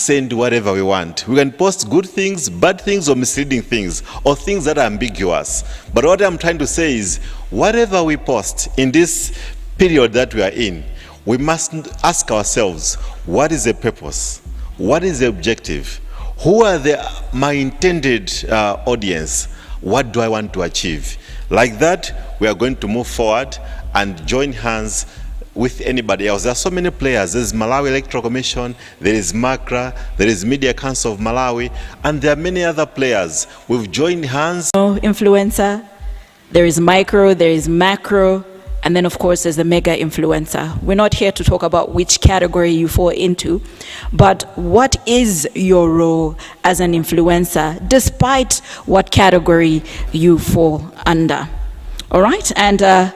send whatever we want. We can post good things, bad things, or misleading things, or things that are ambiguous. But what I'm trying to say is, whatever we post in this period that we are in, we must ask ourselves, what is the purpose? What is the objective? Who are my intended audience? What do I want to achieve? Like that, we are going to move forward and join hands with anybody else. There are so many players. There's Malawi Electoral Commission, there is MACRA, there is Media Council of Malawi, and there are many other players. We've joined hands. Influencer, there is micro, there is macro, and then of course there's the mega influencer. We're not here to talk about which category you fall into, but what is your role as an influencer, despite what category you fall under. All right, and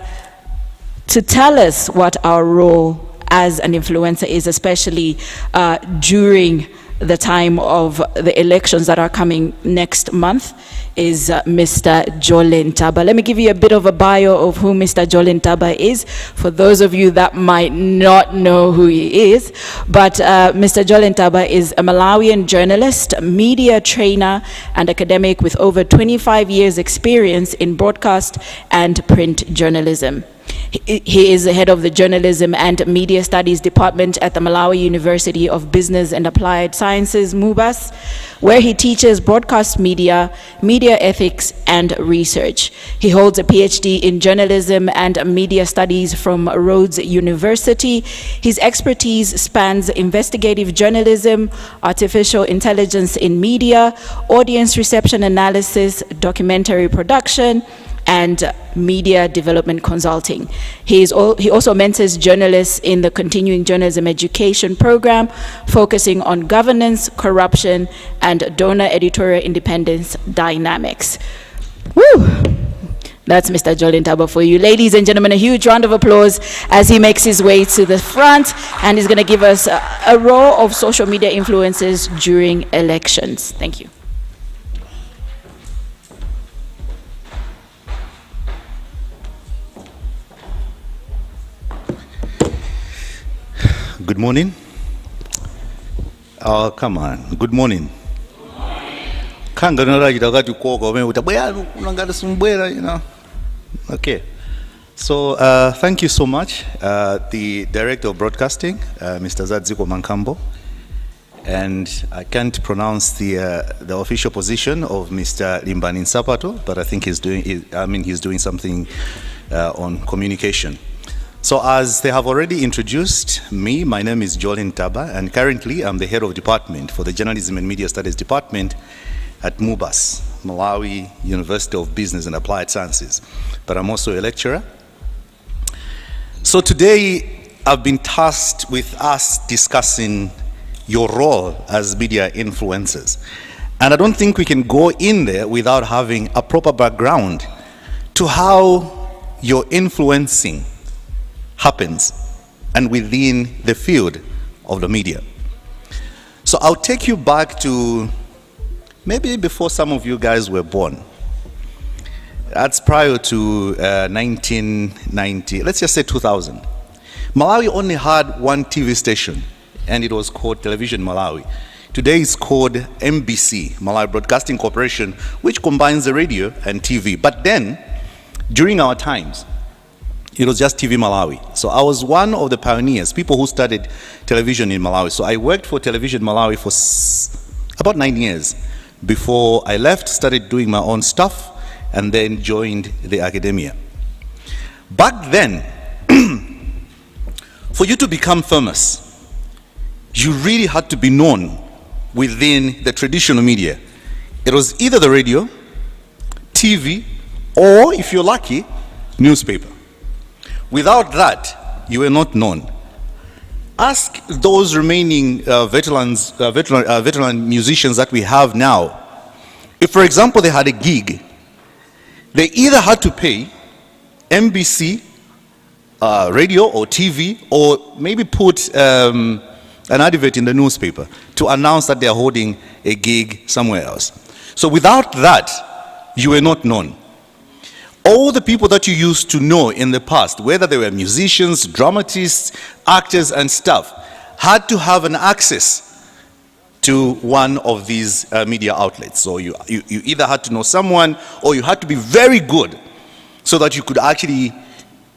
to tell us what our role as an influencer is, especially during the time of the elections that are coming next month, is Mr. Joel Ntaba. Let me give you a bit of a bio of who Mr. Joel Ntaba is, for those of you that might not know who he is. But Mr. Joel Ntaba is a Malawian journalist, media trainer, and academic with over 25 years experience in broadcast and print journalism. He is the head of the Journalism and Media Studies Department at the Malawi University of Business and Applied Sciences, MUBAS, where he teaches broadcast media, media ethics, and research. He holds a PhD in Journalism and Media Studies from Rhodes University. His expertise spans investigative journalism, artificial intelligence in media, audience reception analysis, documentary production, and media development consulting. He also mentors journalists in the continuing journalism education program, focusing on governance, corruption, and donor editorial independence dynamics. Woo! That's Mr. Joel Ntaba for you. Ladies and gentlemen, a huge round of applause as he makes his way to the front and is going to give us a role of social media influencers during elections. Thank you. Good morning. Oh, come on. Good morning. Okay. So thank you so much, the Director of Broadcasting, Mr. Zadziko Mankambo, and I can't pronounce the official position of Mr. Limbani Nsapato, but I think he's doing something on communication. So as they have already introduced me, my name is Joel Ntaba, and currently I'm the head of department for the Journalism and Media Studies Department at MUBAS, Malawi University of Business and Applied Sciences. But I'm also a lecturer. So today I've been tasked with us discussing your role as media influencers. And I don't think we can go in there without having a proper background to how your influencing happens and within the field of the media. So I'll take you back to maybe before some of you guys were born. That's prior to 1990, let's just say 2000. Malawi only had one TV station, and it was called Television Malawi. Today it's called MBC, Malawi Broadcasting Corporation, which combines the radio and TV. But then, during our times, it was just TV Malawi. So I was one of the pioneers, people who started television in Malawi. So I worked for Television Malawi for about 9 years before I left, started doing my own stuff, and then joined the academia. Back then, for you to become famous, you really had to be known within the traditional media. It was either the radio, TV, or if you're lucky, newspaper. Without that, you were not known. Ask those remaining veteran musicians that we have now. If, for example, they had a gig, they either had to pay MBC, radio or TV, or maybe put an advert in the newspaper to announce that they are holding a gig somewhere else. So without that, you were not known. All the people that you used to know in the past, whether they were musicians, dramatists, actors, and stuff, had to have an access to one of these media outlets. So you either had to know someone or you had to be very good so that you could actually,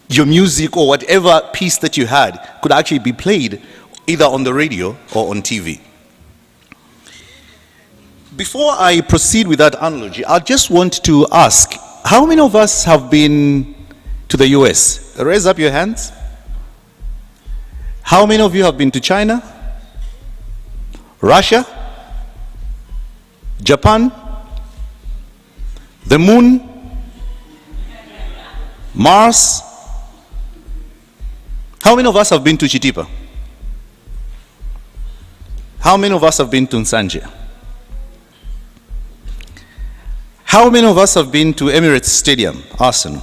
your music or whatever piece that you had could actually be played either on the radio or on TV. Before I proceed with that analogy, I just want to ask, how many of us have been to the US? Raise up your hands. How many of you have been to China? Russia? Japan? The moon? Mars? How many of us have been to Chitipa? How many of us have been to Nsanje? How many of us have been to Emirates Stadium, Arsenal?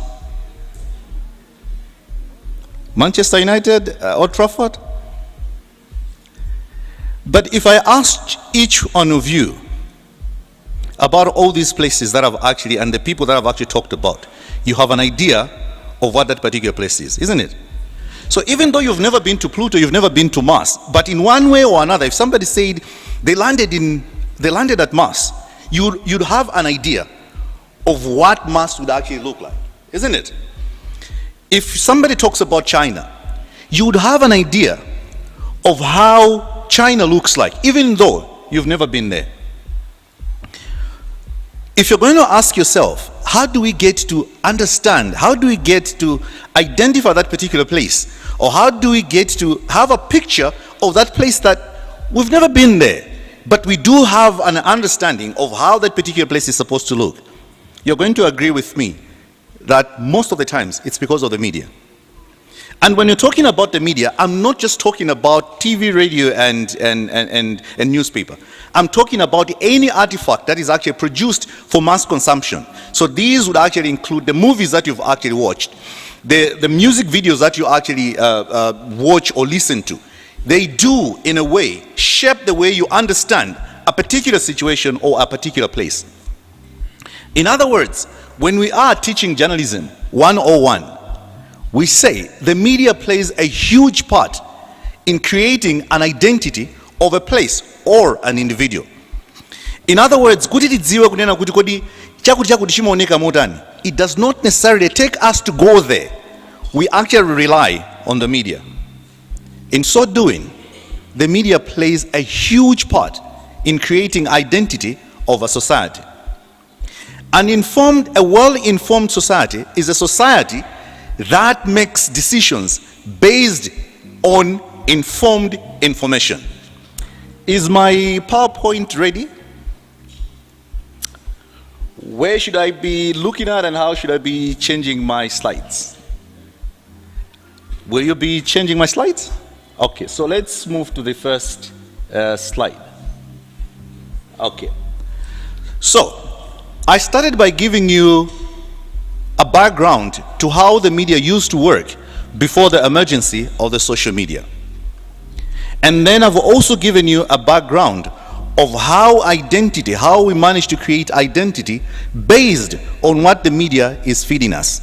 Manchester United, Old Trafford? But if I asked each one of you about all these places that I've actually, and the people that I've actually talked about, you have an idea of what that particular place is, isn't it? So even though you've never been to Pluto, you've never been to Mars, but in one way or another, if somebody said they landed at Mars, you'd have an idea of what Mars would actually look like, isn't it? If somebody talks about China, you would have an idea of how China looks like, even though you've never been there. If you're going to ask yourself, how do we get to understand, how do we get to identify that particular place? Or how do we get to have a picture of that place that we've never been there, but we do have an understanding of how that particular place is supposed to look? You're going to agree with me that most of the times it's because of the media. And when you're talking about the media, I'm not just talking about TV, radio, and newspaper. I'm talking about any artifact that is actually produced for mass consumption. So these would actually include the movies that you've actually watched, the music videos that you actually watch or listen to. They do, in a way, shape the way you understand a particular situation or a particular place. In other words, when we are teaching journalism 101, we say the media plays a huge part in creating an identity of a place or an individual. In other words, it does not necessarily take us to go there. We actually rely on the media. In so doing, the media plays a huge part in creating identity of a society. A well-informed society is a society that makes decisions based on informed information. Is my PowerPoint ready? Where should I be looking at and how should I be changing my slides? Will you be changing my slides? Okay, so let's move to the first slide. Okay. So, I started by giving you a background to how the media used to work before the emergency of the social media. And then I've also given you a background of how we managed to create identity based on what the media is feeding us.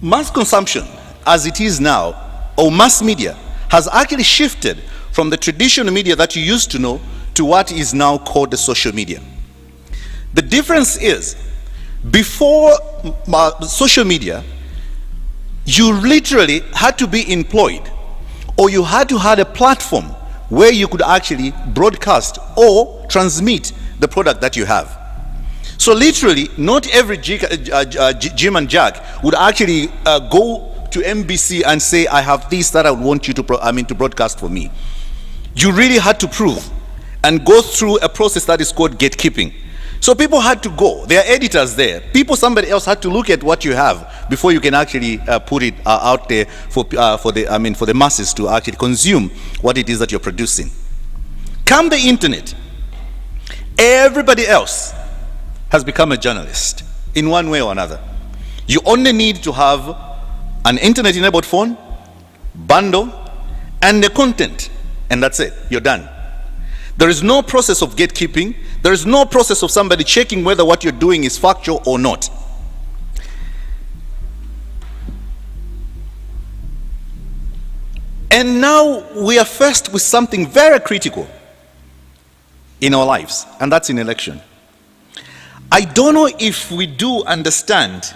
Mass consumption, as it is now, or mass media, has actually shifted from the traditional media that you used to know to what is now called the social media. The difference is, before social media, you literally had to be employed, or you had to have a platform where you could actually broadcast or transmit the product that you have. So literally, not every Jim and Jack would actually go to NBC and say, I have this that I would want you to broadcast for me. You really had to prove and go through a process that is called gatekeeping. So people had to go. There are editors there. Somebody else had to look at what you have before you can actually put it out there for the masses to actually consume what it is that you're producing. Come the internet, everybody else has become a journalist in one way or another. You only need to have an internet-enabled phone, bundle, and the content, and that's it. You're done. There is no process of gatekeeping. There is no process of somebody checking whether what you're doing is factual or not. And now we are faced with something very critical in our lives, and that's an election. I don't know if we do understand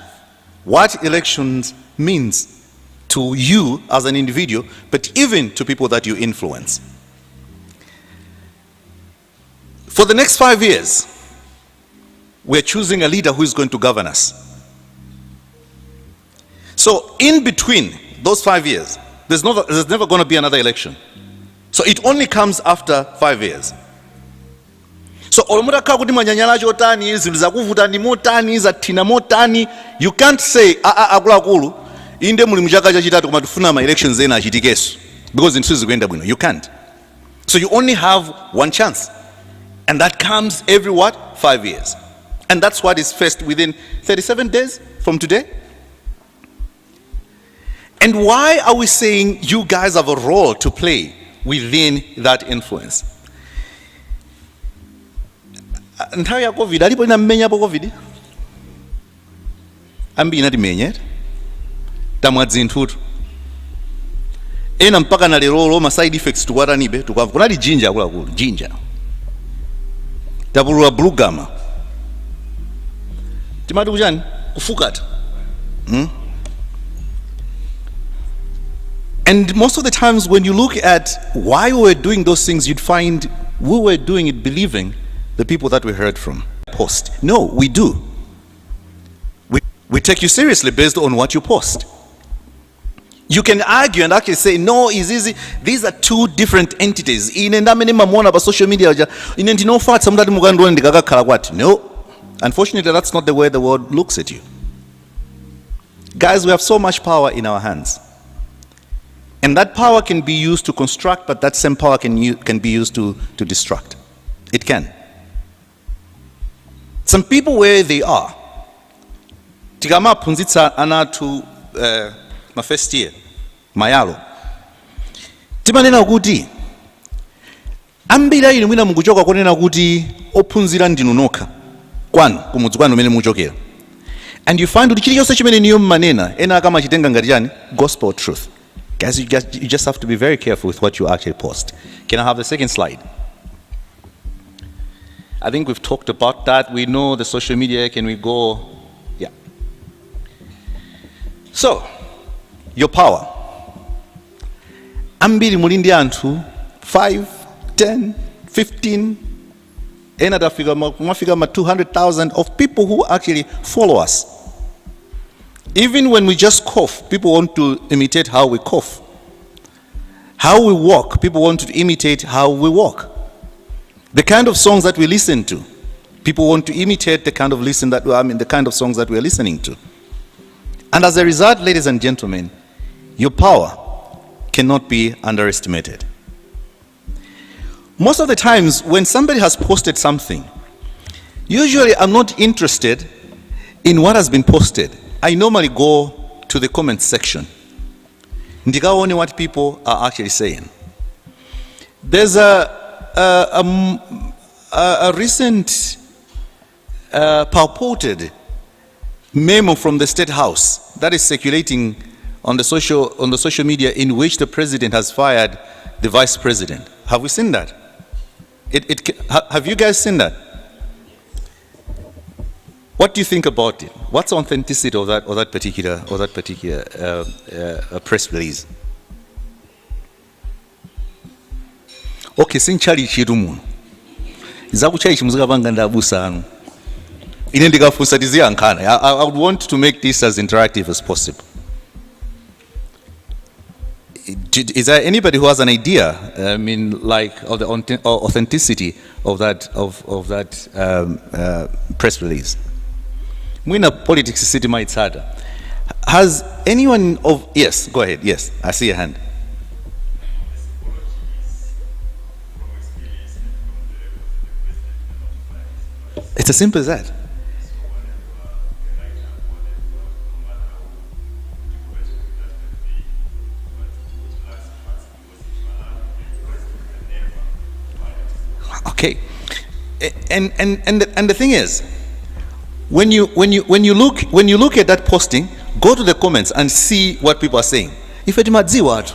what elections means to you as an individual, but even to people that you influence. For the next 5 years, we're choosing a leader who is going to govern us. So in between those 5 years, there's never going to be another election. So it only comes after 5 years. So you can't say inde muli muchaka chachitatu koma tufuna ma elections ena achitikeso because zinthu zikuyenda bwino. You can't. So you only have one chance, and that comes every 5 years, and that's what is faced within 37 days from today. And why are we saying you guys have a role to play within that influence? Nthawi ya COVID alipo inamenya po COVID ambi inatimenye tamwa dzinthutu ena mpaka na lero ma side effects tukwatanibe tukava kunali jinja akuluakulu jinja tapulula blue gamma timati kuchani kufukata And most of the times when you look at why we were doing those things, you'd find we were doing it believing the people that we heard from. Post. No, we do. We take you seriously based on what you post. You can argue and actually say, no, it's easy. These are two different entities. In social media, no. Unfortunately, that's not the way the world looks at you. Guys, we have so much power in our hands. And that power can be used to construct, but that same power can be used to destruct. It can. Some people where they are, tigama punzitsa anatu my first year, mayalo. Timanena kuti, ambira ili mwina munguchoka konena kuti opunzira ndinunoka kwanu kumudzi kwanu mene muchokera. And you find kuti chilichonse chimene niyo mmanena ena kama chitenga ngati chani gospel truth. Guys, you just have to be very careful with what you actually post. Can I have the second slide? I think we've talked about that. We know the social media. Can we go? Yeah. So, your power. Ambiri mulindi antu 5, 10, 15, another figure 200,000 of people who actually follow us. Even when we just cough, people want to imitate how we cough. How we walk, people want to imitate how we walk. The kind of songs that we listen to, people want to imitate the kind of the kind of songs that we are listening to. And as a result, ladies and gentlemen, your power cannot be underestimated. Most of the times when somebody has posted something, usually I'm not interested in what has been posted. I normally go to the comment section. Ndikaone what people are actually saying. There's a recent purported memo from the State House that is circulating on the social media in which the president has fired the vice president. Have we seen that? Have you guys seen that? What do you think about it? What's the authenticity of that particular press release? Okay, sinchali chirumu. Zakuchai chimuzika banga ndabusa anu. Ine ndikafunsatizia ankana. I would want to make this as interactive as possible. Is there anybody who has an idea? I mean, like of the authenticity of that press release? Mwina politics city maitsada. Has anyone of yes? Go ahead. Yes, I see a hand. It's as simple as that. Okay, and the thing is, when you look at that posting, go to the comments and see what people are saying. If it madziwa,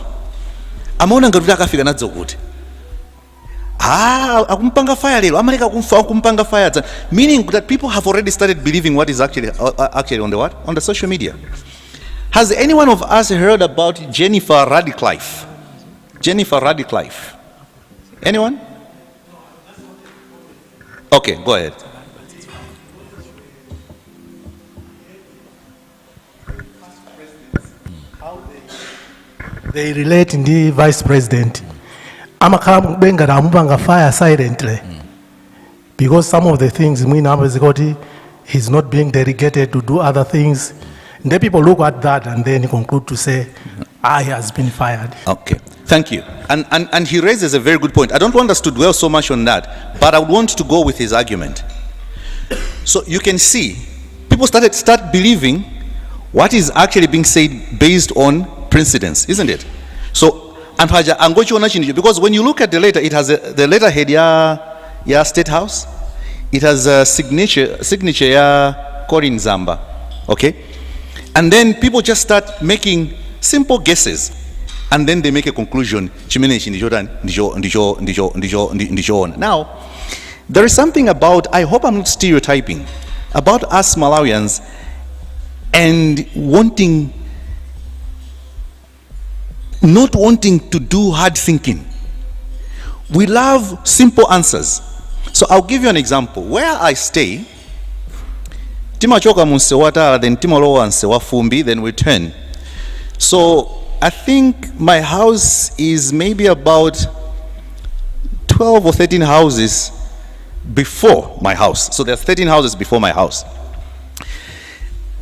amaona ngati kuti akafika nadzo kuti akumpanga fire lero amaleka akumpanga fire, meaning that people have already started believing what is actually on the what? On the social media. Has any one of us heard about Jennifer Radcliffe? Jennifer Radcliffe. Anyone? Okay, go ahead. They relate in the vice president. Amakhala bengada amupanga fire silently. Because some of the things he's not being dedicated to do other things. And then people look at that and then conclude to say, he has been fired. Okay, thank you. And he raises a very good point. I don't want us to dwell so much on that, but I would want to go with his argument. So you can see, people start believing what is actually being said based on precedence, isn't it? So, because when you look at the letter, it has the letterhead, yeah, State House. It has a signature, yeah, Corin Zamba. Okay? And then people just start making simple guesses. And then they make a conclusion. Now, there is something about, I hope I'm not stereotyping, about us Malawians and not wanting to do hard thinking. We love simple answers. So I'll give you an example. Where I stay, timachoka munsewata, then timalowa nsewafumbi, then we turn. So I think my house is maybe about 12 or 13 houses before my house. So there's 13 houses before my house.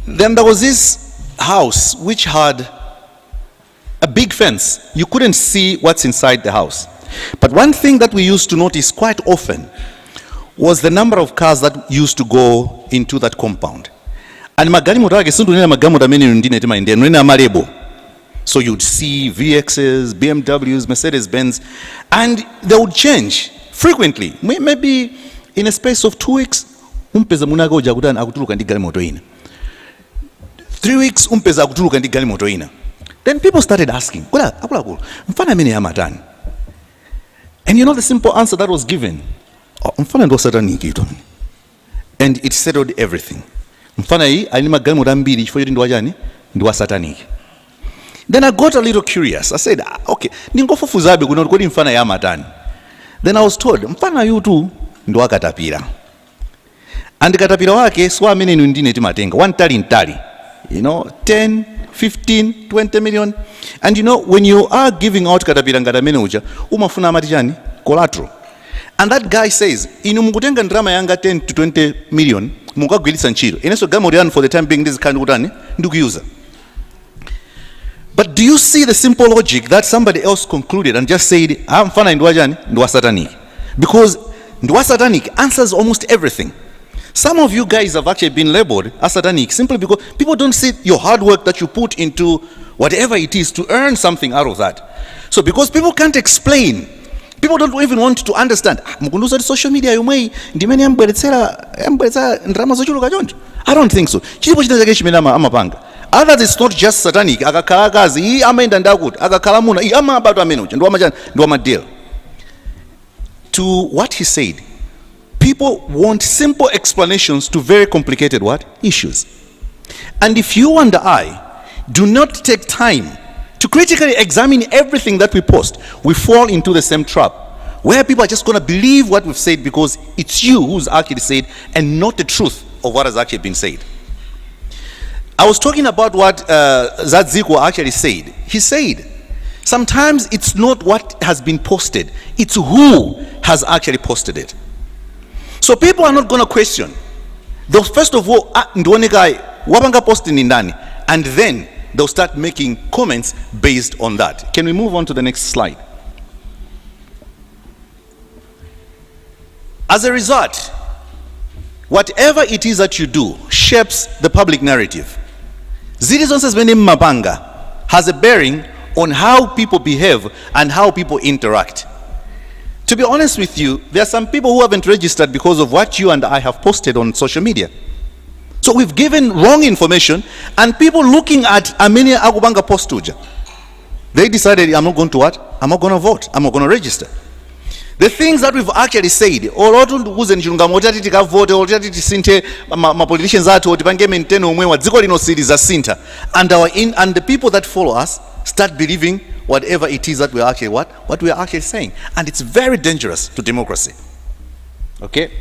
Then there was this house which had a big fence. You couldn't see what's inside the house. But one thing that we used to notice quite often was the number of cars that used to go into that compound. And so you'd see VXs, BMWs, Mercedes-Benz, and they would change frequently. Maybe in a space of 2 weeks, 3 weeks, then people started asking, and you know the simple answer that was given? And it settled everything. Then I got a little curious. I said, okay, then I was told, mfana yu tu ndo akatapira. And katapira wake swa mene ndine timatenga, one tali, you know, 10, 15, 20 million. And you know, when you are giving out katapira ngata mene uja, umafuna matijani, collateral. And that guy says, inu mukutenga ndrama yanga 10 to 20 million, mukagwilisa nchiro. Ineso gamorian for the time being this kind of utani, ndukuyuza. But do you see the simple logic that somebody else concluded and just said, mfana ndwajani, ndwa satanic? Because ndwa satanic answers almost everything. Some of you guys have actually been labeled as satanic simply because people don't see your hard work that you put into whatever it is to earn something out of that. So because people can't explain, people don't even want to understand. Mukunduza social media yomwe ndimene ambweretsera ndrama zochuluka choncho. I don't think so. Chilipo china chake chimene amapanga. Others, it's not just satanic. Akakhala kazi, hii amaenda ndakuti, akakhala muna, hii amabatu amene ucha, ndo amadeal. To what he said, people want simple explanations to very complicated what? Issues. And if you and I do not take time to critically examine everything that we post, we fall into the same trap, where people are just going to believe what we've said because it's you who's actually said and not the truth of what has actually been said. I was talking about what Zadziko actually said. He said, sometimes it's not what has been posted, it's who has actually posted it. So people are not going to question. They'll first of all, wapanga posting ni ndani, and then they'll start making comments based on that. Can we move on to the next slide? As a result, whatever it is that you do shapes the public narrative. Zilizonse zimene mapanga has a bearing on how people behave and how people interact. To be honest with you, there are some people who haven't registered because of what you and I have posted on social media. So we've given wrong information, and people looking at amene akubanga postuja. They decided, I'm not going to what? I'm not going to vote. I'm not going to register. The things that we've actually said, or kuze nchilungamo tati tikavote, or tati tisinthe ma politicians athu tipange maintain omwewa dziko lino siliza sintha, and the people that follow us start believing whatever it is that we are actually what we are actually saying, and it's very dangerous to democracy. Okay,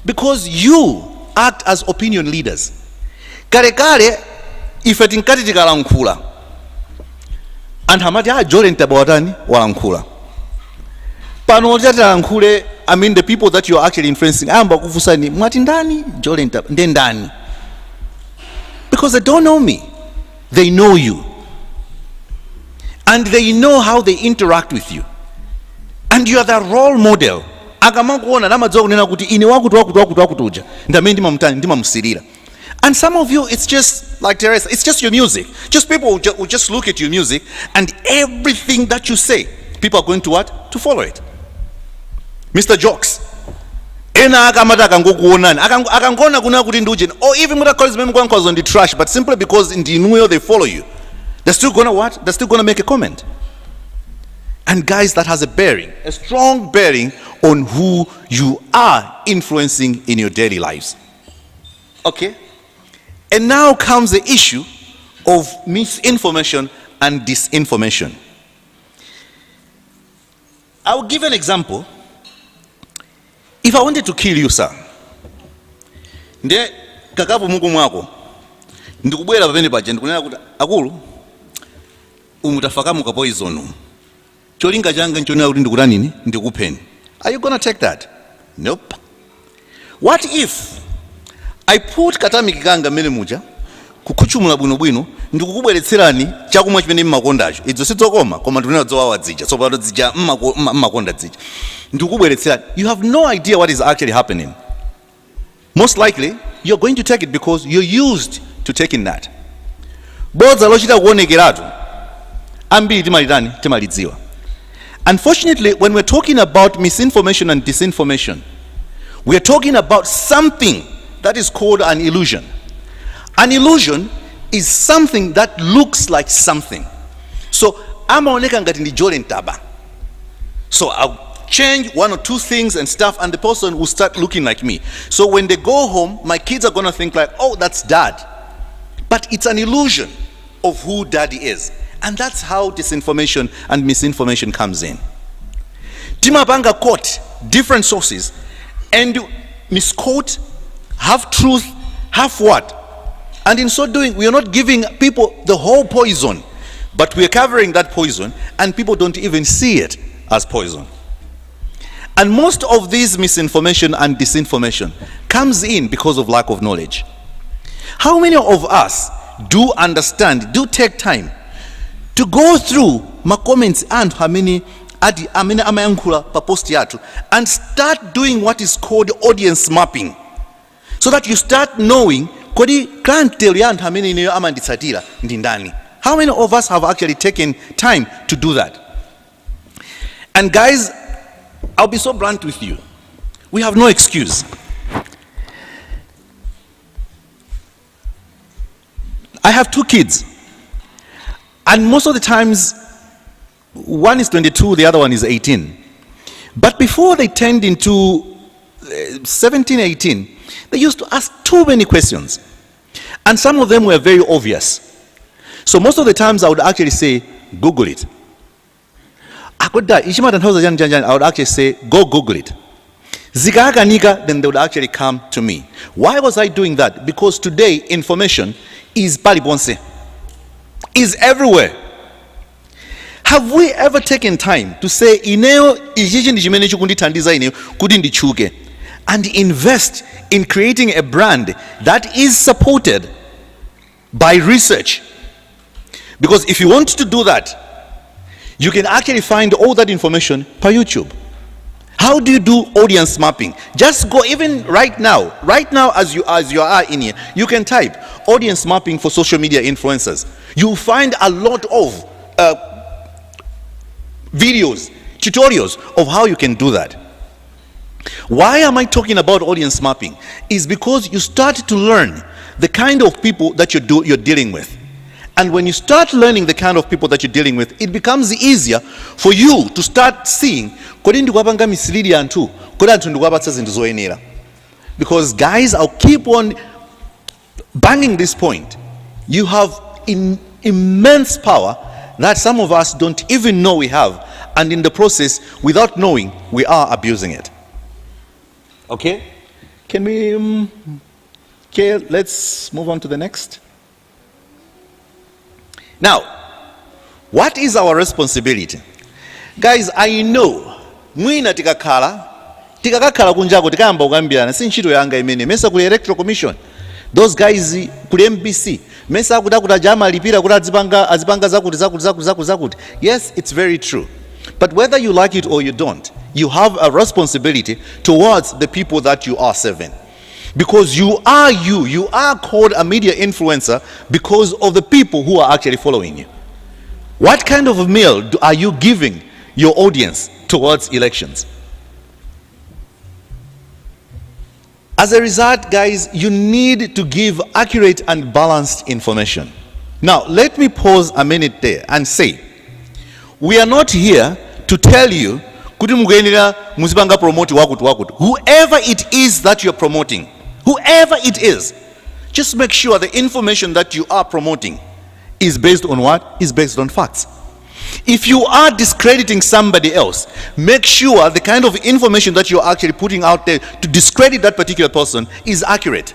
because you act as opinion leaders. Kale ife tinkati tikalankhula anthu amati Joel Ntaba watani walankhula. Pano tatalankhule, I mean the people that you are actually influencing amba kufusani mwati ndani Joel Ntaba nde ndani, because they don't know me, they know you, and they know how they interact with you, and you are the role model. Akamakuona namadziwa kunena kuti ine wakutuja ndamene ndimamusirira. And some of you, it's just like Teresa, it's just your music. Just people will just look at your music, and everything that you say, people are going to what? To follow it. Mr. Jokes. Ena akamata akangokuonani, akangona kuna kuti nduje, or even when calls them on the trash, but simply because in the New York they follow you, they're still gonna what? They're still gonna make a comment. And guys, that has a bearing, a strong bearing on who you are influencing in your daily lives. Okay? And now comes the issue of misinformation and disinformation. I will give an example. If I wanted to kill you, sir, nde kakapo mungu mwako ndikubwera pamene paja ndikunena kuti akulu umutafakamu ka poison cholinga changa nchonera kuti ndikuta nini ndikupheni. Are you gonna take that? Nope. What if I put katamiki kanga mmene muja kukhuchumula bwinobwino ndikukubweretserani chakumwa chimene mmakondacho, idzo sidzokoma koma ndikunena dzowawa dzija, tsopano dzija mmakonda dzija ndikukubweretserani. You have no idea what is actually happening. Most likely you're going to take it because you're used to taking that. Bodza lochita kuonekeratu ambiri timalidziwa. Unfortunately, when we're talking about misinformation and disinformation, we are talking about something that is called an illusion. An illusion is something that looks like something. So amaoneka ngati ndi Joel Ntaba. So I'll change one or two things and stuff, and the person will start looking like me. So when they go home, my kids are gonna think like, oh, that's dad. But it's an illusion of who daddy is. And that's how disinformation and misinformation comes in. Timapanga quote different sources and misquote, half truth, half what? And in so doing, we are not giving people the whole poison, but we are covering that poison, and people don't even see it as poison. And most of this misinformation and disinformation comes in because of lack of knowledge. How many of us do understand, do take time to go through my comments and how many amayankhula pa post yatu, and start doing what is called audience mapping, so that you start knowing kodi clientele ya anthu amene ineyo amanditsatira ndi ndani. How many of us have actually taken time to do that? And guys, I'll be so blunt with you. We have no excuse. I have two kids, and most of the times one is 22, the other one is 18. But before they turned into 17, 18, they used to ask too many questions, and some of them were very obvious. So most of the times I would actually say, Google it. I would actually say, go Google it. Then they would actually come to me. Why was I doing that? Because today information is palibonse, is everywhere. Have we ever taken time to say ineo ichichi ndichimene chikundithandiza ineo kuti ndichuke, and invest in creating a brand that is supported by research? Because if you want to do that, you can actually find all that information per YouTube. How do you do audience mapping? Just go, even right now as you are in here, you can type audience mapping for social media influencers. You'll find a lot of videos, tutorials of how you can do that. Why am I talking about audience mapping? Is because you start to learn the kind of people that you're dealing with. And when you start learning the kind of people that you're dealing with, it becomes easier for you to start seeing kodi ndikuwapanga misilidi anthu, kodi anthu ndikuwapatsa zinthu zoyenera. Because guys, I'll keep on banging this point. You have immense power that some of us don't even know we have, and in the process, without knowing, we are abusing it. Okay? Can we, okay, let's move on to the next. Now, what is our responsibility? Guys, I know, mwina tikakakhala kunjako tikayamba kukambirana si ntchito yanga imene mesa kuli electoral commission, those guys kuli MBC mesa akuti jama alipira kuti azipanga zakuti. Yes, it's very true, but whether you like it or you don't, you have a responsibility towards the people that you are serving, because you are called a media influencer because of the people who are actually following you. What kind of a meal are you giving your audience towards elections? As a result, guys, you need to give accurate and balanced information. Now, let me pause a minute there and say, we are not here to tell you, kuti mukuyenera muzipanga promote wakuti. Whoever it is that you're promoting, whoever it is, just make sure the information that you are promoting is based on what? Is based on facts. If you are discrediting somebody else, make sure the kind of information that you're actually putting out there to discredit that particular person is accurate.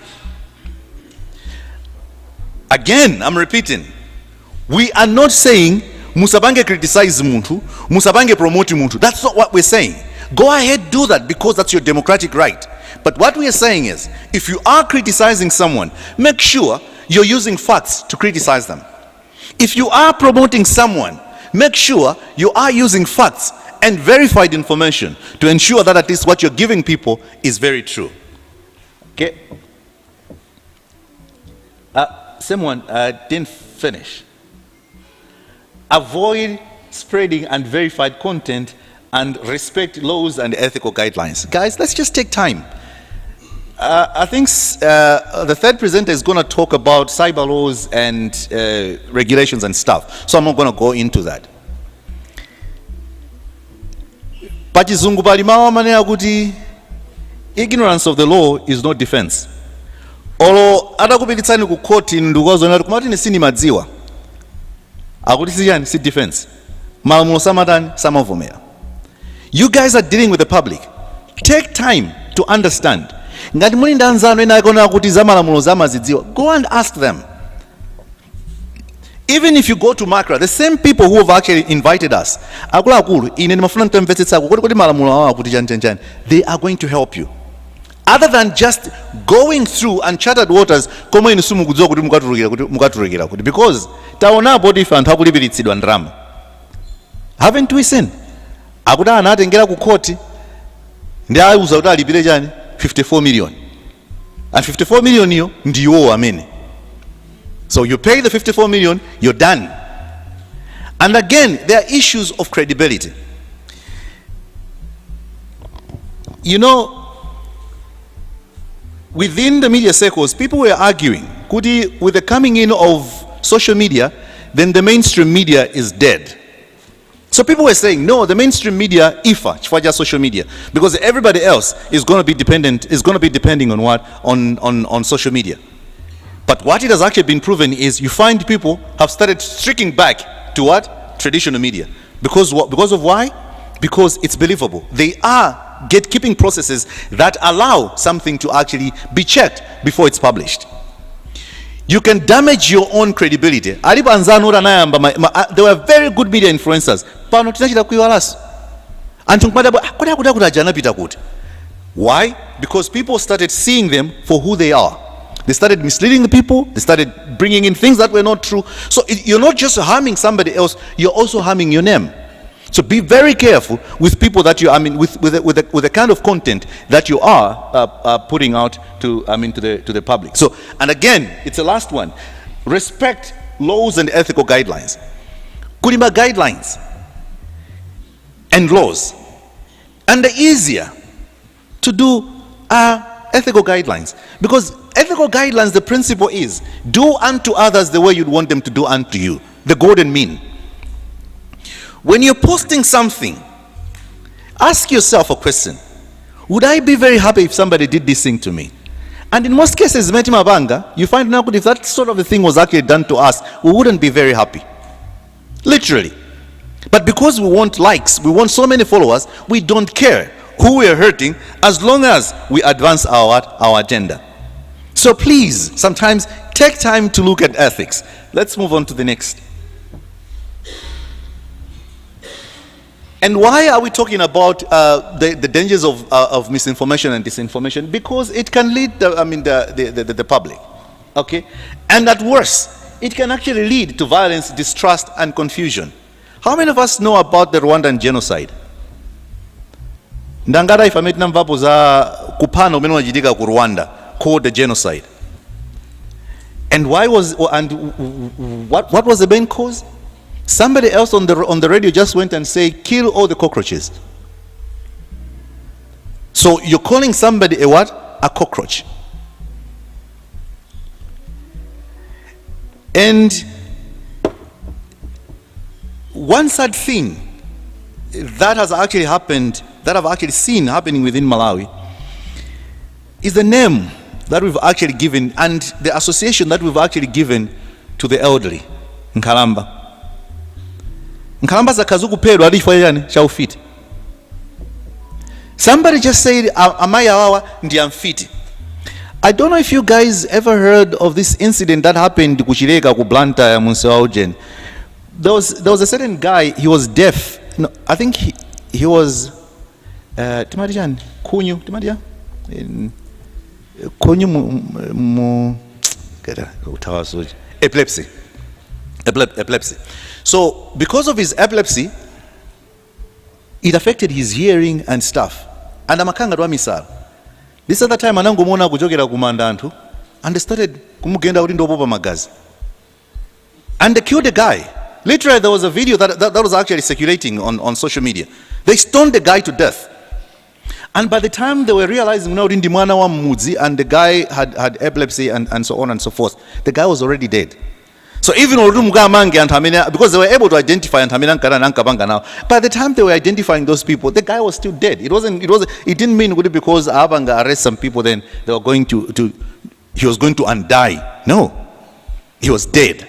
Again, I'm repeating, we are not saying musabange criticize muntu, musabange promote muntu. That's not what we're saying. Go ahead, do that, because that's your democratic right. But what we are saying is, if you are criticizing someone, make sure you're using facts to criticize them. If you are promoting someone, make sure you are using facts and verified information to ensure that at least what you're giving people is very true. Okay? Someone didn't finish. Avoid spreading unverified content and respect laws and ethical guidelines. Guys, let's just take time. I think the third presenter is going to talk about cyber laws and regulations and stuff. So I'm not going to go into that. Pachizungu palimawa manena kuti ignorance of the law is not defense. Olo atakupititsani ku court ndikuwazonera kumati nisini madziwa. Akuti siyani si defense. Malamulo samatani samavomera. You guys are dealing with the public. Take time to understand. Ngati muli ndanzano ena akona kuti zamalamulo zamazidziwa, go and ask them. Even if you go to Makra, the same people who have actually invited us, akulu ine nimafuna ntamvetsetsa kuti malamulo awa kuti chanchani, they are going to help you. Other than just going through uncharted waters, koma inu simukudziwa kuti mukaturukira kuti, because taonapo kuti ife anthu akulipiritsidwa ndrama. Haven't we seen? Akuti anatengera ku court ndi auza kuti alipire chani 54 million. And 54 million iyo ndiwo amene. So you pay the 54 million, you're done. And again, there are issues of credibility. You know, within the media circles, people were arguing, kuti, with the coming in of social media, then the mainstream media is dead. So people were saying, no, the mainstream media, chifukwa social media, because everybody else is going to be depending on what? On social media. But what it has actually been proven is you find people have started streaking back to what? Traditional media. Because what? Because of why? Because it's believable. They are gatekeeping processes that allow something to actually be checked before it's published. You can damage your own credibility. There were very good media influencers. Why? Because people started seeing them for who they are. They started misleading the people. They started bringing in things that were not true. So you're not just harming somebody else, you're also harming your name. So be very careful with people that you, with the kind of content that you are putting out to the public. So, and again, it's the last one. Respect laws and ethical guidelines. Kulimba guidelines and laws. And the easier to do ethical guidelines. Because ethical guidelines, the principle is, do unto others the way you'd want them to do unto you. The golden mean. When you're posting something, ask yourself a question. Would I be very happy if somebody did this thing to me? And in most cases, Meti Mabanga, you find now if that sort of a thing was actually done to us, we wouldn't be very happy. Literally. But because we want likes, we want so many followers, we don't care who we are hurting as long as we advance our agenda. So please, sometimes take time to look at ethics. Let's move on to the next. And why are we talking about the dangers of misinformation and disinformation? Because it can lead the public, okay? And at worst, it can actually lead to violence, distrust, and confusion. How many of us know about the Rwandan genocide? Ndangara ifametina mvapo za kupana umene unachitika ku Rwanda called the genocide. And what was the main cause? Somebody else on the radio just went and said, kill all the cockroaches. So you're calling somebody a what? A cockroach. And one sad thing that has actually happened, that I've actually seen happening within Malawi, is the name that we've actually given and the association that we've actually given to the elderly, Nkalamba. Nkalamba zakazuku pero alifa yani chaufiti. Somebody just said, amaya wawa ndi amfiti. I don't know if you guys ever heard of this incident that happened kuchireka ku Blantyre ya Munsewa Ujen. There was a certain guy, he was deaf. No, I think he was Timadian Kunyu Timadia Kunyu epilepsy. So because of his epilepsy, it affected his hearing and stuff. And amakanga dwa misala. This other time anangomona kujogera kumanda antu, and they started kumugenda uri ndoboba magazi. And they killed the guy. Literally, there was a video that was actually circulating on social media. They stoned the guy to death. And by the time they were realizing now in Dimwana wa Mudzi and the guy had epilepsy and so on and so forth, the guy was already dead. So even because they were able to identify now, by the time they were identifying those people, the guy was still dead. It didn't mean because Abanga arrest some people, then they were going he was going to undie. No, he was dead.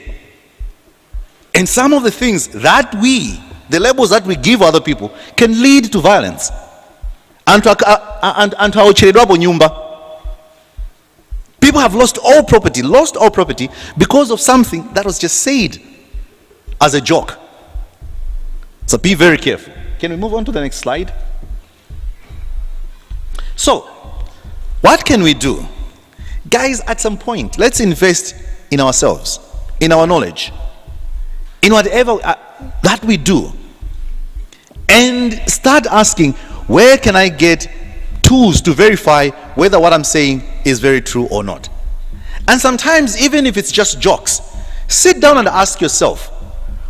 And some of the things that the labels that we give other people, can lead to violence. People have lost all property because of something that was just said as a joke. So be very careful. Can we move on to the next slide? So, what can we do? Guys, at some point, let's invest in ourselves, in our knowledge, in whatever that we do, and start asking, where can I get tools to verify whether what I'm saying is very true or not? And sometimes, even if it's just jokes, sit down and ask yourself,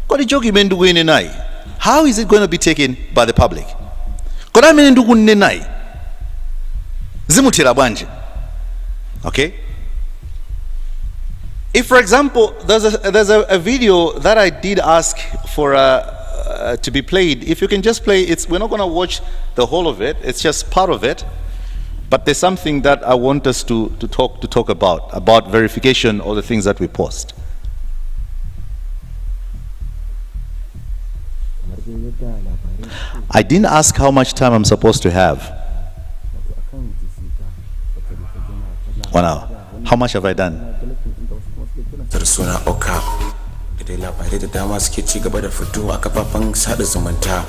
how is it going to be taken by the public? Okay? If, for example, there's a video that I did ask for to be played, if you can just play it. We're not going to watch the whole of it, it's just part of it, but there's something that I want us to talk about verification or the things that we post. I didn't ask how much time I'm supposed to have. 1 hour. How much have I done? Suna Oka da labarai da dama suke ci gaba da fitowa a kafafen sada zumunta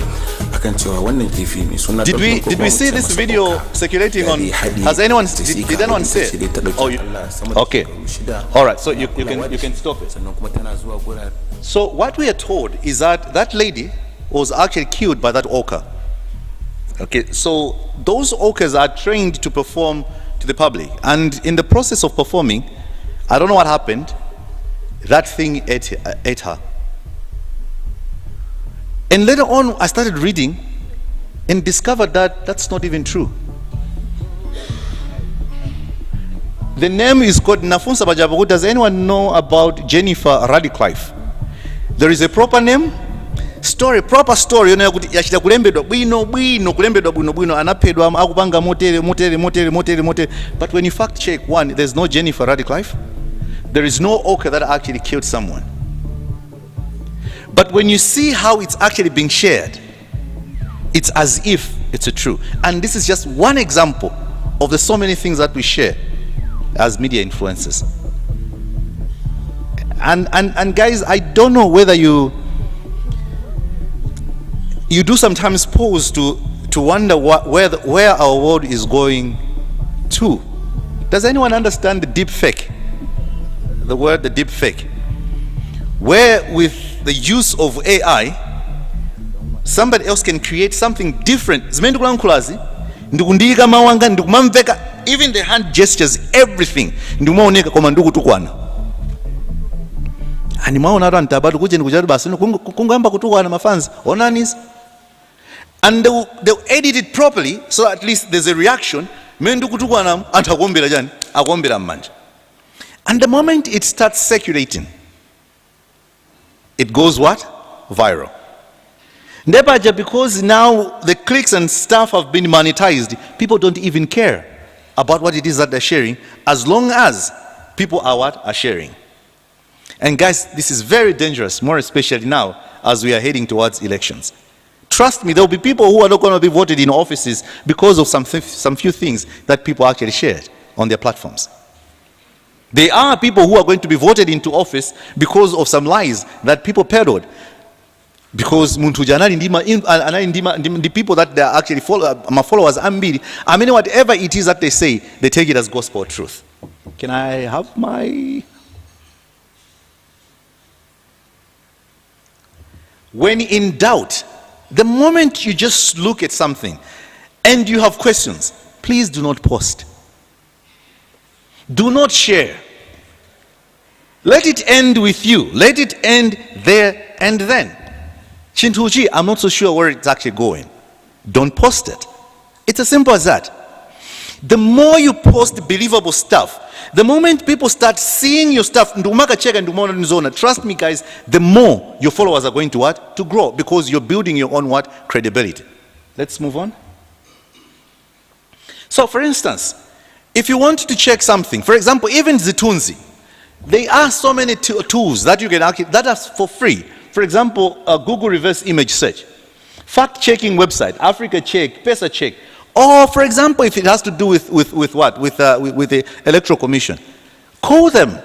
akan cewa wannan kifi mai suna Did we see this video circulating on? Did anyone see it? Oh, okay. All right. So you can stop it. So what we are told is that lady was actually killed by that orca. Okay. So those orcas are trained to perform to the public, and in the process of performing, I don't know what happened. That thing ate her. And later on, I started reading and discovered that that's not even true. The name is called Nafunsa Bajabagu. Does anyone know about Jennifer Radcliffe? There is a proper name, story, proper story. Yachita kulembedwa bwino anapedwa akupanga motere. But when you fact check, one, there's no Jennifer Radcliffe. There is no Oka that actually killed someone. But when you see how it's actually being shared, it's as if it's a true. And this is just one example of the so many things that we share as media influencers. And guys, I don't know whether you do sometimes pause to wonder where our world is going to. Does anyone understand the deep fake? The word the deep fake, where with the use of AI somebody else can create something different. Even the hand gestures, everything. And they'll edit it properly so at least there's a reaction. And the moment it starts circulating, it goes what? Viral. Because now the clicks and stuff have been monetized, people don't even care about what it is that they're sharing, as long as people are what? Are sharing. And guys, this is very dangerous, more especially now as we are heading towards elections. Trust me, there will be people who are not going to be voted in offices because of some few things that people actually shared on their platforms. There are people who are going to be voted into office because of some lies that people peddled. Because the people that they are actually my followers, I mean, whatever it is that they say, they take it as gospel truth. Can I have my... When in doubt, the moment you just look at something and you have questions, please do not post. Do not share. Let it end with you. Let it end there and then. Chintuji, I'm not so sure where it's actually going. Don't post it. It's as simple as that. The more you post believable stuff, the moment people start seeing your stuff, trust me guys, the more your followers are going to what? To grow, because you're building your own what? Credibility. Let's move on. So for instance, if you want to check something, for example, even Zitunzi, there are so many tools that you can actually, that are for free. For example, Google reverse image search, fact-checking website, Africa Check, Pesa Check, or for example, if it has to do with what? With the Electoral Commission, call them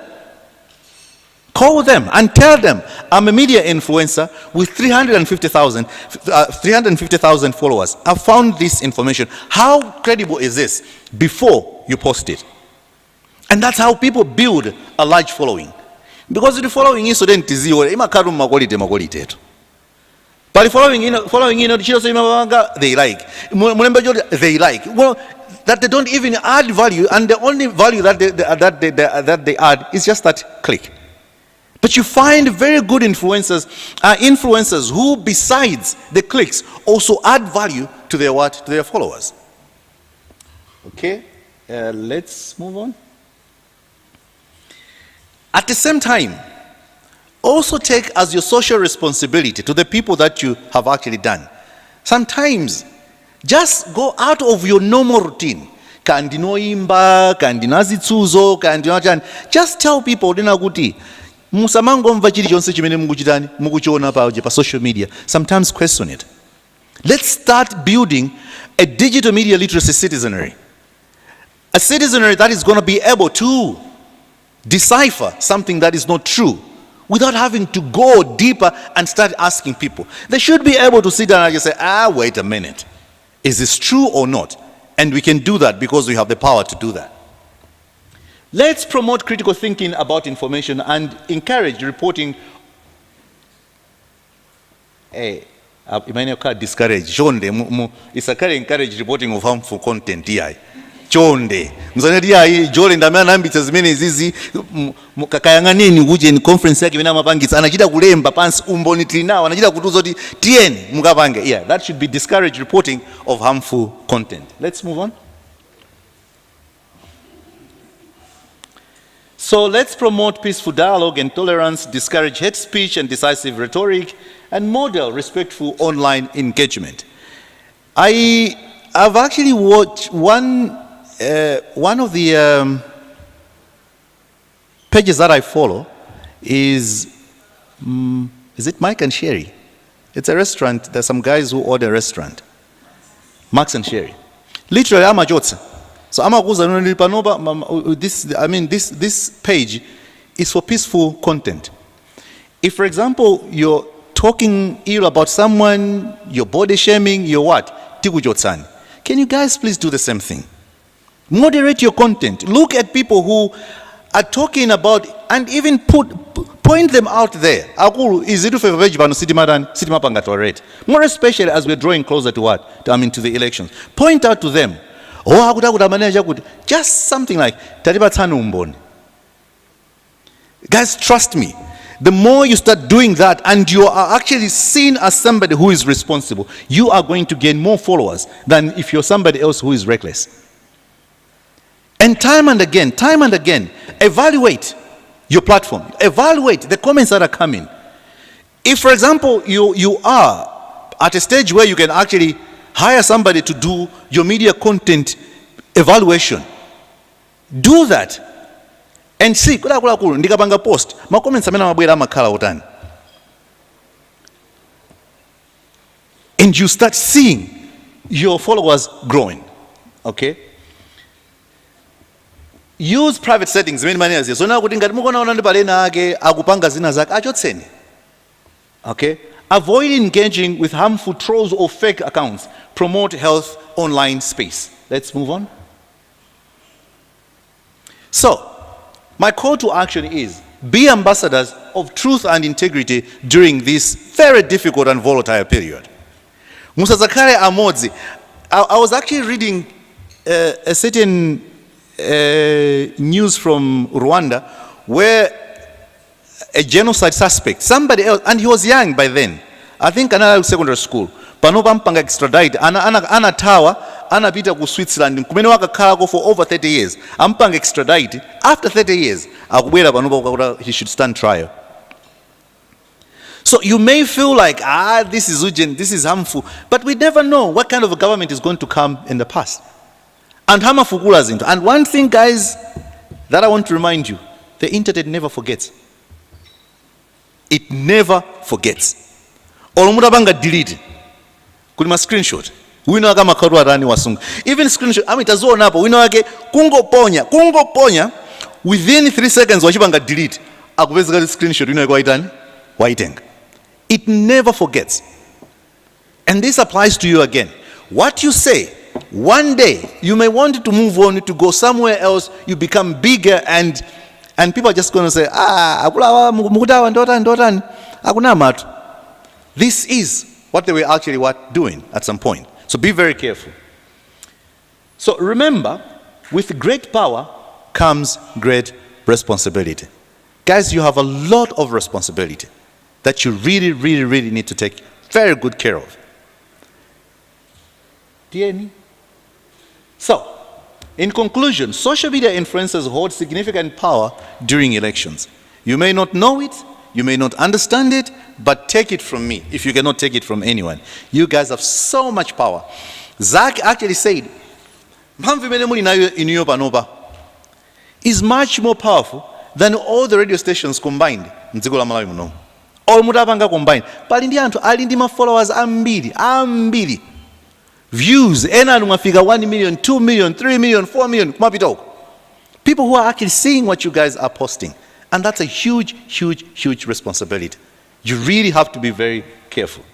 and tell them, I'm a media influencer with 350,000 followers. I found this information. How credible is this? Before you post it. And that's how people build a large following. Because the following is so then but the following they like. They like. Well, that they don't even add value, and the only value that they add is just that click. But you find very good influencers who, besides the clicks, also add value to their what? To their followers. Okay, let's move on. At the same time, also take as your social responsibility to the people that you have actually done. Sometimes, just go out of your normal routine. Just tell people, social media. Sometimes question it. Let's start building a digital media literacy citizenry. A citizenry that is going to be able to decipher something that is not true without having to go deeper and start asking people. They should be able to sit down and just say, wait a minute. Is this true or not? And we can do that because we have the power to do that. Let's promote critical thinking about information and encourage reporting. Discourage. It's encourage reporting of harmful content. Chonde mzanedi jole ndamana nambitsa zimene zizi kakayanga nini kuje ni conference yake bina mapangitsa anachita kulemba pansi umboni tilinawo anachita kutuza kuti tieni mukapange. Yeah, that should be discouraged reporting of harmful content. Let's move on. So let's promote peaceful dialogue and tolerance, discourage hate speech and decisive rhetoric, and model respectful online engagement. I've actually watched one of the pages that I follow is it Mike and Sherry? It's a restaurant. There's some guys who order a restaurant. Max and Sherry. Literally, I'm a jotsa. So I'm a this page is for peaceful content. If, for example, you're talking ill about someone, you're body shaming, you're what? Tigujotsan. Can you guys please do the same thing? Moderate your content. Look at people who are talking about, and even point them out there. More especially as we're drawing closer to what? To the elections. Point out to them. Just something like, guys, trust me. The more you start doing that and you are actually seen as somebody who is responsible, you are going to gain more followers than if you're somebody else who is reckless. And time and again, evaluate your platform. Evaluate the comments that are coming. If, for example, you are at a stage where you can actually hire somebody to do your media content evaluation, do that. And see, ndikapanga post, ma comments amene amabwera amakhala utani. And you start seeing your followers growing. Okay? Use private settings many manners. So now kuti ngati mukuona ndi palena ake akupanga zina zake achotseni. Okay? Avoid engaging with harmful trolls or fake accounts. Promote health online space. Let's move on. So, my call to action is be ambassadors of truth and integrity during this very difficult and volatile period. Musa Zakare Amodzi, I was actually reading a certain news from Rwanda where a genocide suspect, somebody else, and he was young by then, I think another secondary school, panopa mpanga extradite, ana tawa, ana pita ku Switzerland, kumene wakakhalako for over 30 years, ampanga extradite, after 30 years, akubwera panopa he should stand trial. So you may feel like, this is urgent, this is harmful, but we never know what kind of a government is going to come in the past. And hamafukula zinto. And one thing, guys, that I want to remind you, the internet never forgets. It never forgets. Olumuta banga delete. Kulima screenshot. Wino waka makaru arani wasungu. Even screenshot, itazuo napo, wino wake kungo ponya, within 3 seconds wachibanga delete. Akubezika screenshot, wino wake waitenga. It never forgets. And this applies to you again. What you say, one day, you may want to move on to go somewhere else, you become bigger, and people are just going to say, this is what they were actually doing at some point. So be very careful. So remember, with great power comes great responsibility. Guys, you have a lot of responsibility that you really, really, really need to take very good care of. So, in conclusion, social media influencers hold significant power during elections. You may not know it, you may not understand it, but take it from me, if you cannot take it from anyone. You guys have so much power. Zach actually said, is much more powerful than all the radio stations combined. All mutapanga combined. Palindi antu alindi ma followers ambili. Views, ena lumafika 1 million, 2 million, 3 million, 4 million, kumapitoko. People who are actually seeing what you guys are posting. And that's a huge, huge, huge responsibility. You really have to be very careful.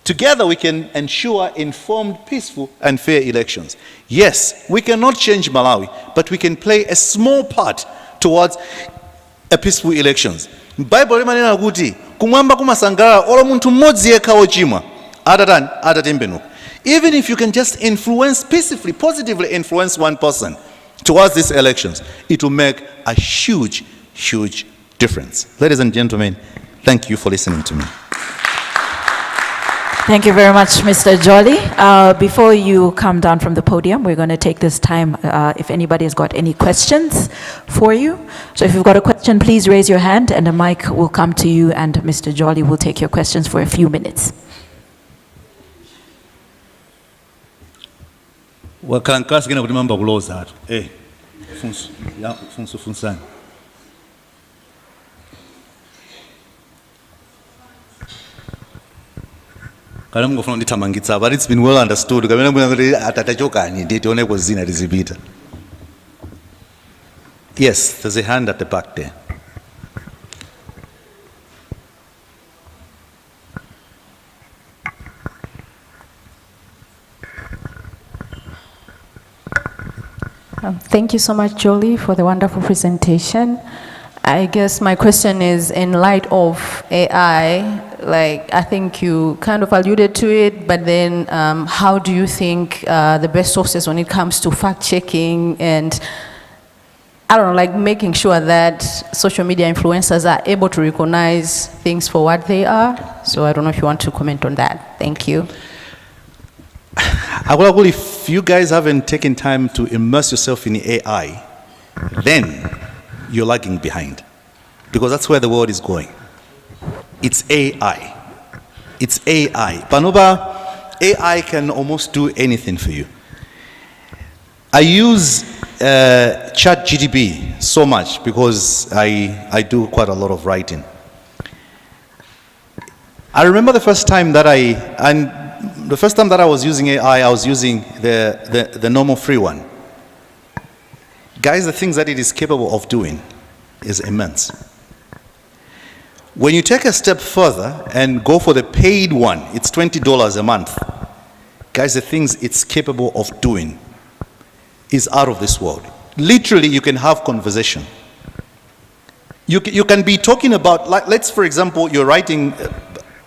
Together we can ensure informed, peaceful, and fair elections. Yes, we cannot change Malawi, but we can play a small part towards a peaceful elections. Bible imanena kuti kumwamba kumasangala olo muntu mmodzi yekha ochimwa atatembenuka. Even if you can just influence peacefully, positively influence one person towards these elections, it will make a huge, huge difference. Ladies and gentlemen, thank you for listening to me. Thank you very much, Mr. Jolly. Before you come down from the podium, we're going to take this time if anybody has got any questions for you. So if you've got a question, please raise your hand and a mic will come to you and Mr. Jolly will take your questions for a few minutes. Wakankasi gena kuti mamba kuloza atu. Funsu, ya funsu funsani. Kana mungofuna ndithamangitsa, but it's been well understood. Kamene muna kuti atatachokanyi nditione kozina lizipita. Yes, there's a hand at the back there. Thank you so much, Jolie, for the wonderful presentation. I guess my question is, in light of AI, like I think you kind of alluded to it, but then how do you think the best sources when it comes to fact-checking and, I don't know, like making sure that social media influencers are able to recognize things for what they are? So I don't know if you want to comment on that. Thank you. Well, if you guys haven't taken time to immerse yourself in AI, then you're lagging behind, because that's where the world is going. It's AI. It's AI. Panoba, AI can almost do anything for you. I use ChatGPT so much because I do quite a lot of writing. I remember the first time that I was using AI, I was using the normal free one. Guys, the things that it is capable of doing is immense. When you take a step further and go for the paid one, it's $20 a month. Guys, the things it's capable of doing is out of this world. Literally, you can have conversation. You can be talking about, like, let's, for example, you're writing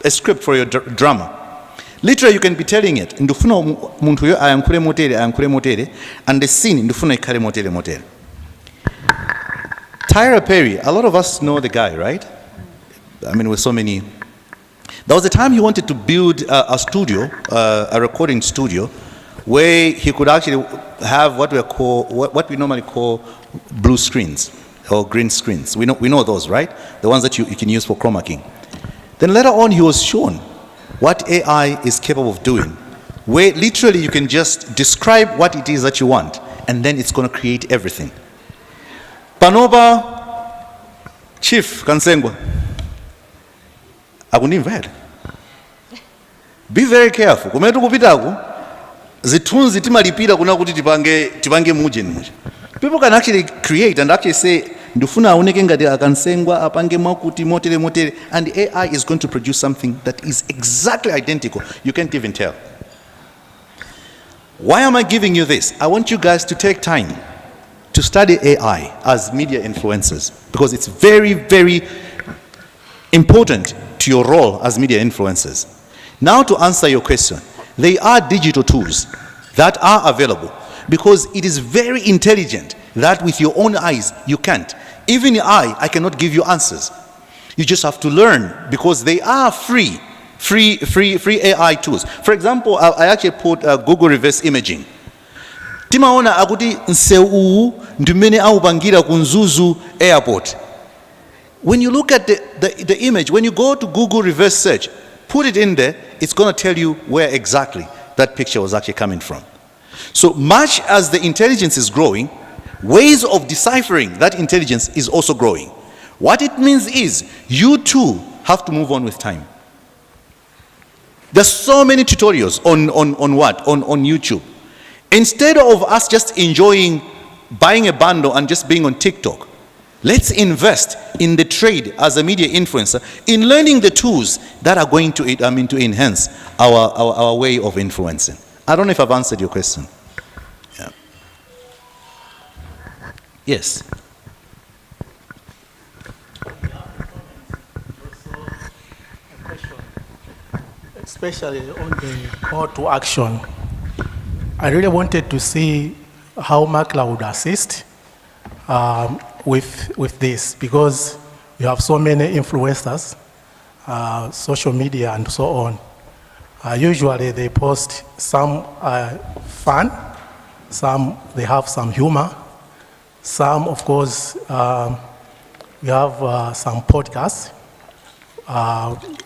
a script for your drama. Literally, you can be telling it, ndufuna muntu yo ayankule motere, and the scene ndufuna ikale motere. Tyler Perry, a lot of us know the guy, right? I mean, with so many. There was a time he wanted to build a studio, a recording studio, where he could actually have what we normally call blue screens or green screens. We know those, right? The ones that you can use for chroma keying. Then later on, he was shown what AI is capable of doing, where literally you can just describe what it is that you want, and then it's going to create everything. Panoba Chief Kansengwa, akundimvera. Be very careful. Kumetu kupitaku, zithunzi timalipira kuna kuti tipange muje. People can actually create and actually say, ndufuna aoneke ngati akansengwa apange mwakuti motere, and the AI is going to produce something that is exactly identical. You can't even tell. Why am I giving you this? I want you guys to take time to study AI as media influencers, because it's very, very important to your role as media influencers. Now, to answer your question, they are digital tools that are available, because it is very intelligent that with your own eyes you can't. Even I cannot give you answers. You just have to learn, because they are free AI tools. For example, I actually put Google reverse imaging. Timaona akuti nseu ndimene aupangira kunzuzu airport. When you look at the image, when you go to Google reverse search, put it in there, it's going to tell you where exactly that picture was actually coming from. So much as the intelligence is growing, ways of deciphering that intelligence is also growing. What it means is you too have to move on with time. There's so many tutorials on YouTube. Instead of us just enjoying buying a bundle and just being on TikTok, let's invest in the trade as a media influencer in learning the tools that are going to enhance our way of influencing. I don't know if I've answered your question. Yeah. Yes. Especially on the call to action. I really wanted to see how Makla would assist with this, because you have so many influencers, social media and so on. Usually they post some fun, some they have some humor, some of course we have some podcasts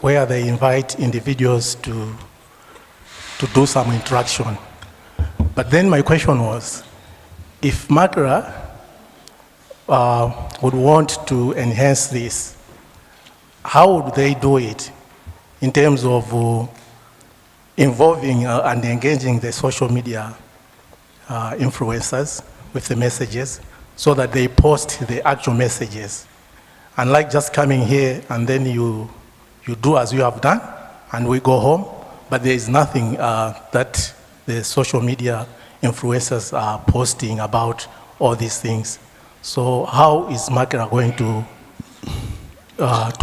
where they invite individuals to do some interaction. But then my question was, if MACRA would want to enhance this, how would they do it in terms of involving and engaging the social media influencers with the messages so that they post the actual messages? Unlike just coming here and then you do as you have done and we go home, but there is nothing that the social media influencers are posting about all these things. So how is MACRA going to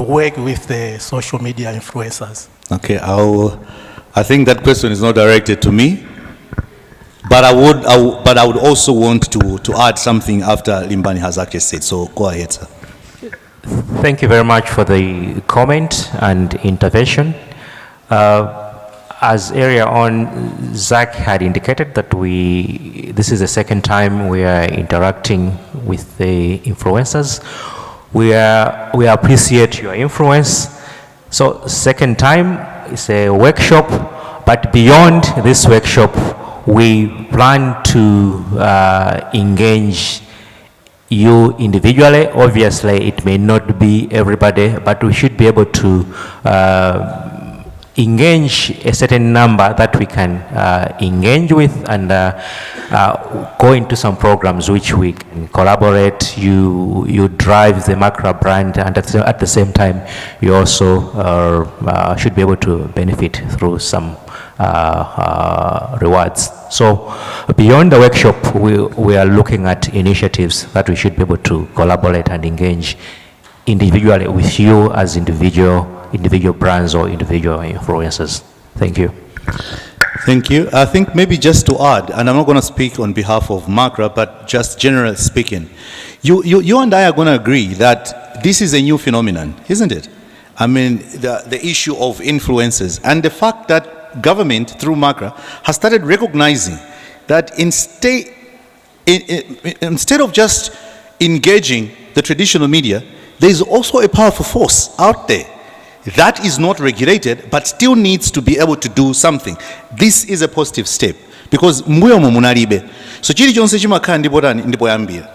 work with the social media influencers? Okay, I think that question is not directed to me, but I would also want to add something after Limbani has actually said. So go ahead, sir. Thank you very much for the comment and intervention. As earlier on, Zach had indicated that this is the second time we are interacting with the influencers. We appreciate your influence. So second time is a workshop, but beyond this workshop, we plan to engage you individually. Obviously, it may not be everybody, but we should be able to engage a certain number that we can engage with and go into some programs which we can collaborate. You drive the MACRA brand, and at the same time, you also should be able to benefit through some rewards. So beyond the workshop, we are looking at initiatives that we should be able to collaborate and engage individually with you as individual brands or individual influencers. Thank you. Thank you. I think maybe just to add, and I'm not going to speak on behalf of MACRA, but just generally speaking, you and I are going to agree that this is a new phenomenon, isn't it? I mean, the issue of influencers and the fact that government through MACRA has started recognizing that instead of just engaging the traditional media, there is also a powerful force out there that is not regulated but still needs to be able to do something. This is a positive step because mbuyomo munalibe. So chiri chonse chimakhala ndipo yambira.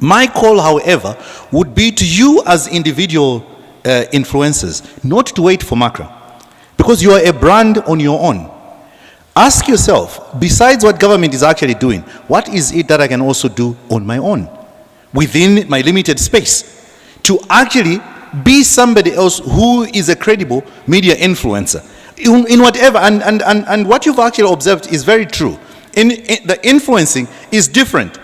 My call, however, would be to you as individual influencers not to wait for MACRA, because you are a brand on your own. Ask yourself, besides what government is actually doing, what is it that I can also do on my own within my limited space to actually be somebody else who is a credible media influencer in whatever, and what you've actually observed is very true. In the influencing is different.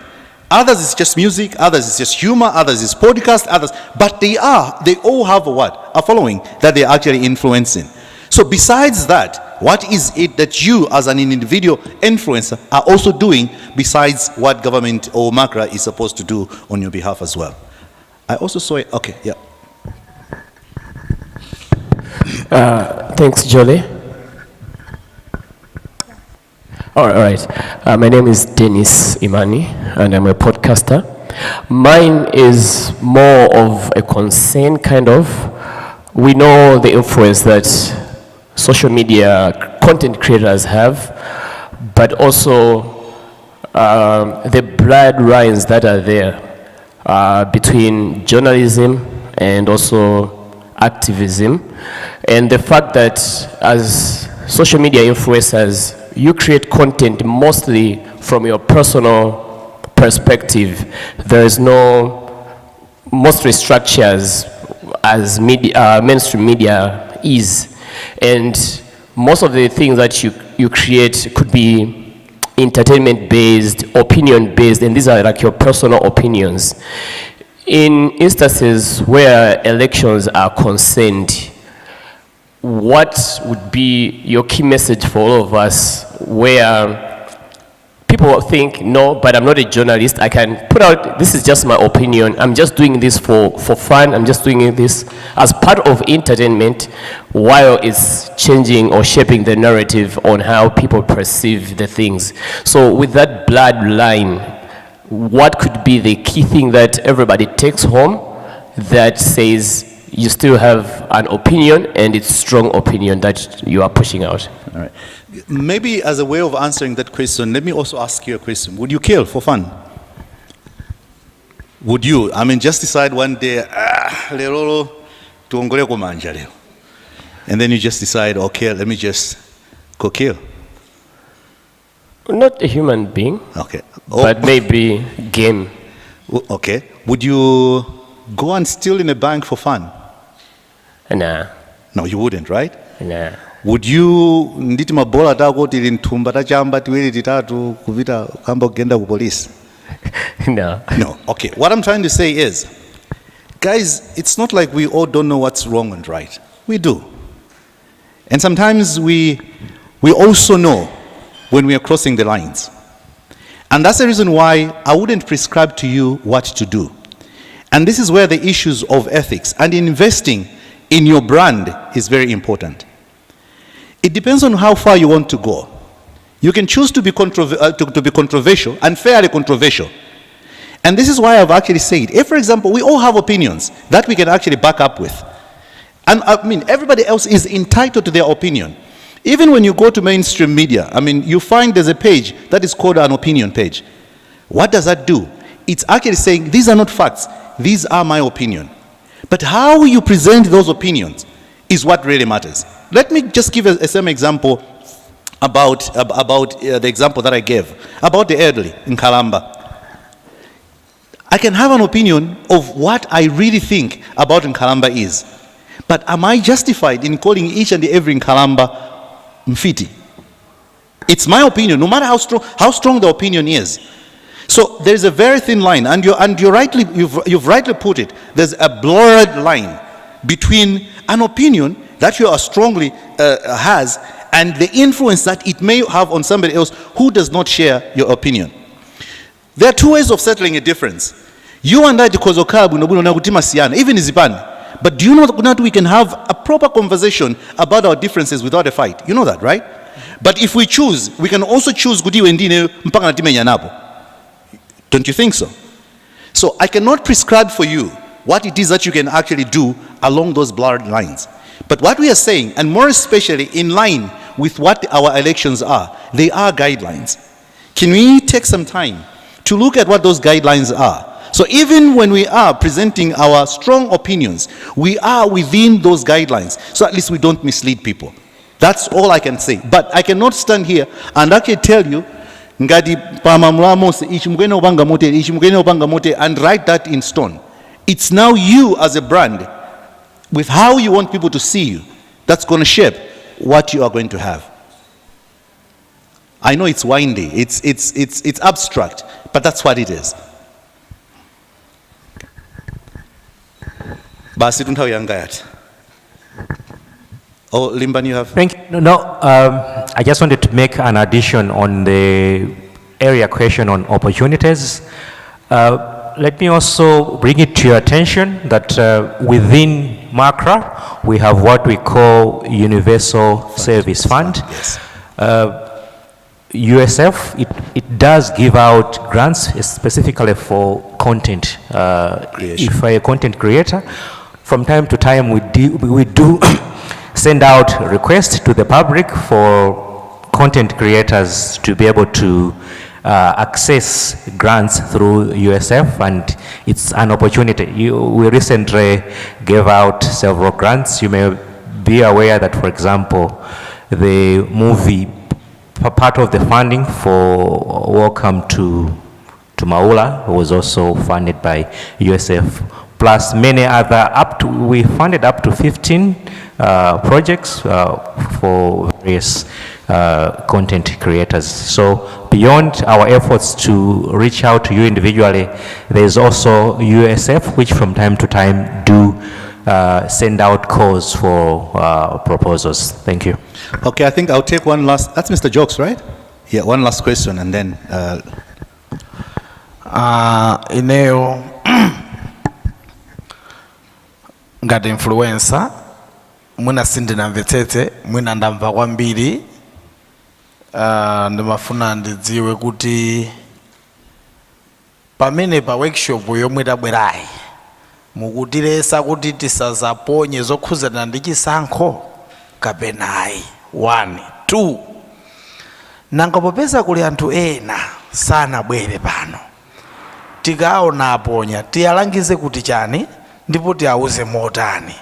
Others is just music, others is just humor, others is podcast, others, but they all have a following that they're actually influencing. So besides that, what is it that you as an individual influencer are also doing besides what government or MACRA is supposed to do on your behalf as well? I also saw it, okay, yeah. Thanks, Jolie. All right. My name is Dennis Imani, and I'm a podcaster. Mine is more of a concern, kind of. We know the influence that social media content creators have, but also the blood lines that are there between journalism and also activism, and the fact that as social media influencers, you create content mostly from your personal perspective. There is no mostly structures as media, mainstream media is, and most of the things that you create could be entertainment based, opinion based, and these are like your personal opinions. In instances where elections are concerned, what would be your key message for all of us where people think, no, but I'm not a journalist. I can put out, this is just my opinion. I'm just doing this for fun. I'm just doing this as part of entertainment while it's changing or shaping the narrative on how people perceive the things. So with that bloodline, what could be the key thing that everybody takes home that says you still have an opinion and it's strong opinion that you are pushing out? All right. Maybe as a way of answering that question, let me also ask you a question. Would you kill for fun? Would you? I mean, just decide one day, lero tuongole kumanja leo. And then you just decide, okay, let me just go kill. Not a human being, Okay. but maybe game. Okay. Would you go and steal in a bank for fun? Nah, No, you wouldn't, right? nah. Would you nditi mabola tako tili nthumba tachamba tiwiri titatu kupita kamba kugenda ku police? No. No. Okay. What I'm trying to say is, guys, it's not like we all don't know what's wrong and right. We do. And sometimes we also know when we are crossing the lines. And that's the reason why I wouldn't prescribe to you what to do. And this is where the issues of ethics and investing in your brand is very important. It depends on how far you want to go. You can choose to be controversial and fairly controversial. And this is why I've actually said, if, for example, we all have opinions that we can actually back up with. And I mean, everybody else is entitled to their opinion. Even when you go to mainstream media, I mean, you find there's a page that is called an opinion page. What does that do? It's actually saying, these are not facts, these are my opinion. But how you present those opinions is what really matters. Let me just give a same example about the example that I gave, about the elderly in Kalamba. I can have an opinion of what I really think about Nkalamba is. But am I justified in calling each and every Nkalamba Mfiti? It's my opinion, no matter how strong the opinion is. So there's a very thin line, and you've rightly put it. There's a blurred line between an opinion that you are strongly has and the influence that it may have on somebody else who does not share your opinion. There are two ways of settling a difference. You and I, even Zipani. But do you know that we can have a proper conversation about our differences without a fight? You know that, right? But if we choose, we can also choose Gudi Wendine mpaka na time nyanabo. Don't you think so? So I cannot prescribe for you what it is that you can actually do along those blurred lines. But what we are saying, and more especially in line with what our elections are, they are guidelines. Can we take some time to look at what those guidelines are? So even when we are presenting our strong opinions, we are within those guidelines. So at least we don't mislead people. That's all I can say. But I cannot stand here and actually tell you, ngadi pamamulamos ichimugene obanga mote and write that in stone. It's now you as a brand, with how you want people to see you, that's going to shape what you are going to have. I know it's windy, it's abstract, but that's what it is. Basi tuntaw yangayat. Oh, Limban, you have? Thank you. No, I just wanted to make an addition on the area question on opportunities. Let me also bring it to your attention that within MACRA, we have what we call Universal Service Fund. Yes. USF, it does give out grants specifically for content. If you're a content creator, from time to time we do send out requests to the public for content creators to be able to access grants through USF, and it's an opportunity. We recently gave out several grants. You may be aware that, for example, the movie, part of the funding for Welcome to Maula was also funded by USF, plus many other, we funded up to 15 projects for various content creators. So beyond our efforts to reach out to you individually, there's also USF, which from time to time do send out calls for proposals. Thank you. Okay, I think I'll take one last. That's Mr. Jokes, right? Yeah, one last question and then Ineo ngati influencer mwina sindinamvetsetse mwina ndamva kwambiri ndimafuna ndidziwe kuti pamene pa workshop yomwe tabwerayi mukutilesa kuti tisazaponye zokhuzana ndi chisankho kapenayi 1 2 nanga popeza kuli anthu ena sanabwere pano tikaona aponya tiyalangize kuti chani ndipo tiauze motani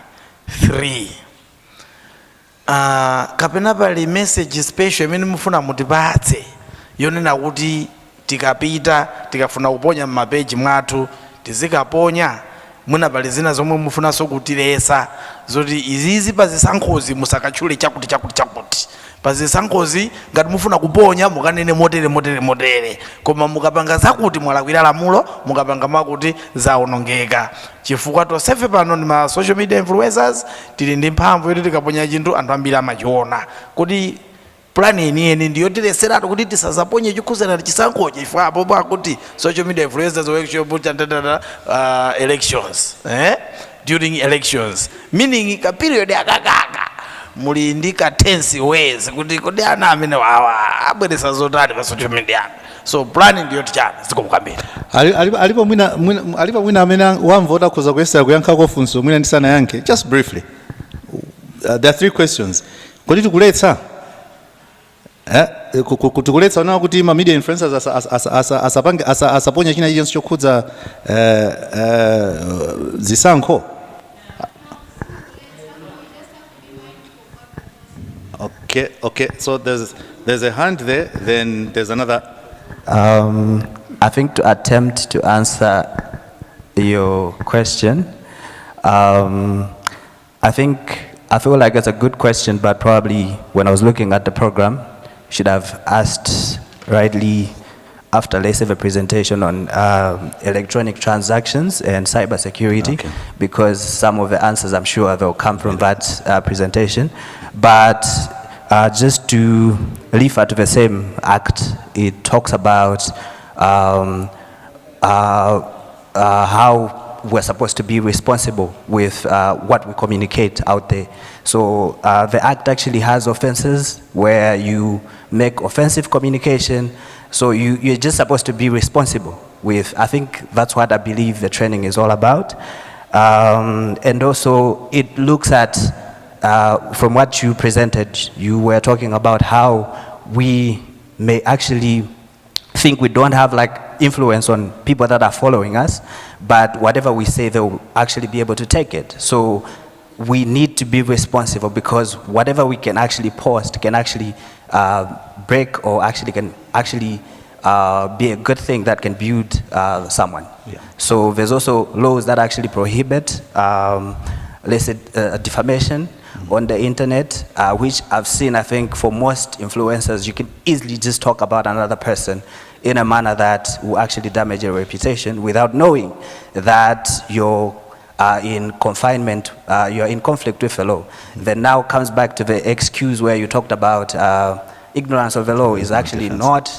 3 kapena pali message special imene mufuna mutipatse yonena kuti tikapita tikafuna kuponya m'mapeji mwathu tizikaponya mwina pali zina zomwe mufunanso kutilesa zoti izizi pazisankhozi musakatchule chakuti pazisankhozi ngati mufuna kuponya mukanene motere koma mukapanga zakuti mwalakwira lamulo mukapanga makuti zaonongeka chifukwa tonsefe pano ndi ma social media influencers tili ndi mphamvu yoti tikaponya chinthu anthu ambiri amachiona kuti plani yeniyeni ndiyotileseratu kuti tisazaponye chikhuzana ndi chisankhochi chifukwa apo pakuti social media influencers workshop elections during elections meaning ka period akakaka muli ndi ka tense ways kuti kodi ana amene wawa abweresa zotani pa social media so planning ndiyo tichana zikomukambira alipo mwina amene wamvota kuza kuyesera kuyankhako funso mwina ndisana yankhe just briefly there are 3 questions kodi tikuletsa tikuletsa unawa kuti ma media influencers asaponye china chilichonse chokhudza zisankho. Okay, so there's a hand there, then there's another. I think to attempt to answer your question, I feel like it's a good question, but probably when I was looking at the program, should have asked rightly after let's have a presentation on electronic transactions and cybersecurity, okay, because some of the answers I'm sure they'll come from that presentation. But just to refer to the same act, it talks about how we're supposed to be responsible with what we communicate out there. So the act actually has offenses where you make offensive communication. So you're just supposed to be responsible with, I think that's what I believe the training is all about. And also it looks at, from what you presented, you were talking about how we may actually think we don't have like influence on people that are following us, but whatever we say, they'll actually be able to take it. So we need to be responsible because whatever we can actually post can actually break or actually can actually be a good thing that can build someone. Yeah. So there's also laws that actually prohibit, let's say, defamation on the internet, which I've seen, I think, for most influencers, you can easily just talk about another person in a manner that will actually damage your reputation without knowing that you're in confinement, you're in conflict with the law. Then now comes back to the excuse where you talked about ignorance of the law is actually not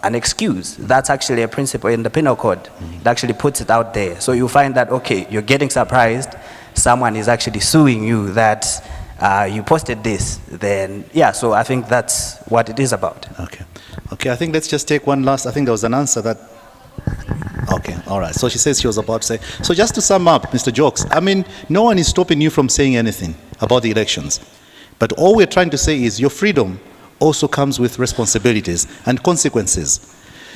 an excuse. That's actually a principle in the penal code. It actually puts it out there. So you find that, okay, you're getting surprised, someone is actually suing you that you posted this, then yeah, so I think that's what it is about. Okay, I think let's just take one last, I think there was an answer that, okay, all right. So she says she was about to say, so just to sum up, Mr. Jokes, I mean, no one is stopping you from saying anything about the elections. But all we're trying to say is your freedom also comes with responsibilities and consequences.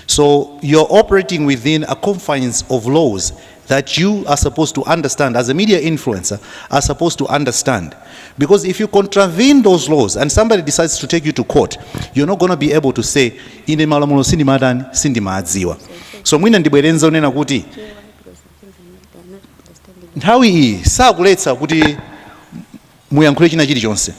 So you're operating within a confines of laws that you are supposed to understand, as a media influencer, are supposed to understand. Because if you contravene those laws and somebody decides to take you to court, you're not going to be able to say, ine malamulo sindi madani, sindi maadziwa. So mwina ndibwerenza unena kuti, nthawi iyi sakuletsa kuti muyankhule china chilichonse.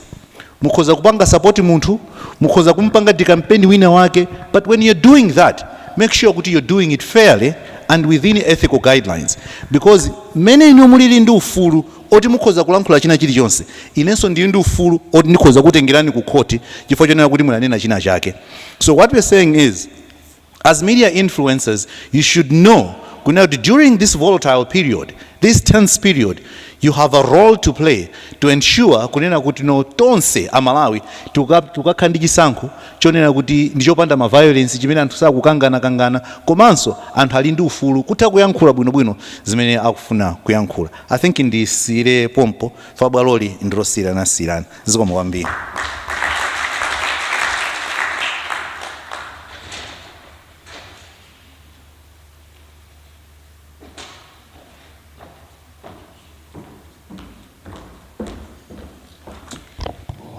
Mukhoza kupanga support munthu, mukhoza kumpanga dikampeni wina wake, but when you're doing that, make sure kuti you're doing it fairly and within ethical guidelines, because many inu mulili ndi ufulu oti mukhoza kulankhula china chilichonse, inenso ndili ndi ufulu oti ndikhoza kutengerani ku khoti chifukwa chonena kuti munanena china chake. So what we're saying is, as media influencers, you should know that during this volatile period, this tense period, you have a role to play to ensure kunena kuti no tonse amalawi tukakhala chisankho chonena kuti ndichopanda ma violence chimene anthu sakukangana komanso anthu ali ndi ufulu kutha kuyankhula bwinobwino zimene akufuna kuyankhula. I think ndisire pompo fa bwaloli ndilosirana zikomo kwambiri.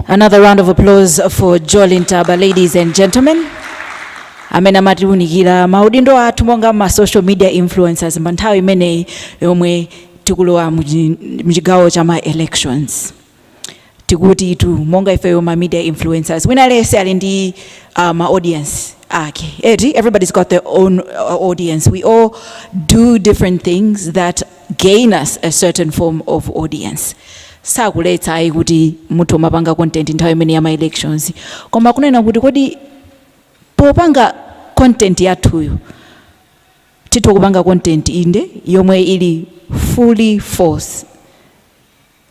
Another round of applause for Jolly Ntaba, ladies and gentlemen. Amene amatiunikira maudindo athu monga ma social media influencers nthawi imeneyi yomwe tikulowa mchigawo cha ma elections. Tikuti itu monga ifeyo ma media influencers wina lese ali ndi ma audience ake. Everybody's got their own audience. We all do different things that gain us a certain form of audience. Sakuletsa ayi kuti munthu mapanga content nthawi imene ya ma elections, koma kunena kuti kodi popanga content yathuyo titho kupanga content inde yomwe ili fully false,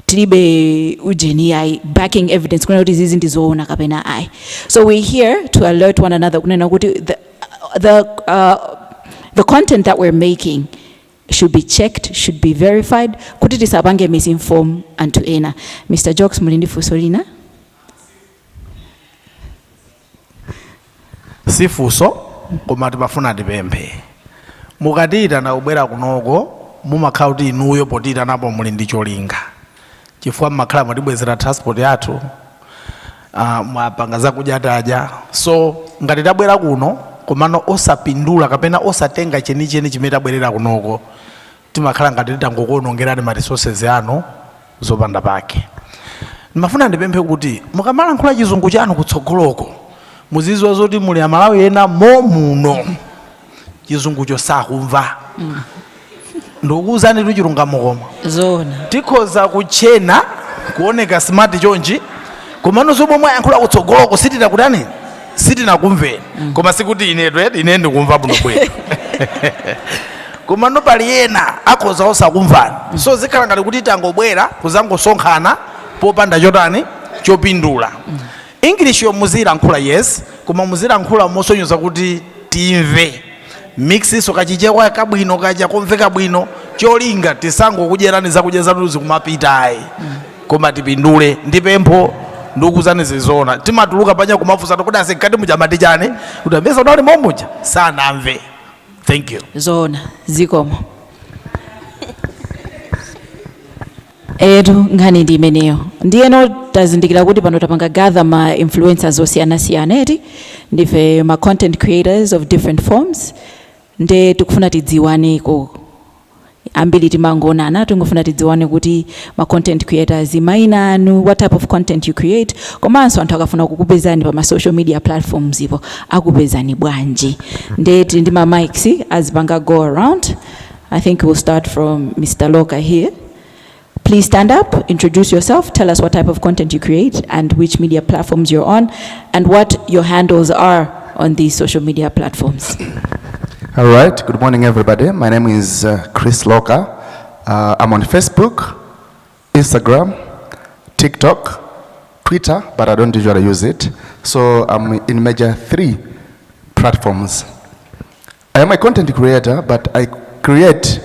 tilibe ujeni ayi backing evidence kunena kuti zizi ndizoona kapena ayi. So we're here to alert one another kunena kuti the content that we're making should be checked, should be verified, kuti tisapange misinform antu ena. Mr. Jokes mulindi fusolina. Sifuso koma timafuna tipemphe. Mukatita na ubwera kunoko mumakhala kuti inuyo potita napo muli ndi cholinga. Chifukwa mmakhala mwatibwezera transport yathu, mwapanga zakudya tadya. So ngati tabwera kuno komano osapindula kapena osatenga chenicheni chimene tabwerera kunoko, timakhala ngati titangokuonongerani ma resources anu zopanda pake. Ndimafuna ndipemphe kuti mukamalankhula chizungu chanu kutsogoloko muzizwa zoti muli amalawi ena muno chizungucho sakumva. Ndikukuwuzani tu chilungamo koma zona tikhoza kuchena kuoneka smart chonchi komano zomwe mwayankhula kutsogoloko sitina kutani sitina kumveni koma sikuti ine ndikumva bwino bwino. Komano pali ena akhoza osakumvani. So zikhala ngati kuti tangobwera kuzangosonkhana popanda chotani chopindula. English yo muzilankhula yes, koma muzilankhula mosonyeza kuti timve. Mixiso kachichewa kabwino kaja kumveka bwino cholinga tisangokudyerani zakudya zanu zikumapita ayi. Koma tipindule ndipempho ndikuzani zizona. Timatuluka panya kumafusa kuti asikati mujamati chane kuti ambesa unali momuja sanamve. Thank you. Zona zikomo. Ngani ndi imeneyo ndiyeno tazindikira kuti pano tapanga gather ma influencers osiyana-siyana ndife ma content creators of different forms, nde tikufuna tidziwaneko ambiri timangonana tingofuna tidziwane kuti ma content creators maina anu, what type of content you create, komanso anthu akafuna kukupezani pa ma social media platforms ipo akupezani bwanji. Nde tili ndi ma mics azipanga go around. I think we'll start from Mr. Loka here. Please stand up, introduce yourself, tell us what type of content you create and which media platforms you're on and what your handles are on these social media platforms. All right, good morning everybody. My name is Chris Loka. I'm on Facebook, Instagram, TikTok, Twitter, but I don't usually use it. So I'm in major 3 platforms. I am a content creator, but I create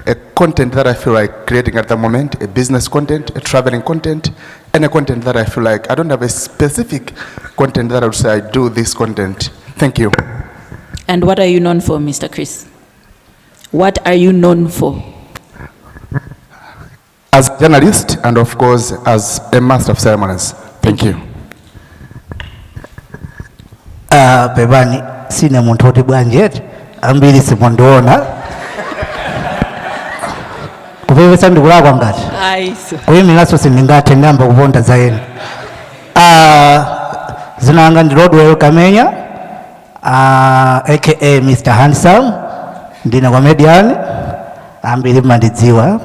a content that I feel like creating at the moment, a business content, a traveling content, and a content that I feel like I don't have a specific content that I would say I do this content. Thank you. And what are you known for, Mr. Chris? What are you known for? As a journalist and of course as a master of ceremonies. Thank you. Bebani, sina muntu oti bwanjet, ambiri simondoona. Kupepesa ndikulakwa ngati. Kuyimiraso sindingate ndamba kuponda zaeni. Zinanga ndi Rodwell Kamenya, aka Mr. Handsome, ndine comedian ambiri mandidziwa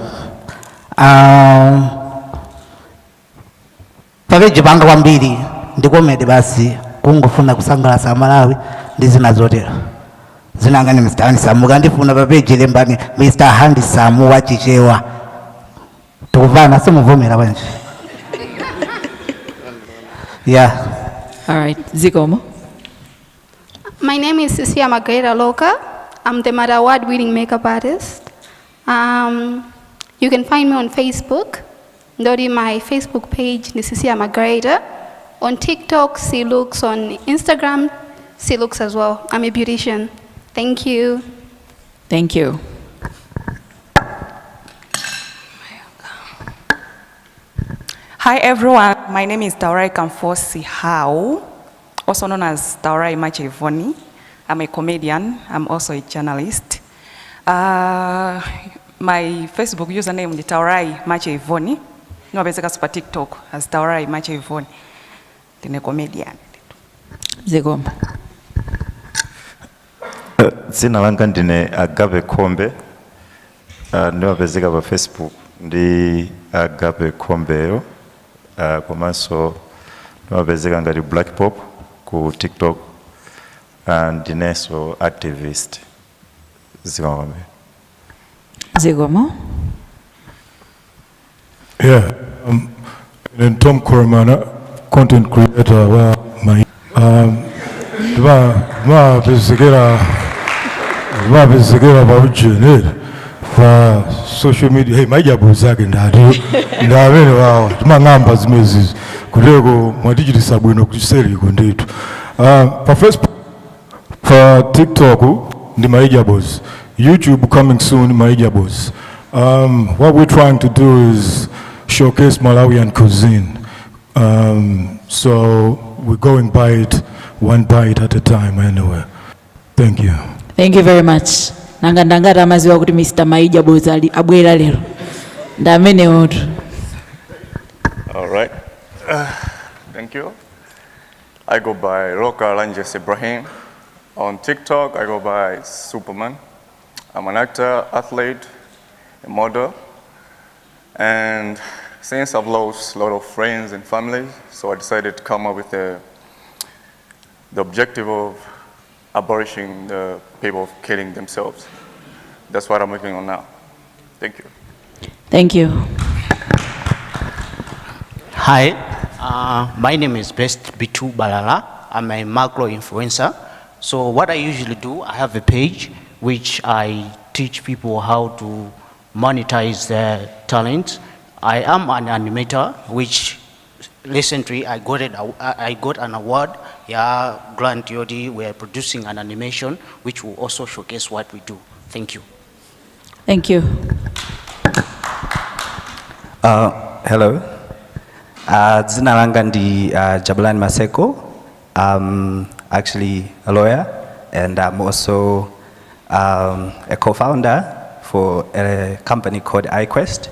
papeji panga kwambiri ndi comedy basi kungofuna kusangalatsa amalawi ndi zina zotero zinanga ni Mr. Handsome mukandifuna papeji lembani Mr. Handsome wachichewa tukuvana simuvomera banje. Yeah. All right, Zikomo. My name is Cecilia Margarita Loca. I'm the Mother Award-winning makeup artist. You can find me on Facebook. Ndori my Facebook page is Cecilia Margarita. On TikTok, C Looks. On Instagram, C Looks as well. I'm a beautician. Thank you. Thank you. Hi everyone, my name is Daurai Kamfosi Hau, also known as Daurai Machevoni. I'm a comedian, I'm also a journalist. My Facebook username is Daurai Machevoni. No, basically super TikTok as Daurai Machevoni. I'm a comedian. Zikomo. Zina langa ndine Agabe Kombe. Ndiwa bezeka pa Facebook ndi Agabe Kombeyo. Komanso ndiwapezeka ngati Black Pop ku TikTok and ndineso activist. Zikomo. Zikomo. Yeah, and Tom Koromana, content creator wa my bezekera ba ujene fa social media. Hey, majabu zake ndabene wawa tumangamba zimezi kuleko mwatichitisa bwino kuchiseri konditu pa Facebook pa TikTok ndi maijabos, YouTube coming soon maijabos. What we're trying to do is showcase Malawian cuisine, so we're going one bite at a time anyway. Thank you. Thank you very much. Nanga ndangata maziwa kuti Mr. Maija Bozali abwera lero. Ndamene otu. All right. Thank you. I go by Roka Langes Ibrahim. On TikTok, I go by Superman. I'm an actor, athlete, a model. And since I've lost a lot of friends and family, so I decided to come up with the objective of abolishing the people killing themselves. That's what I'm working on now. Thank you. Thank you. Hi, my name is Best Bitu Balala. I'm a macro influencer. So what I usually do, I have a page which I teach people how to monetize their talent. I am an animator, which recently I got an award. Yeah, Grant Yodi, we're producing an animation which will also showcase what we do. Thank you. Thank you. Hello. Zina langa ndi Jabulani Maseko. I'm actually a lawyer, and I'm also a co-founder for a company called iQuest.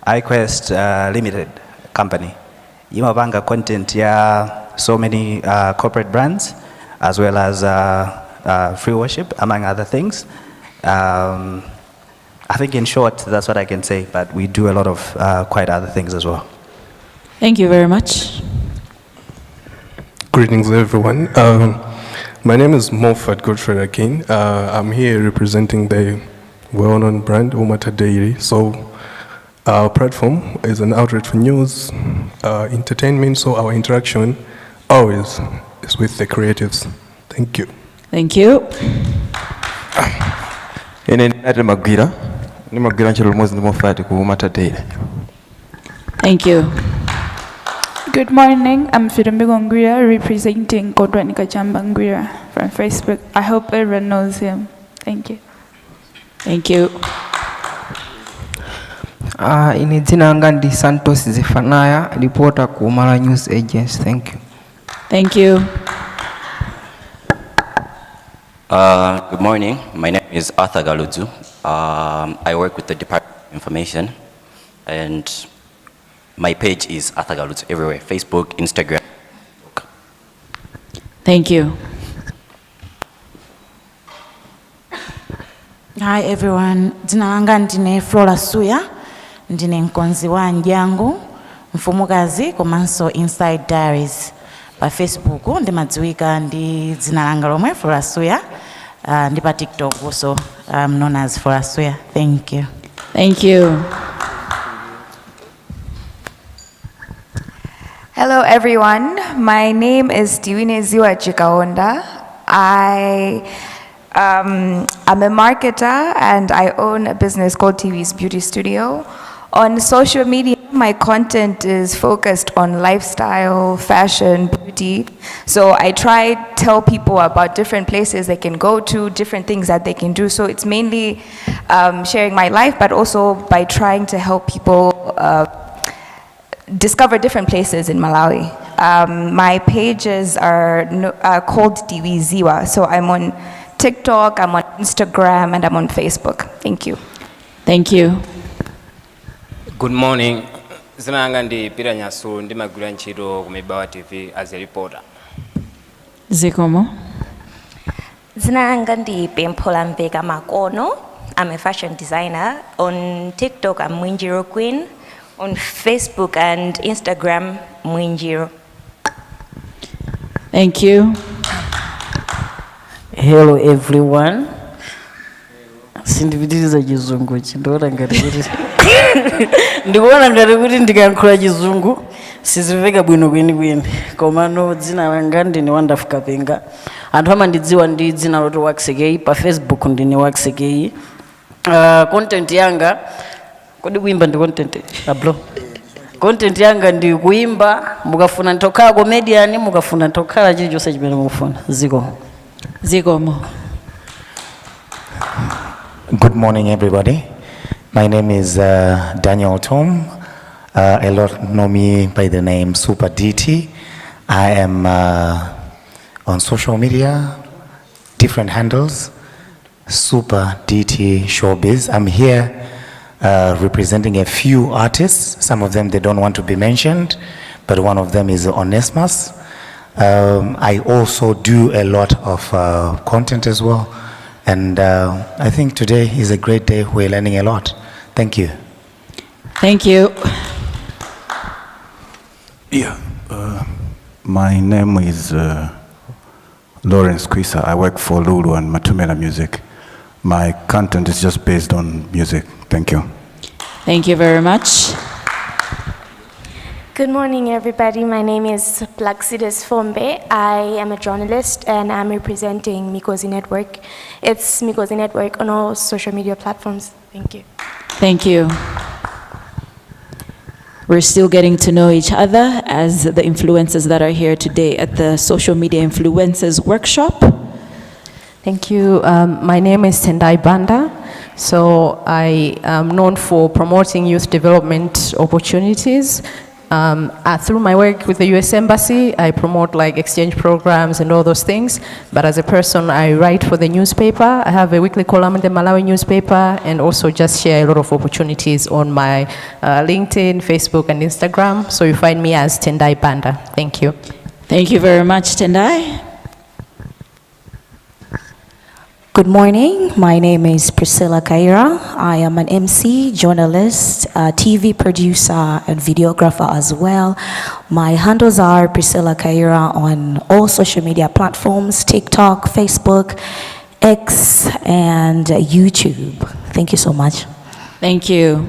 iQuest Limited company. Imabanga content ya so many corporate brands, as well as free worship, among other things. I think in short, that's what I can say, but we do a lot of quite other things as well. Thank you very much. Greetings, everyone. My name is Moffat Godfrey Akin. I'm here representing the well-known brand Umata Dairy. So our platform is an outlet for news, entertainment, so our interaction always is with the creatives. Thank you. Thank you. Thank you. Good morning, I'm Fidombe Ngwira, representing Kodwani Kachamba Ngwira from Facebook. I hope everyone knows him. Thank you. Thank you. Ine jina langa ndi Santos Zefanaya, reporter ku Mara News Agency. Thank you. Thank you. Good morning. My name is Arthur Galudzu. I work with the Department of Information, and my page is Arthur Galudzu everywhere: Facebook, Instagram. Thank you. Hi everyone, dzina langa ndine Flora Suya, ndine mkonzi wa Njangu, mfumukazi komanso Inside Diaries. Pa Facebook ndimadziwika ndi dzina langa lomwe Flora Suya, ndi pa TikTok also I'm known as Flora Suya. Thank you. Thank you. Hello everyone, my name is Diwine Ziwa Chikaonda. I'm a marketer and I own a business called TV's Beauty Studio. On social media, my content is focused on lifestyle, fashion, beauty. So I try to tell people about different places they can go to, different things that they can do. So it's mainly sharing my life, but also by trying to help people discover different places in Malawi. My pages are called TV Ziwa. So I'm on TikTok, I'm on Instagram, and I'm on Facebook. Thank you. Thank you. Good morning. Zina langa ndi Peter Nyasu, ndimagwira ntchito ku Mibawa TV as a reporter. Zikomo. Zina langa ndi Pemphola Mbeka Makono. I'm a fashion designer. On TikTok, I'm Mwinjiro Queen. On Facebook and Instagram, Mwinjiro. Thank you. Hello everyone. Sindipitiriza chizungu chindoona ngati kuti ndikuona ngati kuti ndikankhula chizungu sizimveka bwino kwenikweni, komano dzina langa ndine Wonderful Kapenga. Anthu amandidziwa ndi dzina loti Waxekei. Pa Facebook ndine Waxekei. Content yanga kodi kuimba ndi content bro. Content yanga ndi kuimba, mukafuna ntokhala comedian, mukafuna ntokhala chilichonse chimene mukufuna. Zikomo. Zikomo. Good morning, everybody. My name is Daniel Tom. A lot know me by the name Super DT. I am on social media, different handles, Super DT Showbiz. I'm here representing a few artists. Some of them, they don't want to be mentioned, but one of them is Onesmus. I also do a lot of content as well. And I think today is a great day. We're learning a lot. Thank you. Thank you. Yeah. My name is Lawrence Kwisa. I work for Lulu and Matumela Music. My content is just based on music. Thank you. Thank you very much. Good morning, everybody. My name is Plaxides Fombe. I am a journalist and I'm representing Mikosi Network. It's Mikosi Network on all social media platforms. Thank you. Thank you. We're still getting to know each other as the influencers that are here today at the Social Media Influencers Workshop. Thank you. My name is Tendai Banda. So I am known for promoting youth development opportunities. Through my work with the US Embassy, I promote like exchange programs and all those things. But as a person, I write for the newspaper. I have a weekly column in the Malawi newspaper and also just share a lot of opportunities on my LinkedIn, Facebook, and Instagram. So you find me as Tendai Banda. Thank you. Thank you very much, Tendai. Good morning. My name is Priscilla Kaira. I am an MC, journalist, TV producer, and videographer as well. My handles are Priscilla Kaira on all social media platforms, TikTok, Facebook, X, and YouTube. Thank you so much. Thank you.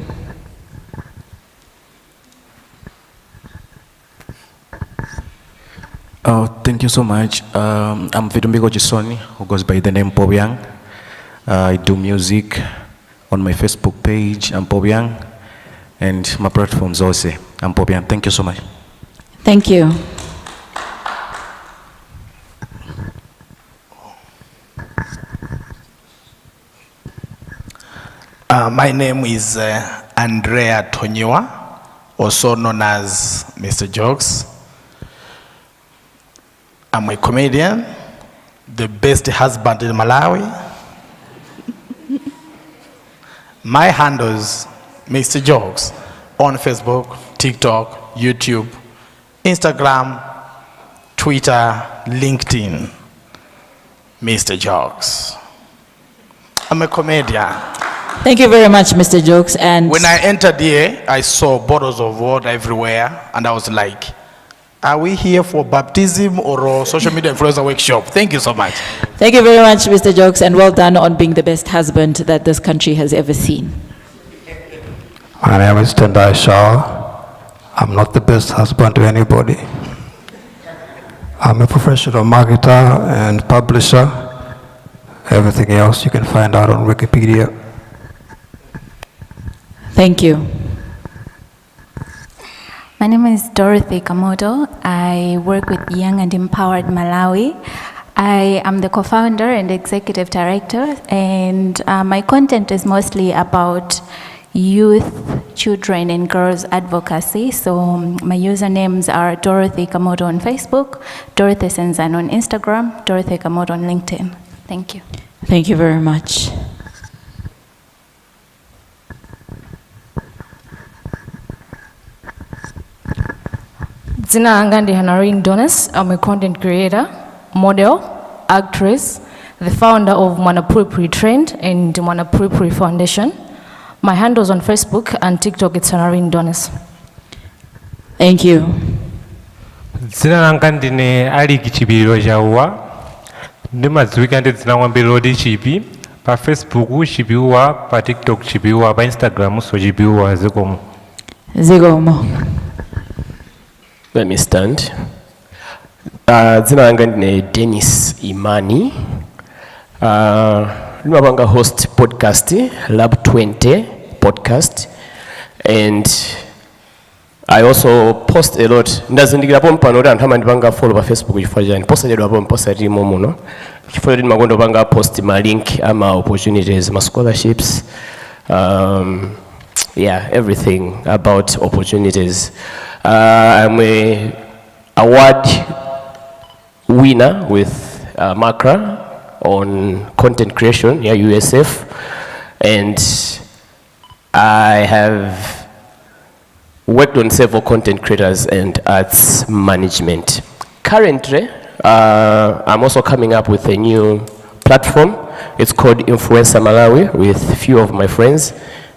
Thank you so much. I'm Vidumbiko Chisoni, who goes by the name Pobyang. I do music on my Facebook page, I'm Pobyang, and my platforms also, I'm Pobyang. Thank you so much. Thank you. My name is Andrea Tonyiwa, also known as Mr. Jokes. I'm a comedian, the best husband in Malawi. My handles, Mr. Jokes, on Facebook, TikTok, YouTube, Instagram, Twitter, LinkedIn, Mr. Jokes. I'm a comedian. Thank you very much, Mr. Jokes. And When I entered here, I saw bottles of water everywhere, and I was like, are we here for baptism or a social media influencer workshop? Thank you so much. thank you very much, Mr. Jokes, and well done on being the best husband that this country has ever seen. My name is Tendai Shah. I'm not the best husband to anybody. I'm a professional marketer and publisher. Everything else you can find out on Wikipedia. Thank you. My name is Dorothy Kamoto. I work with Young and Empowered Malawi. I am the co-founder and executive director, and my content is mostly about youth, children, and girls advocacy. So my usernames are Dorothy Kamoto on Facebook, Dorothy Senzan on Instagram, Dorothy Kamoto on LinkedIn. Thank you. Thank you very much. Dzina langa ndi Hanarine Donis. I'm a content creator, model, actress, the founder of Mwanapuripuri Trend and Mwanapuripuri Foundation. My handles on Facebook and TikTok, it's Hanarine Donis. Thank you. Dzina langa ndine Aliki Chibiro Jauwa. Ndimadziwika ndi dzina kwambiri loti Chipi. Pa Facebook Chibiwa, pa TikTok Chibiwa, pa Instagram so Chibiwa. Zikomo. Zikomo. Let me stand. Dzina langa ndine Dennis Imani. Ndimapanga host podcast, Lab 20 podcast, and I also post a lot. Ndazindikira pompano kuti anthu amandipanga follow pa Facebook chifukwa chani. Posta chedwa posta timo muno. Chifukwa kuti ndimakonda panga post ma link ama opportunities, ma scholarships, yeah, everything about opportunities. I'm a award winner with Macra on content creation, yeah, USF, and I have worked on several content creators and arts management. Currently, I'm also coming up with a new platform. It's called Influencer Malawi with a few of my friends.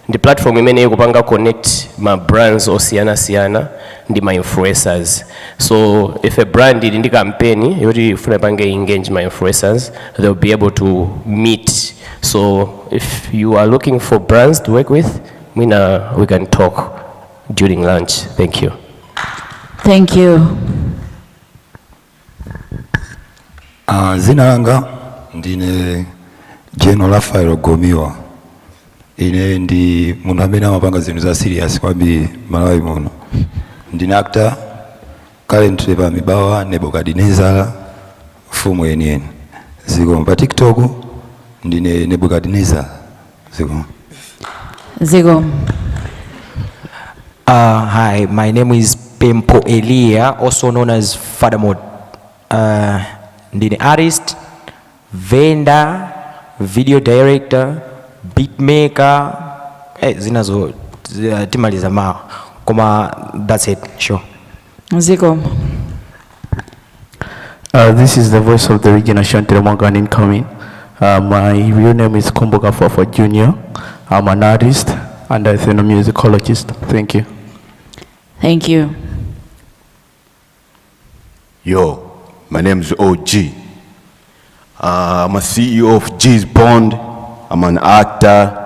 The platform imene kupanga connect my brands osiyana siyana ndi my influencers. So if a brand ili ndi campaign yoti ifuna pange engage my influencers, they'll be able to meet. So if you are looking for brands to work with, we can talk during lunch. Thank you. Thank you. Zina langa ndine General Rafael Gomiwa. Ine ndi munthu amene amapanga zinthu za serious kwambiri Malawi muno. Ndine actor, currently pa Mibawa, Nebukadnezar, mfumu yeniyeni. Zikomo pa TikTok ndine Nebukadnezar. Zikomo. Zikomo. Hi, my name is Pempo Elia, also known as Father Mod. Ndine artist, vendor, video director, beatmaker, zinazo timaliza ma. Koma, that's it, sure. Zikomo. This is the voice of the region, Ashanti Ramangan incoming. My real name is Kumbuka Fafa Jr. I'm an artist and a ethnomusicologist. Thank you. Thank you. Yo, my name is OG. I'm a CEO of G's Bond. I'm an actor,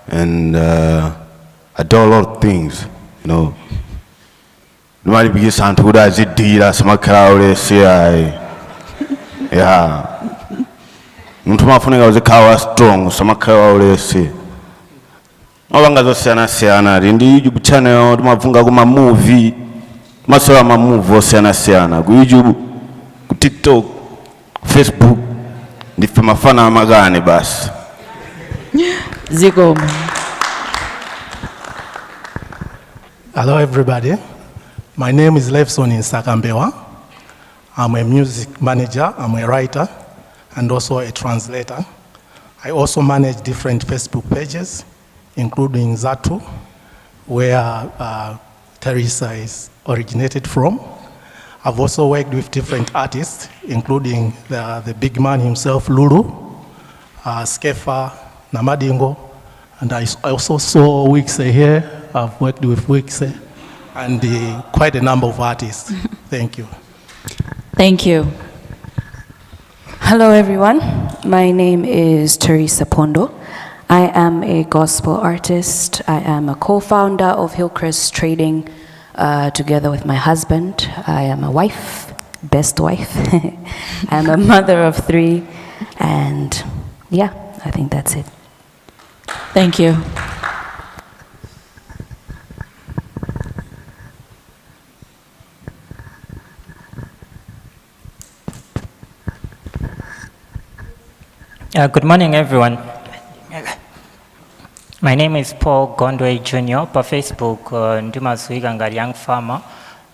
and I do a lot of things, you know. Normally, we get some to that zidira, some crowd, say, yeah. Mutuma funinga was a cow strong, some crowd, say. Obanga zosiana siana, ndi YouTube channel, tumafunga kuma movie, masora ma movie osiana siana, ku YouTube, ku TikTok, Facebook, ndife mafana magane basi. Zikomo. Hello everybody. My name is Lefson Insakambewa. I'm a music manager, I'm a writer, and also a translator. I also manage different Facebook pages, including Zatu, where Teresa is originated from. I've also worked with different artists, including the big man himself, Lulu, Skefa, Namadingo, and I also saw Wixe here. I've worked with Wixe, and quite a number of artists. Thank you. Thank you. Hello, everyone. My name is Teresa Pondo. I am a gospel artist. I am a co-founder of Hillcrest Trading together with my husband. I am a wife, best wife. I'm a mother of 3, and yeah, I think that's it. Thank you. Good morning, everyone. My name is Paul Gondwe Jr. Pa Facebook ndimadziwika ngati young farmer.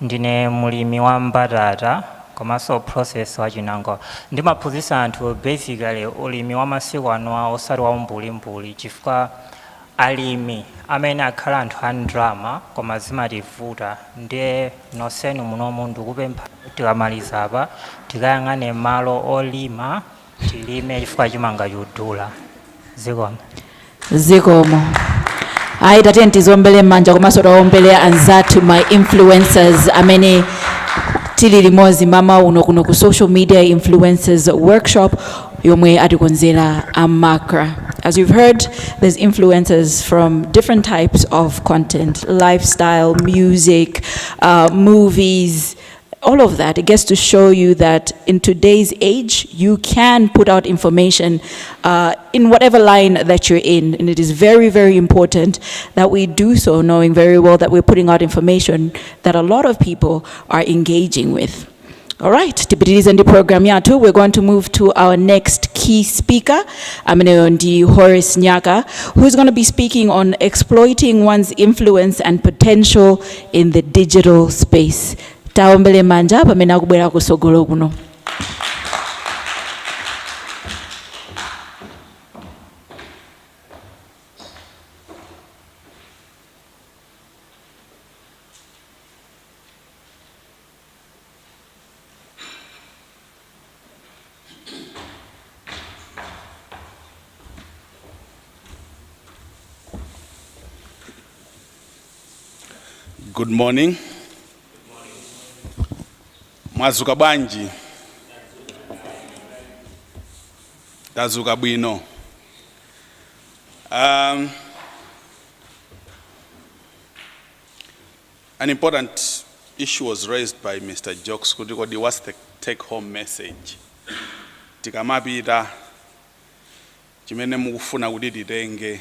Ndine mulimi wa mbatata komanso process wa chinangwa. Ndimaphunzitsa anthu basically ulimi wa masiku ano osati wa umbulimbuli chifukwa alimi amene akhala anthu a ndrama koma zimativuta. Ndiye nonsenu munomu ndikupempha tikamaliza apa tikayang'ane malo olima tilime chifukwa chimanga chodula. Zikomo. Zikomo. Ayi tate ntizombele manja komanso tawombele anzathu my influencers amene tili limodzi mama uno kuno ku social media influencers workshop yomwe atikonzera amakra. As you've heard, there's influencers from different types of content, lifestyle, music, movies, all of that. It gets to show you that in today's age, you can put out information in whatever line that you're in. And it is very, very important that we do so, knowing very well that we're putting out information that a lot of people are engaging with. All right, tipitiriza in the program yatu. We're going to move to our next key speaker, Ndi Horace Nyaka, who's going to be speaking on exploiting one's influence and potential in the digital space. Taombele manja pamene akubwera kusogolo kuno. Good morning. Mwazuka bwanji. Tazuka bwino. An important issue was raised by Mr. Jokes kuti what's the take-home message. Tikamapita chimene mukufuna kuti titenge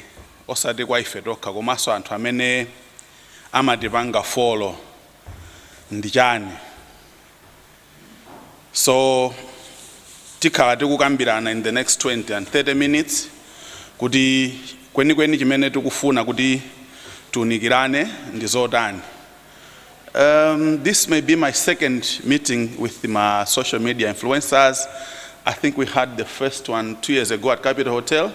osati kwa ife tokha komanso anthu amene amatipanga follow ndi chani. So tikhala tikukambirana in the next 20 and 30 minutes kuti kwenikweni chimene tikufuna kuti tunikirane ndi zotani. This may be my second meeting with my social media influencers. I think we had the first one 2 years ago at Capitol Hotel.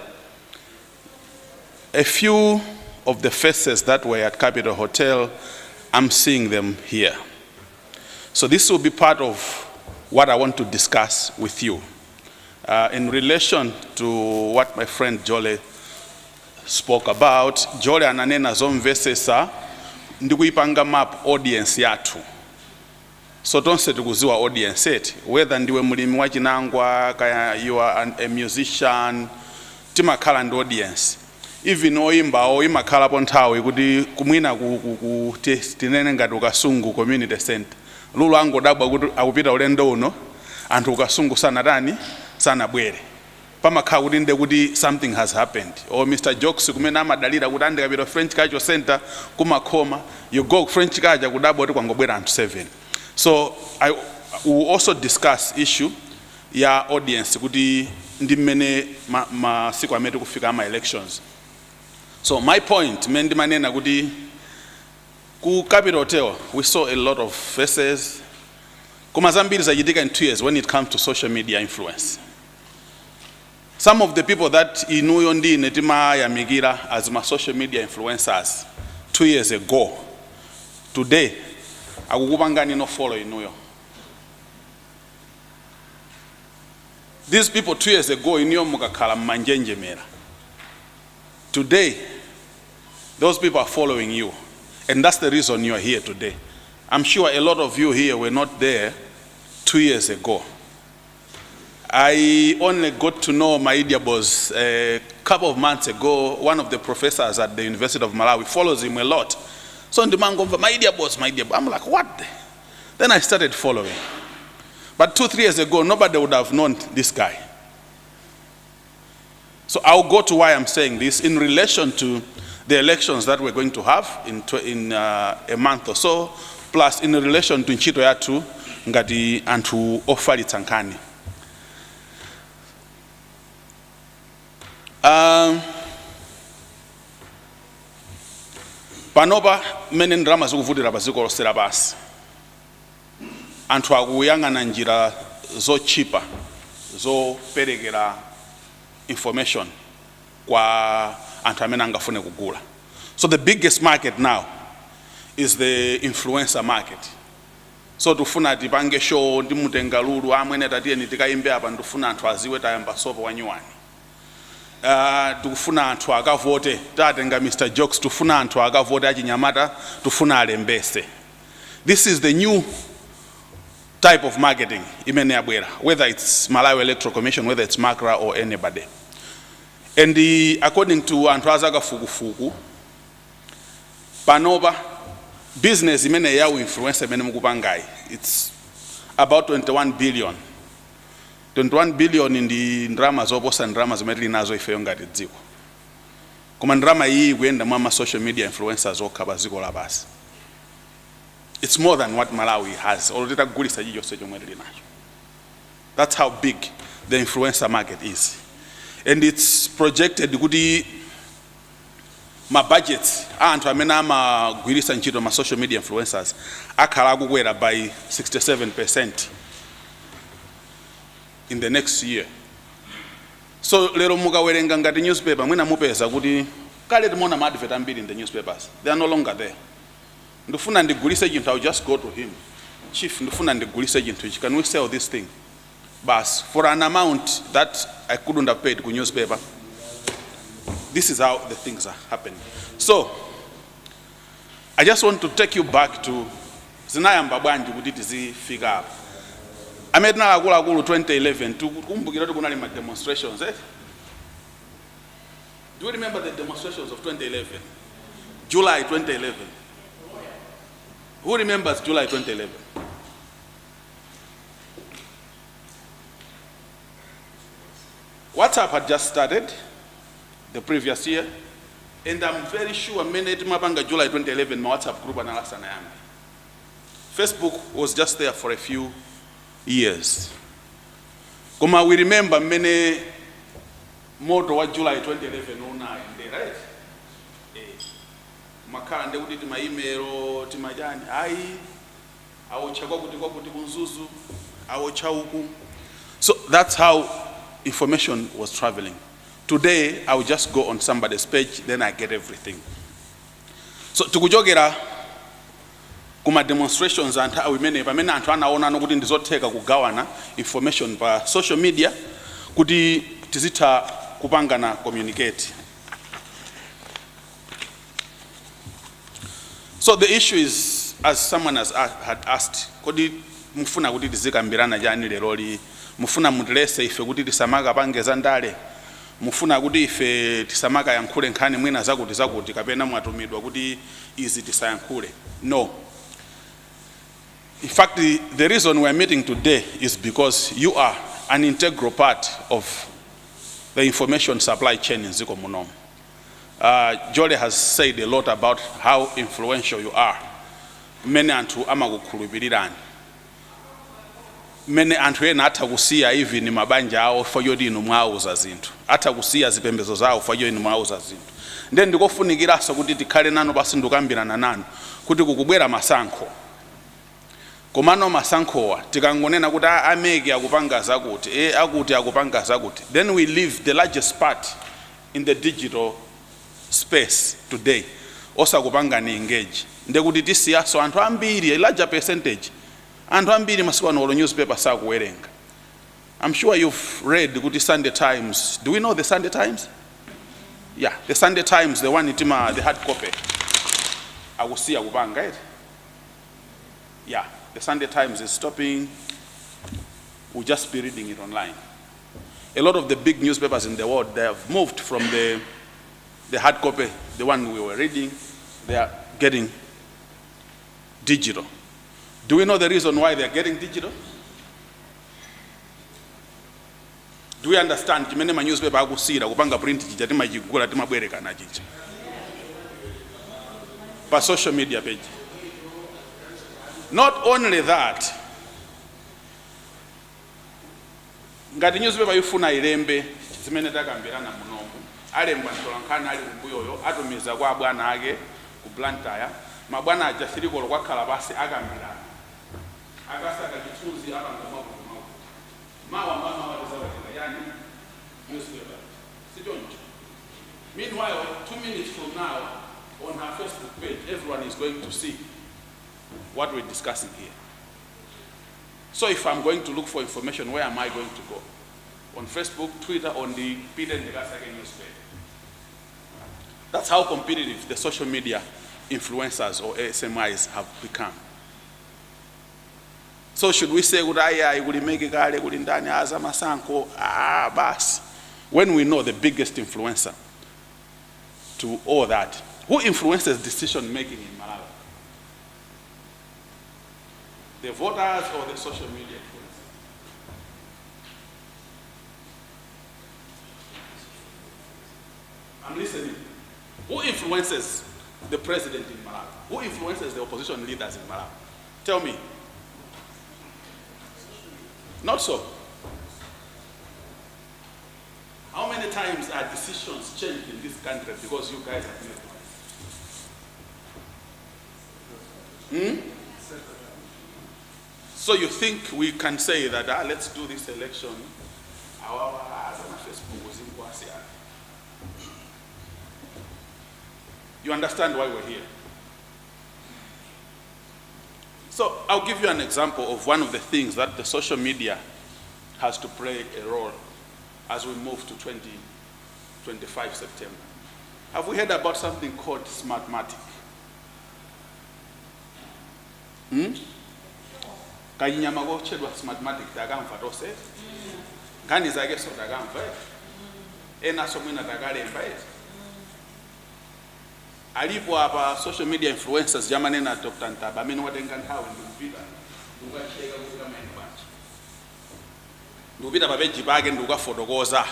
A few of the faces that were at Capitol Hotel, I'm seeing them here. So this will be part of what I want to discuss with you. In relation to what my friend Jole spoke about, Jole ananena zomvesesa ndikuipanga map audience yathu. So tonse tikuziwa audience yetu, whether ndiwe mulimi wa chinangwa, kaya you are a musician, timakhala ndi audience. Even oimba imakhala ponthawi kuti kumwina tinene ngati ukasungu community center. Lulu angodabwa kuti akupita ulendo uno, anthu ukasungu sanabwere. Pamakhala kuti nde kuti something has happened. Or Mr. Jokes kumene amadalira kuti andikapita French Cultural Center kumakhoma, you go French Culture kudabwa kuti kwangobwera anthu 7. So I will also discuss issue ya audience kuti ndi mmene masiku amene kufika ama elections. So my point, mendi manena kuti ku Capitol Hotel, we saw a lot of faces. Kumazambiri zachitika in 2 years when it comes to social media influence. Some of the people that inuyo ndi netima yamikira as my social media influencers 2 years ago, today, akukupangani no follow inuyo. These people 2 years ago inuyo mukakhala manjenjemera. Today, those people are following you. And that's the reason you are here today. I'm sure a lot of you here were not there 2 years ago. I only got to know Maidia Boss a couple of months ago. One of the professors at the University of Malawi follows him a lot. So in the man goes, Maidia Boss, Maidia Boss. I'm like, what? Then I started following. But 2-3 years ago, nobody would have known this guy. So I'll go to why I'm saying this in relation to the elections that we're going to have in a month or so, plus in relation to Nchito Yatu ngati anthu ofalitsa nkhani. Panopa mene ndrama zikuvutira paziko losera basi. Anthu akuyang'ana njira zochipa zoperekera information kwa anthu amene angafune kugula. So the biggest market now is the influencer market. So tufuna tipange show ndimutenga lulu amwene tatiyeni tikayimbe apa ndifuna anthu aziwe tayamba sopo wanyuwani. Tukufuna anthu akavote tatenga Mr. Jokes, tufuna anthu akavote achinyamata, tufuna alembese. This is the new type of marketing imene yabwera, whether it's Malawi Electoral Commission, whether it's Makra or anybody. And according to anthu azakafukufuku, panopa business imene yawu influencer imene mukupangai, it's about 21 billion. 21 billion ndi ndrama zoposa ndrama zimene linazo ifeyo ngati dziko. Koma ndrama iyi kuyenda mwa social media influencers okha pa dziko lapasi. It's more than what Malawi has. That's how big the influencer market is. And it's projected kuti ma budgets anthu amene amagwiritsa ntchito ma social media influencers akhala akukwera by 67% in the next year. So lero mukawerenga ngati newspaper mwina mupeza kuti kale timona ma advert ambiri in the newspapers. They are no longer there. Ndufuna ndigulise chinthu, I'll just go to him. Chief, ndufuna ndigulise chinthu, can we sell this thing? Bas, for an amount that I couldn't have paid ku newspaper. This is how the things are happening. So, I just want to take you back to zinayamba bwanji kuti tizifika up. Amedna akulu 2011 tukumbukira tukunali ma demonstrations, eh? Do you remember the demonstrations of 2011? July 2011. Who remembers July 2011? WhatsApp had just started the previous year, and I'm very sure many timapanga July 2011 my WhatsApp group analasa na yambi. Facebook was just there for a few years. Kuma we remember many moto wa July 2011 right? Makala nde kuti tima email tima jani ai awochakwa kuti kwa kuti kunzuzu awocha huku. So that's how information was traveling. Today I will just go on somebody's page, then I get everything. So tukujogera kuma demonstrations and how women pamene anthu anaona nokuti ndizoteka kugawana information pa social media kuti tizitha kupangana communicate. So the issue is, as someone had asked, kodi mufuna kuti tizikambirana jani leroli, mufuna mutilese ife kuti tisamaka pangeza ndale, mufuna kuti ife tisamaka yankhule nkhani mwina zakuti kapena mwatumidwa kuti izi tisayankhule. No. In fact, the reason we're meeting today is because you are an integral part of the information supply chain in Dziko muno. Jolie has said a lot about how influential you are. Many anthu amakukhulupirirani. Many anthu ena atakusiya even mabanja awo fayodi inu mwauza zinthu. Atakusiya zipembezo zawo fayodi inu mwauza zinthu. Then ndikofunikiraso kuti tikhale nanu basi ndukambirana nanu kuti kukubwera masankho. Komano masankhowa tikangonena kuti ameke akupanga zakuti, akuti akupanga zakuti. Then we leave the largest part in the digital space today. Osa kupanga ni engage. Ndekuti tisiyaso anthu ambiri, a larger percentage. Anthu ambiri masiku ano newspaper sakuwerenga. I'm sure you've read kuti Sunday Times. Do we know the Sunday Times? Yeah, the Sunday Times, the one itima, the hard copy. I will see akupanga, right? Yeah, the Sunday Times is stopping. We'll just be reading it online. A lot of the big newspapers in the world, they have moved from the hard copy, the one we were reading, they are getting digital. Do we know the reason why they are getting digital? Do we understand? Chimene ma newspaper akusira kupanga print chija timachigula timabwereka na chicha. Pa social media page. Not only that, ngati newspaper yufuna ilembe chimene takambirana munomu alemba ntolankhani ali kumbuyoyo atumiza kwa bwana ake ku Blantyre mabwana aja silikolo kwakhala basi akambirana akasaka chithunzi apanga mawa mama walizawatela yani newspaper sijonjo. Meanwhile, 2 minutes from now on her Facebook page everyone is going to see what we're discussing here. So if I'm going to look for information, where am I going to go? On Facebook, Twitter, on the Peter Ndegasake newspaper. That's how competitive the social media influencers or SMIs have become. So should we say, bas? When we know the biggest influencer to all that, who influences decision making in Malawi? The voters or the social media influencers? I'm listening. Who influences the president in Malawi? Who influences the opposition leaders in Malawi? Tell me. Not so. How many times are decisions changed in this country because you guys have made it? So you think we can say that let's do this election? You understand why we're here? So I'll give you an example of one of the things that the social media has to play a role as we move to 25 September. Have we heard about something called Smartmatic? Kayinyama gochedwa Smartmatic tagamfa tose. Ngani zake so tagamfa. Ena somwina tagalemba. Alipo hapa social media influencers jamani na Dr. Ntaba amene watenga nthawi ndikupita ndikacheka kuti kamene banje. Ndikupita pa page pake ndikukafotokoza.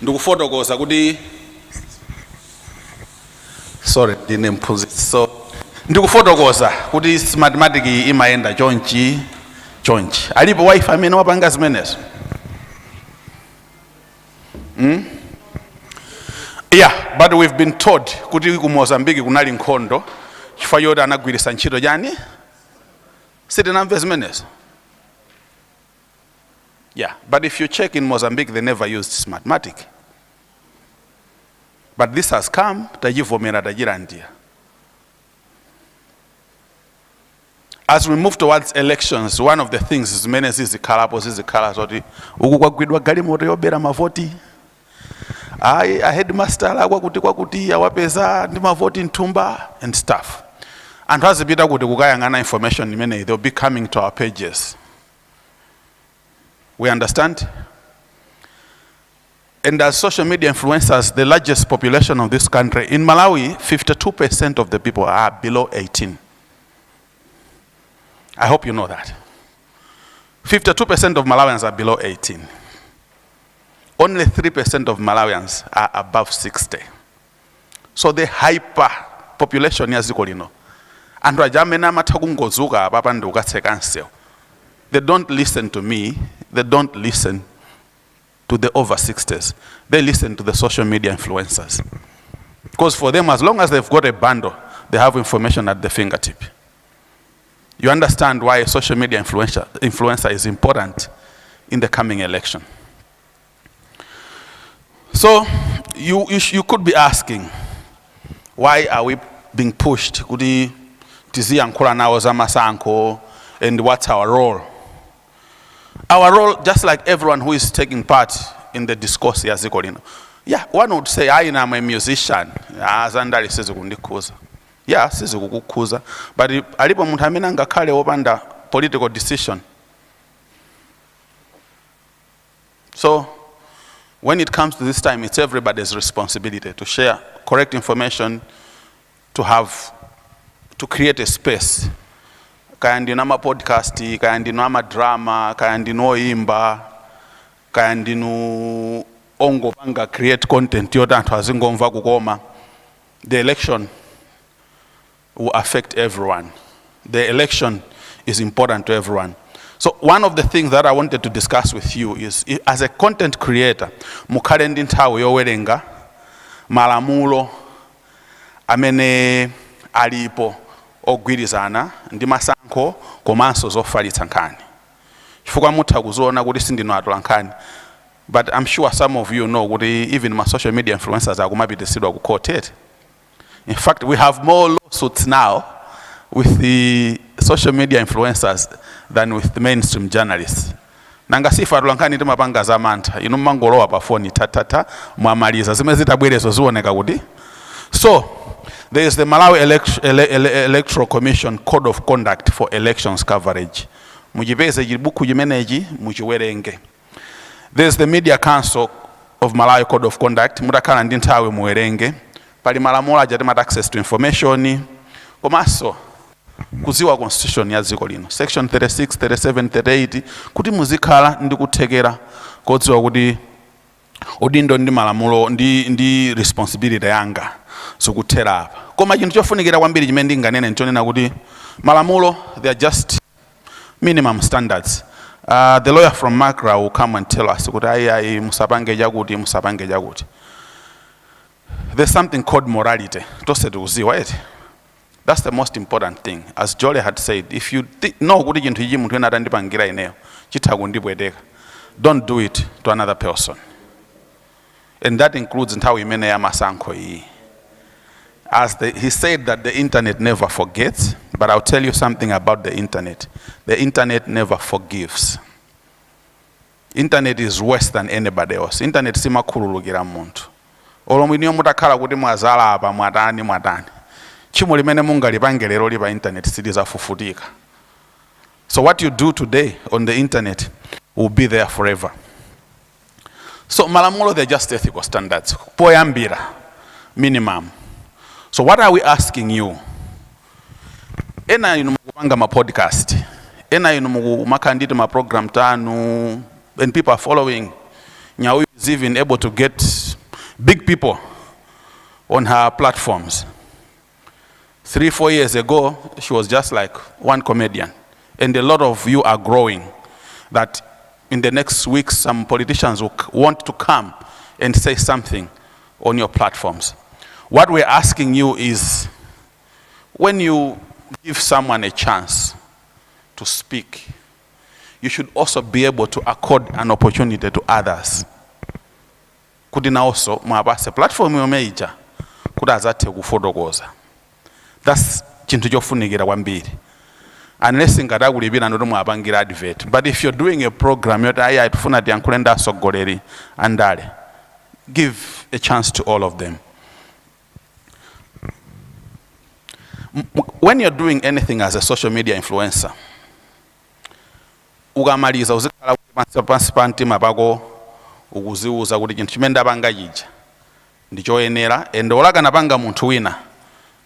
Ndikufotokoza kuti sorry ndine mphunzitsi so ndikufotokoza kuti Smartmatic imayenda chonchi. Alipo wife amene wapanga zimenezo. Yeah, but we've been taught kuti ku Mozambique kunali nkhondo chifukwa yoti anagwirisa ntchito jani sitinamve zimenezo. Yeah, but if you check in Mozambique they never used Smartmatic. But this has come tajivomera tajirandia. As we move towards elections, one of the things is many zizikhala zoti ukukwagwidwa galimoto yobera mavoti. A headmaster kwakuti awapeza ndi mavoti ntumba and stuff. And hazipita kuti kukayangana information imene they'll be coming to our pages. We understand? And as social media influencers, the largest population of this country, in Malawi, 52% of the people are below 18. I hope you know that. 52% of Malawians are below 18. Only 3% of Malawians are above 60. So the hyper population yaziko lino. And rajamena matakungozuka papa ndukatsekansewo. They don't listen to me. They don't listen to the over 60s. They listen to the social media influencers. Because for them, as long as they've got a bundle, they have information at the fingertip. You understand why a social media influencer is important in the coming election. So you could be asking, why are we being pushed? Kudi tizi ankula nawo zamasanko, and what's our role? Our role, just like everyone who is taking part in the discourse here, Yeah, one would say, I'm a musician. Azandali sizikundikhuza. Yeah, sizikukukhuza. But alipo munthu amene angakhale wopanda political decision. So, when it comes to this time, it's everybody's responsibility to share correct information, to create a space. Kaya ndino ama podcast, kaya ndino ama drama, kaya ndino imba, kaya ndino ongopanga create content yota anthu azingomva kukoma. The election will affect everyone. The election is important to everyone. So one of the things that I wanted to discuss with you is, as a content creator, mukhale ndi nthawi yowerenga malamulo amene alipo ogwirizana ndi masankho komanso zofalitsa nkhani. Chifukwa mutha kuziona kuti sindino atola nkhani. But I'm sure some of you know kuti even my social media influencers akumapitisidwa ku court. In fact, we have more lawsuits now with the social media influencers than with the mainstream journalists. Nanga sifa atulankani timapanga zamantha inu mangolowa pa phone tatata mwamaliza zimene zitabwerezo zioneka kuti. So there is the Malawi Electoral Commission Code of Conduct for Elections Coverage. Mujipeze chibuku chimenechi muchiwerenge. There is the Media Council of Malawi Code of Conduct. Mutakhala ndi nthawi muwerenge. Pali malamulo ajatimata access to information. Komanso kuziwa constitution ya dziko lino. Section 36, 37, 38 kuti muzikhala ndi kuthekera kodziwa kuti udindo ndi malamulo ndi responsibility yanga zikuthera apa. Koma chinthu chofunikira kwambiri chimene ndinganene nchonena kuti malamulo, they are just minimum standards. The lawyer from Macra will come and tell us kuti ayi musapange chakuti musapange chakuti. There's something called morality. Tose tikuziwa eti. That's the most important thing. As Jolie had said, if you know kuti chinthu ichi munthu ena atandipangira ineyo chitha kundipweteka, don't do it to another person. And that includes nthawi imene ya masankho iyi. He said that the internet never forgets, but I'll tell you something about the internet. The internet never forgives. Internet is worse than anybody else. Internet simakhululukira munthu. Olomwiniyo mutakhala kuti mwazala apa mwatani. Chimo limene mungalipange lero lipa internet silizafufutika. So what you do today on the internet will be there forever. So malamulo, they're just ethical standards. Poyambira, minimum. So what are we asking you? Ena inu mukupanga ma podcast. Ena inu mukumakandida ma program tanu. And people are following. Nyawi is even able to get big people on her platforms. 3-4 years ago, she was just like one comedian. And a lot of you are growing. That in the next weeks, some politicians will want to come and say something on your platforms. What we're asking you is, when you give someone a chance to speak, you should also be able to accord an opportunity to others. Kudina also, mwabase platform yomeija, kudazate kufodogoza. That's chintu chofunikira kwambiri. Unless ngadakulibira ndo mwapangira advert. But if you're doing a program, yota aya tufuna tiyankulenda sogoleri andale. Give a chance to all of them. When you're doing anything as a social media influencer, ukamaliza uzikhala pansi pa mtima pako ukuziuza kuti chinthu chimene ndapanga chija ndichoyenera ende olakanapanga munthu wina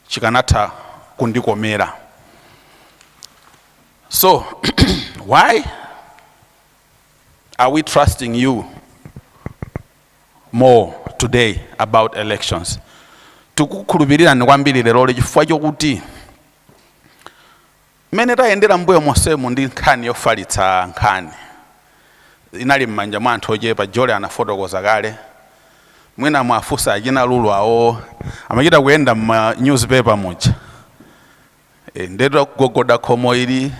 chikanatha kundikomera. So why are we trusting you more today about elections? Tukukhulupirira ni kwambiri lero chifukwa chokuti mene tayendera mbuyo mosemu ndi nkhani yofalitsa nkhani inali m'manja mwa anthu ochepa. Jolie anafotokoza kale, mwina mwafusa achina lulu awo amachita kuyenda ma newspaper muja ndeto kugogoda khomo ili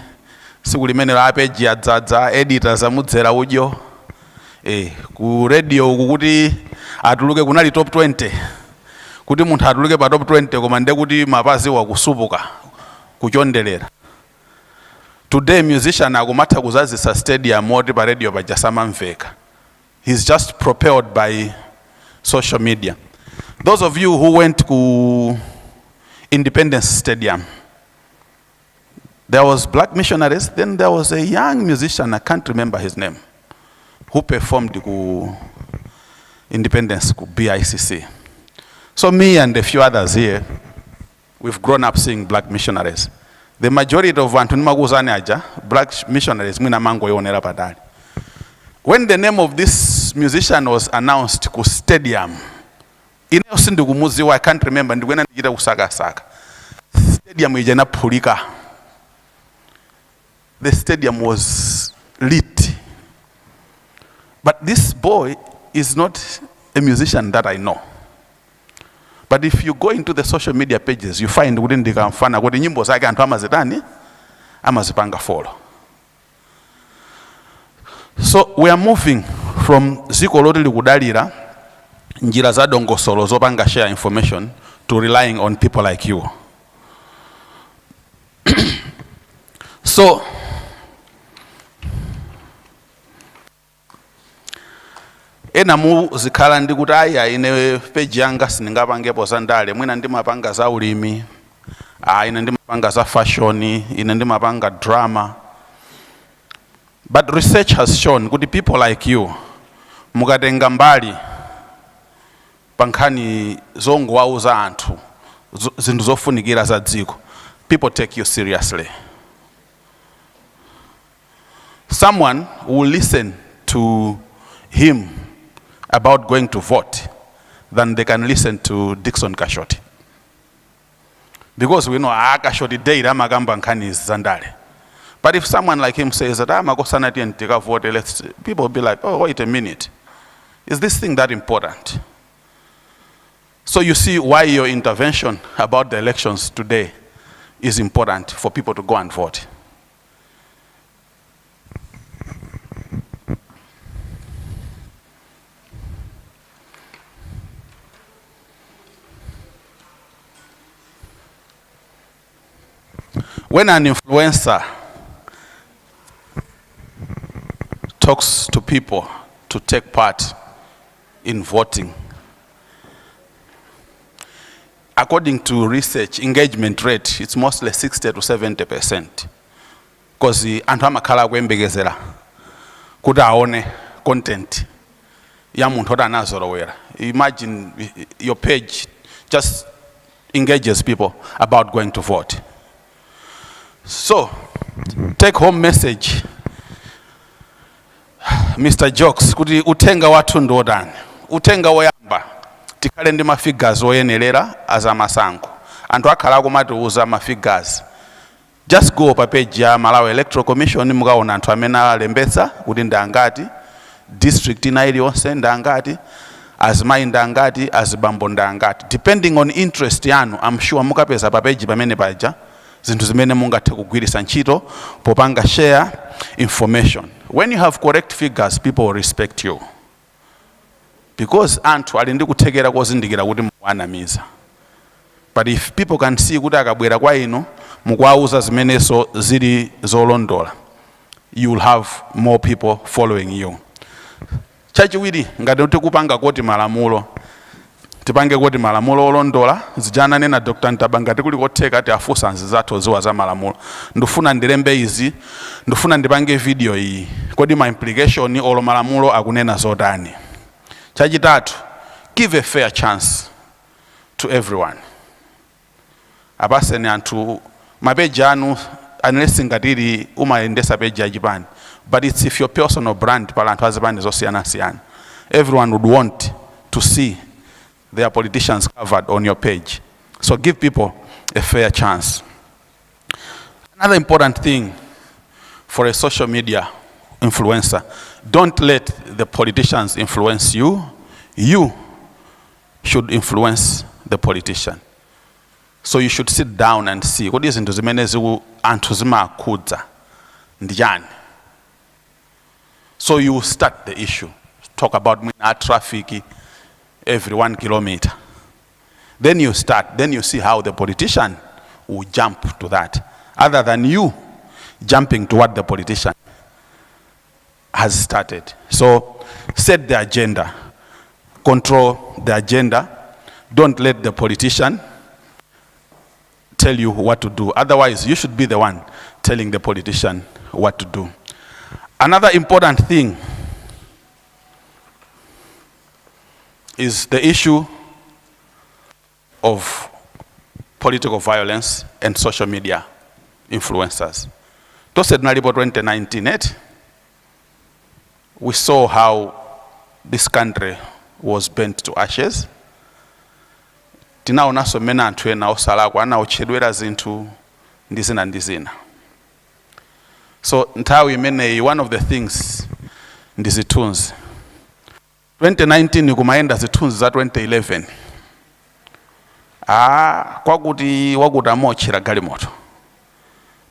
siku limene la page yadzadza editors amudzera udyo ku radio kuti atuluke kunali top 20 kuti munthu atuluke pa top 20 koma nde kuti mapazi wakusupuka kuchondelera. Today musician akumatha kuzazisa stadium oti pa radio pajasamamveka. He's just propelled by social media. Those of you who went to Independence Stadium, there was Black Missionaries, then there was a young musician, I can't remember his name, who performed ku Independence ku BICC. So me and a few others here, we've grown up seeing Black Missionaries. The majority of Black Missionaries, when the name of this musician was announced ku stadium, I can't remember, stadium ijana pulika. The stadium was lit. But this boy is not a musician that I know. But if you go into the social media pages, you find within the kamfana kwa nyimbo zake antu amazitani amazipanga follow. So we are moving from ziko loti likudalira njira za dongosolo zopanga share information to relying on people like you. So ena mu zikhala ndi kuti aya ine page yanga sindingapangepo zandale mwina ndimapanga za ulimi, ine ndimapanga za fashion, ine ndimapanga drama. But research has shown kuti people like you mukatenga mbali pankhani zongowauza anthu zinthu zofunikira za dziko, people take you seriously. Someone will listen to him about going to vote than they can listen to Dickson Kashoti. Because we know Kashoti day ramagamba nkhani zandale. But if someone like him says that I'm a sanity and take a vote, people will be like, oh, wait a minute. Is this thing that important? So you see why your intervention about the elections today is important for people to go and vote. When an influencer talks to people to take part in voting, according to research, engagement rate, it's mostly 60 to 70%. Because anthu amakhala kuyembekezera kuti aone content ya munthu oti anazolowera. Imagine your page just engages people about going to vote. So, take home message, Mr. Jokes, kuti utenga watu ndodani, utenga woyamba, tikale ndi mafigures oyenerera azamasankho. Anthu akhala kumatiuza mafigures. Just go pa page ya Malawi Electoral Commission mukaona anthu amene alembetsa kuti ndangati, district ina iliyonse ndangati, azimayi ndangati, azibambo ndangati. Depending on interest yanu, I'm sure mukapeza pa page pamene paja, zinthu zimene mungathe kugwiritsa ntchito popanga share information. When you have correct figures, people will respect you. Because anthu ali ndi kuthekera kozindikira kuti muwanamiza. But if people can see kuti akabwera kwa inu mukwauza zimenezo zili zolondola, you will have more people following you. Chachiwiri ngati tikupanga koti malamulo, tipange koti malamulo olondola, zijana nena Dr. Ntabanga tikuli kotheka ati afusa nzizathu ziwa za malamulo. Ndufuna ndilembe izi, ndufuna ndipange video iyi. Kodi ma implication olo malamulo akunena zotani. Chachitatu, give a fair chance to everyone. Abase ni anthu mapeji anu unless ngatiri umaendesa peji ya Japan. But it's if your personal brand pala anthu azipani zosiyana siyana. Everyone would want to see their politicians covered on your page. So give people a fair chance. Another important thing for a social media influencer, don't let the politicians influence you. You should influence the politician. So you should sit down and see what is into zimene ziku anthu zimakhudza ndiyani. So you start the issue. Talk about traffic every 1 kilometer. Then you start, then you see how the politician will jump to that. Other than you jumping to what the politician has started. So set the agenda, control the agenda. Don't let the politician tell you what to do. Otherwise, you should be the one telling the politician what to do. Another important thing is the issue of political violence and social media influencers. Tose tunalipo 2019, we saw how this country was burnt to ashes. Tinaonaso mena anthu ena osalakwa anaotchedwera zinthu ndizina ndizina. So nthawi imeneyi, one of the things ndi zithunzi. 2019 kumaenda zithunzi za 2011. Kwakuti wakuti amotchera galimoto.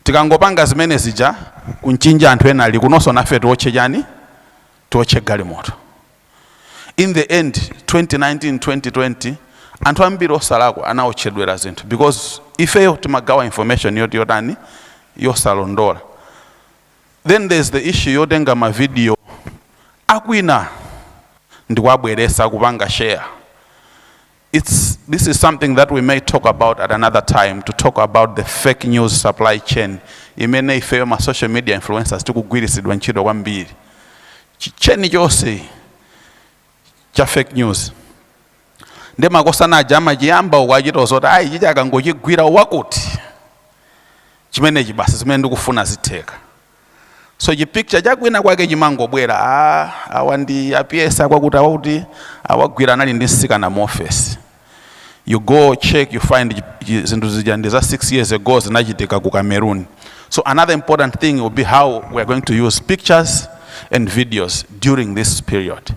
Tikangopanga zimene zija kunchinja anthu ena ali kunonso nafe tiotche chani? Tiotche galimoto. In the end, 2019, 2020, anthu ambiri osalakwa anaotchedwera zinthu because ifeyo timagawa information yoti yotani yosalondola. Then there's the issue yotenga ma video akwina ndikwabweresa kupanga share. This is something that we may talk about at another time, to talk about the fake news supply chain. Imene ifeyo ma social media influencers tikugwirisidwa ntchito kwambiri. Chicheni chose cha fake news. Nde makosana ajama jiyamba ukwachita zoti ayi chicha akangochigwira wakuti chimenechi basi zimene ndikufuna zitheka. So chipicture chakwina kwake chimangobwera awa ndi apiyesa kwakuti awagwira anali ndi nsikana mu office. You go check, you find zinthu zija ndi za 6 years ago zinachitika ku Cameroon. So another important thing will be how we are going to use pictures and videos during this period.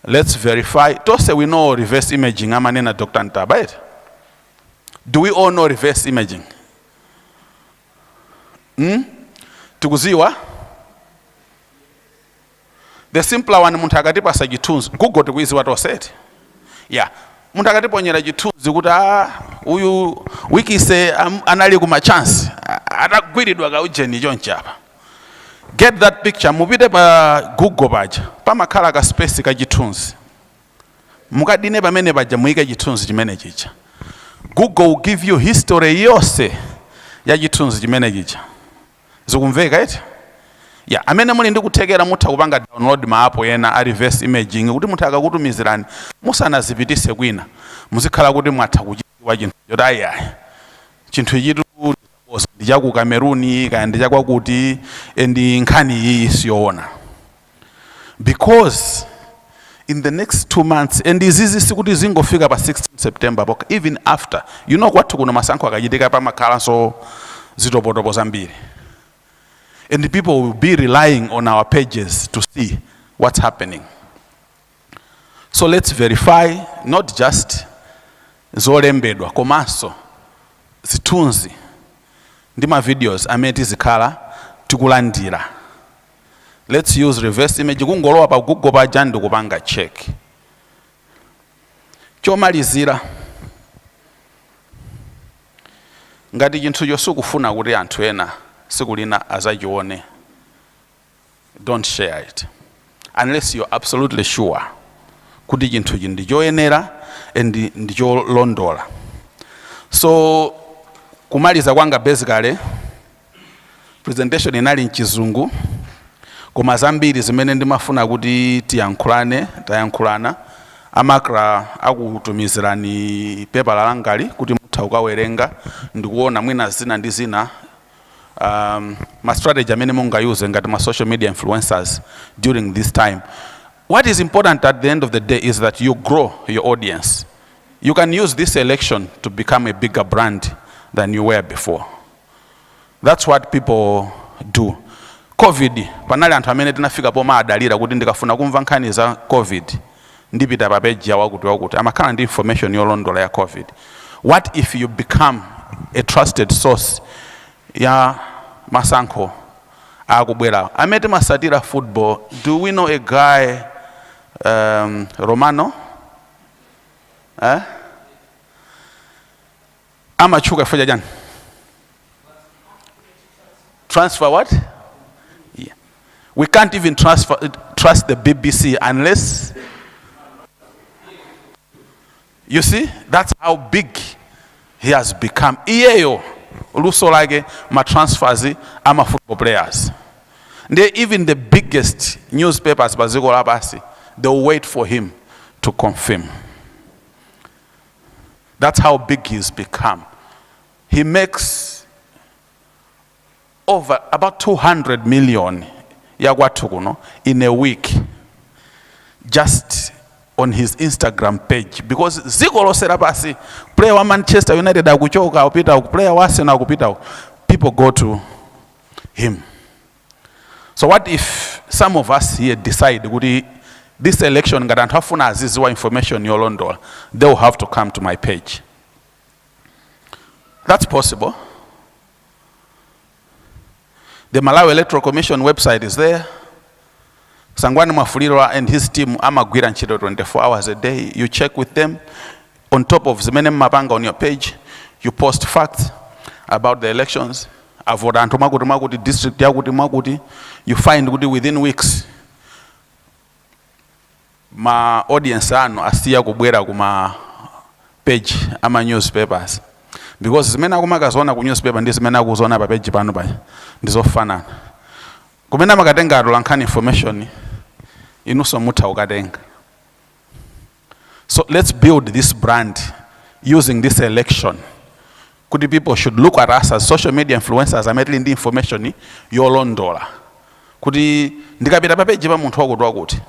Let's verify. Tose we know reverse imaging, amanena Dr. Ntaba, right? Do we all know reverse imaging? Tukuziwa? The simpler one, munthu akatipasa chithunzi, Google tikuiziwa toseti. Yeah. Munthu akatiponyera chithunzi kuti uyu wikise anali kuma chance, atagwiridwa kaujeni chonchi apa. Get that picture, mupite pa Google paja, pamakhala ka space ka chithunzi. Mukadine pamene paja muike chithunzi chimene chicha. Google will give you history yonse ya chithunzi chimene chicha. Zikumveka eti? Yeah, amene muli ndikuthekera mutha kupanga download ma app ena a reverse imaging kuti mutha akakutumizirani musanazipitise kwina. Muzikhala kuti mwatha kuchiwa chinthu choti ayi. Chinthu chitu ndija ku Cameroon kana ndija kwakuti ndi nkhani iyi siyoona. Because in the next 2 months, and izizi sikuti zingofika pa 16 September, but even after, you know kwathu kuno masankho akachitika pa makhala so zitopotopo zambiri. And the people will be relying on our pages to see what's happening. So let's verify, not just zolembedwa, komanso zithunzi ndi ma videos amene tizikhala tikulandira. Let's use reverse image. Kungolowa pa Google paja ndikupanga check. Chomalizira, ngati chinthu chosukufuna kuti anthu ena sikulina azachione, don't share it unless you're absolutely sure kuti chinthu ichi ndi choyenera and ndi cholondola. So kumaliza kwanga basically presentation inali mchizungu, koma zambiri zimene ndimafuna kuti tayankhulana amakra akutumizirani paper langali kuti mutha ukawerenga ndikuona mwina zina ndi zina ma strategy amene mungayuze ngati ma social media influencers during this time. What is important at the end of the day is that you grow your audience. You can use this election to become a bigger brand than you were before. That's what people do. COVID, panali anthu amene tinafika poma adalira kuti ndikafuna kumva nkhani za COVID ndipita pa page ya wakuti amakhala ndi information yolondola ya COVID. What if you become a trusted source ya masankho akubwera? Amete masatira football, do we know a guy Romano? Amachuka fanya jana. Transfer what? Yeah. We can't even trust the BBC unless You see, that's how big he has become. Iyeyo luso lake ma transfers ama football players. Even the biggest newspapers baziko labasi, they'll wait for him to confirm. That's how big he's become. He makes over about 200 million in a week just on his Instagram page, because ziko serapasi player wa Manchester United akuchoka upita player wa Arsenal akupita, people go to him. So what if some of us here decide this election ngatantafuna aziziwa information yolondola, they will have to come to my page? That's possible. The Malawi Electoral Commission website is there. Sangwani Mafuliro and his team amagwira ntchito 24 hours a day. You check with them. On top of Zimene Mapanga on your page, you post facts about the elections. Avoda antu makuti district yakuti makuti. You find within weeks ma audience anu asiya kubwera kuma page ama newspapers. Because zimene akumakaziona ku newspaper ndi zimene akuziona pa page pano pa ndizofanana. Kumene makatenga atolankhani information inuso mutha ukatenga. So let's build this brand using this election. Kuti people should look at us as social media influencers ametili ndi information yolondola. Kuti ndikapita pa page pa munthu wakudwa kuti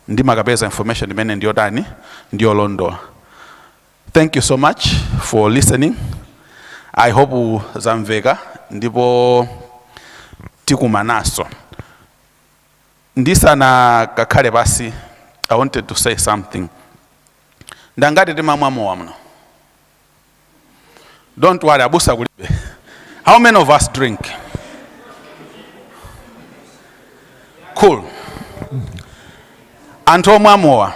ndimakapeza information imene ndiyotani ndiyolondola. Thank you so much for listening. I hope zamveka ndipo tikumanaso. Ndisana kakhale basi, I wanted to say something. Ndangati timamwamowa mno. Don't worry, abusa kulibe. How many of us drink? Cool. Anthu omwamowa.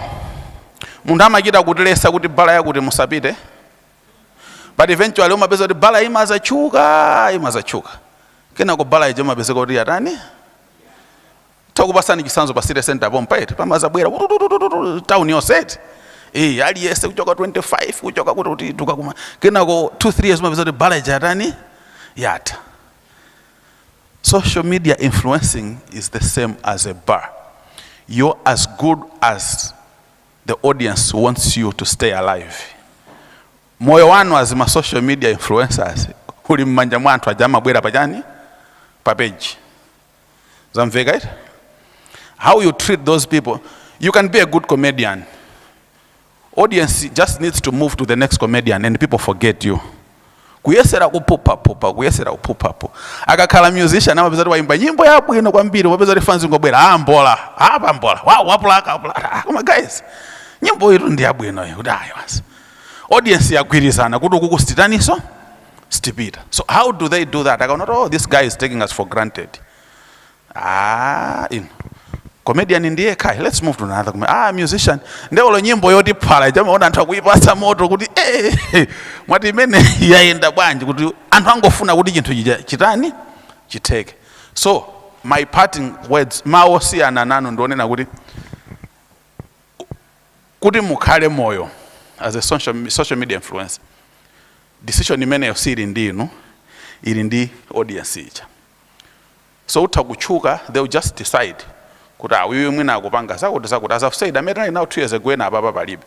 Munthu amachita kutilesa kuti bala yakuti musapite. But eventually umapeza kuti bala imazachuka. Kenako bala ije umapeza kuti yatani? Takupasani chisanzo pa city center pompa eti pamazabwera town yoseti. Aliyese kuchoka 25 kuchoka kuti tukakuma. Kenako 2-3 years umapeza kuti bala ije yatani? Yata. Social media influencing is the same as a bar. You're as good as the audience wants you to stay alive. Moyo wanu as ma social media influencers uli mmanja mwa anthu ajama bwera pachani pa page. Zamveka it? How you treat those people. You can be a good comedian. Audience just needs to move to the next comedian and people forget you. Kuyesera kupupa kuyesera kupupa. Akakhala musician amapeza kuti waimba nyimbo yabwino kwambiri wapeza kuti fans ngobwera mbola wapulaka. Come guys. Nyimbo iri ndi yabwino kuti ayi basi. Audience yagwirizana kuti kukusitaniso stipita. So how do they do that? I go, oh, this guy is taking us for granted. Comedian ndiye kai. Let's move to another. Musician. Ndewolo nyimbo yoti phala jamaona anthu akuyipasa moto kuti mwati imene yaenda bwanji kuti anthu angofuna kuti chinthu chitani chiteke. So my parting words maosiyana nanu ndionena kuti mukhale moyo as a social media influencer. Decision imene yosiri ndinu ili ndi audience ija. So utakuchuka, they will just decide kuti wiwe mwina akupanga zakuti as I've said, I made now 2 years ago na baba palibe.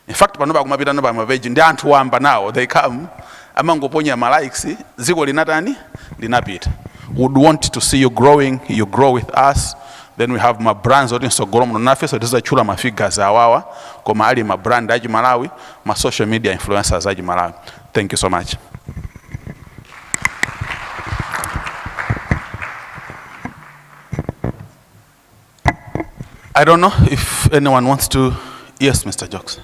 In fact panoba kumapita no pa page ndi anthu wamba now, they come amangoponya ma likes ziko linatani linapita. Would want to see you growing, you grow with us. Then we have my brands on Instagram no nafe, so this is chula mafigures awawa koma ali ma brand aji Malawi, ma social media influencers aji Malawi. Thank you so much. I don't know if anyone wants to. Yes, Mr. Jokes.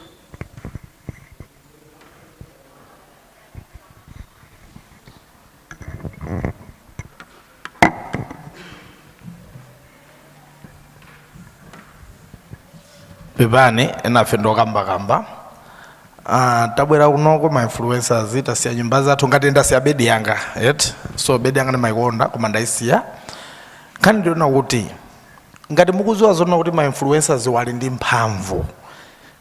Pepani enafe ndokamba tabwera kunoko ma influencers tasiya nyumba zathu ngati ndasiya bedi yanga so bedi yanga ndimaikonda koma ndaisiya khani ndiona kuti ngati mukuziwa zona kuti ma influencers wali ndi mphamvu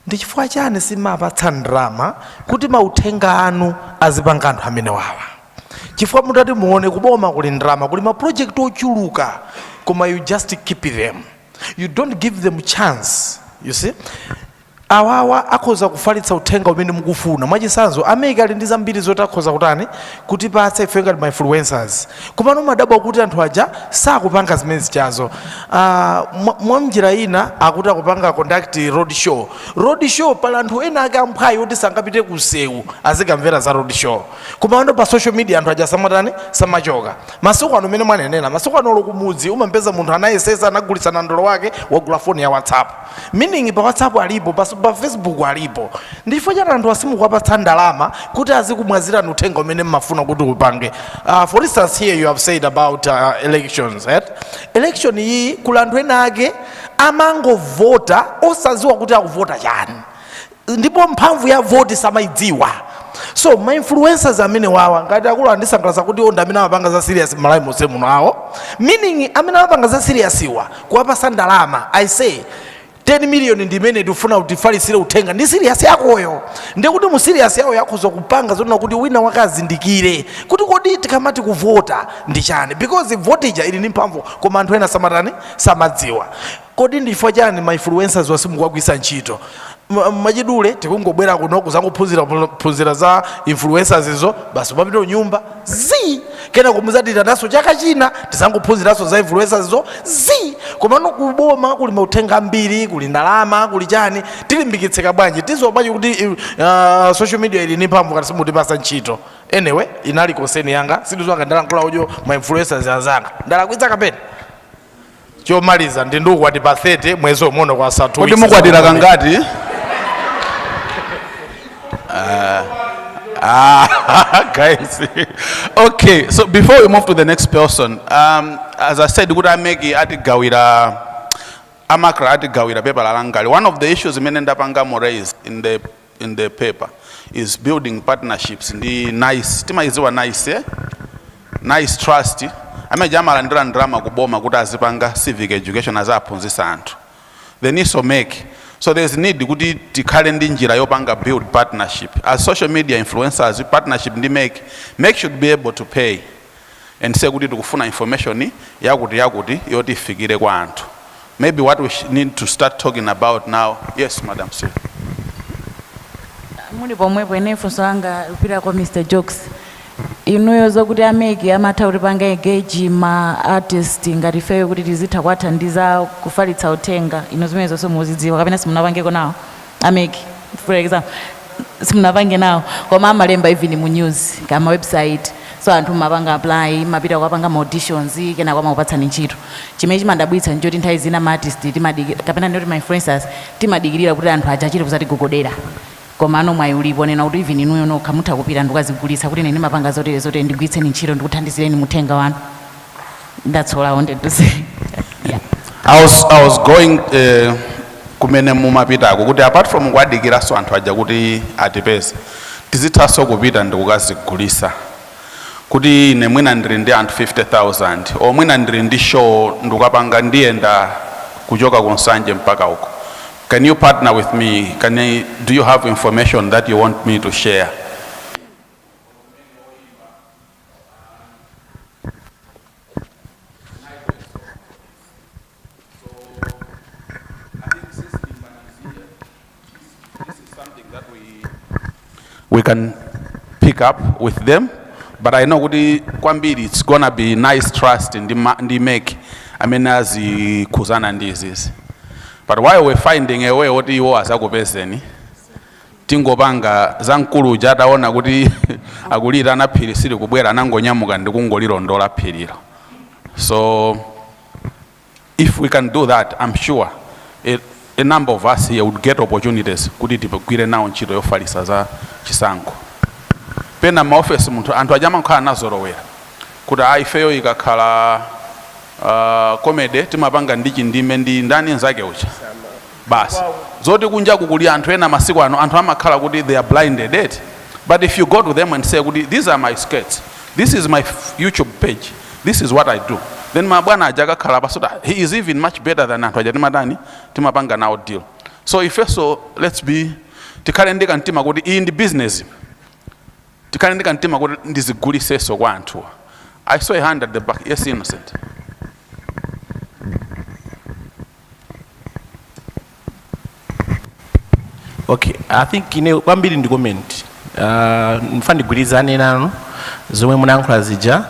ndi chifukwa chani simapatsa ndrama kuti mauthenga anu azipanga anthu amene wawa? Chifukwa mutati muone kuboma kuli ndrama, kuli ma project ochuluka, koma you just keep them, you don't give them chance. You see, awawa akhoza kufalitsa uthenga umene mukufuna. Mwachisanzo America ali ndi zambiri zoti akhoza kutani kuti patsa ife ngati ma influencers, koma nomadabwa kuti anthu aja sakupanga zimene zichazo. Mwa njira ina akuti akupanga conduct road show pala anthu ena ake amphayi kuti sangapite ku sewu azikamvera za road show, koma ano pa social media anthu aja samatani samachoka. Masiku ano mene mwanenera, masiku ano kumudzi umampeza munthu anayesesa anagulitsa ndolo wake wagula phone ya WhatsApp, meaning pa WhatsApp alipo, pa Facebook alipo. Ndi chifukwa chani anthu asimukwapatsa ndalama kuti azikumwazira uthenga umene mmafuna kuti upange. For instance, here you have said about elections, right? Election iyi kula anthu ena ake amangovota osaziwa kuti akuvota chani, ndipo mphamvu ya voti samaidziwa. So my influencers amene wawa ngati akulu andisangalatsa kuti onda amene amapanga za serious Malawi monse muno awo, meaning amene amapanga za serious iwa kuwapasa ndalama. I say 10 million ndimene tifuna utifalisire uthenga ndi serious yakoyo, ndi kuti mu serious yawo yakhoza kupanga zona kuti wina wakazindikire kuti kodi tikamati kuvota ndi chani, because votage ili ndi mphamvu koma anthu ena samatani samadziwa. Kodi ndi chifukwa chani ma influencers wasimukugwisa ntchito? Machidule tikungobwera kuno kuphunzira za influencers izo basi mapita nyumba kena kumuzadira naso chaka china tisangophunziraso za influencers izo koma no kuboma kuli mauthenga ambiri, kuli ndalama, kuli chani, tilimbikitseka bwanji tizobwanji kuti social media ili ndi mphamvu kati simutipasa ntchito. Anyway, inali konseni yanga sindizwanga ndalankhula ujo ma influencers azanga ndalakwitsa kapena chomaliza ndi ndukwati pa 30 mwezi umono kwa satu. Kodi mukwatira kangati? Guys. Okay, so before we move to the next person, as I said, good ameki atigawira amakra atigawira paper lalangali. One of the issues menenda pangamo raised in the paper is building partnerships. Ndi nice, tima iziwa nice, eh? Nice trust. Amejama landira ndrama kuboma kuti azipanga civic education azaphunzitsa anthu. They need to make. So there's need kuti tikhale ndi njira yopanga build partnership. As social media influencers, partnership ndi make should be able to pay and say kuti tikufuna information yakuti yoti ifikire kwa anthu. Maybe what we need to start talking about now. Yes, madam. Sir. Muli pomwepo ene funso anga upira kwa Mr. Jokes. Inoyoza kuti ameki amatha kuti panga engage ma artist ngati feyo kuti tizitha kwathandiza kufalitsa uthenga ino zimene zonse muzidziwa kapena simunapangeko nawo ameki, for example simunapange nawo koma amalemba even mu news kama website, so anthu mapanga apply mapita kwapanga ma auditions kena kwa makupatsani ntchito. Chimene chimandabwitsa njoti nthawi zina ma artist kapena ndoti ma influencers timadigirira kuti anthu aja achire kuzati gogodera, koma ano mwayi ulipo nena kuti even inuyo nokha mutha kupita ndikazigulitsa kuti nene mapanga zotere ndigwitseni ntchito ndikuthandizireni muthenga wanu. That's all I wanted to say. Yeah. I was going kumene mumapitako kuti apart from kwadikiraso anthu aja kuti atipeze tizithaso kupita ndikukazigulitsa kuti ine mwina ndili ndi anthu 50,000 o mwina ndili ndi show ndikapanga ndiyenda kuchoka kunsanje mpaka uko. Can you partner with me? Do you have information that you want me to share? We can pick up with them, but I know kwambiri it's gonna be nice trust in the make. I mean, as kuzana ndizizi. But while we're finding a way what you was akupezeni tingopanga zankulu jataona kuti akulira na phiri sili kubwera nangonyamuka ndikungolilondola phiriro. So if we can do that, I'm sure a number of us here would get opportunities kuti tipagwire nawo ntchito yofalisa za chisankho. Pena ma office munthu anthu ajama nkhala nazolowera kuti ifeyo ikakhala comedy timapanga ndichi ndime ndi ndani nzake ucha basi zoti kunja kukuli anthu ena masiku ano anthu amakhala kuti they are blinded it. But if you go to them and say kuti these are my sketches, this is my YouTube page, this is what I do, then mabwana aja kakhala pasota he is even much better than anthu aja timatani timapanga nawo deal. So ifeso let's be tikhale ndi kantima kuti iyi ndi business, tikhale ndi kantima kuti ndiziguliseso kwa anthu. I saw a hand at the back. Yes, Innocent. Okay, I think kwambiri ndi comment. Mfandi gulizane nanu zomwe munayankhula zija.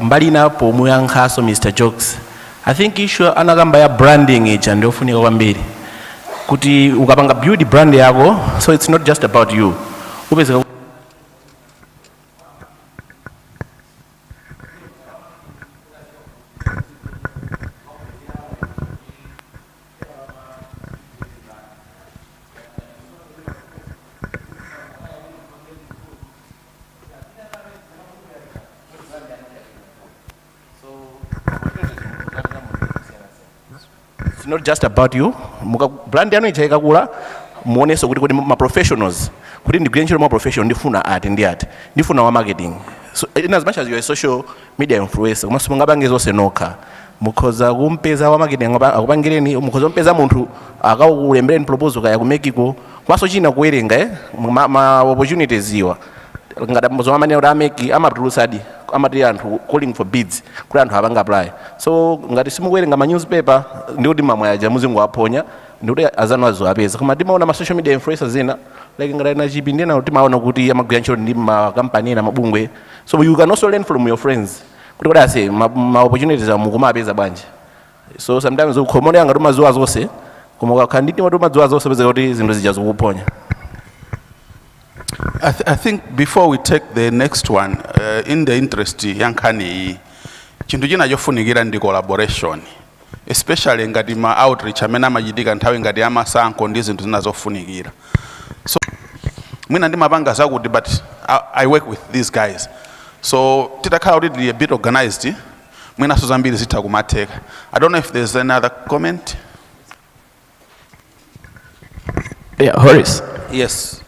Mbali napo muyankhaso Mr. Jokes. I think issue anakamba ya branding ija ndio funika kwambiri. Kuti ukapanga build brand yako, so it's not just about you. Upeza it's not just about you. Brand yanu ichaika kula muoneso kuti ma professionals kuti ndigwire ntchito ma professional ndifuna art ndi art ndifuna wa marketing. So in as much as you are a social media influencer komanso mungapange zonse nokha mukhoza kumpeza wa marketing akupangireni mukhoza kumpeza munthu akakulembereni proposal kaya kumekiko komanso china kuwerenga ma opportunities iwa ngati zomwe amene ameki amapulutsadi amati anthu calling for bids kuti anthu apanga apply. So ngati simukuwerenga ma newspaper ndikuti mamwayaja muzingowaponya ndikuti azanu azoapeza. Koma timaona ma social media influencers ena like ngati na chipi ndena timaona kuti amagwira ntchito ndi ma company na mabungwe. So you can also learn from your friends kuti kodi ase ma opportunities mukumapeza bwanji. So sometimes ukhomona ngati mazuwa zonse koma ukakhanditi watu mazuwa zonse peza kuti zinthu zija zikuponya. I think before we take the next one, in the interest yankhani chintu china chofunikira ndi collaboration, especially ngati ma outreach amene amachitika nthawi ngati amasankho ndi zinthu zina zofunikira. So mwina ndimapanga zakuti but I work with these guys, so titakhala kuti tili a bit organized mwinaso zambiri zitha kumatheka. I don't know if there's another comment. Yeah, Horace. Yes.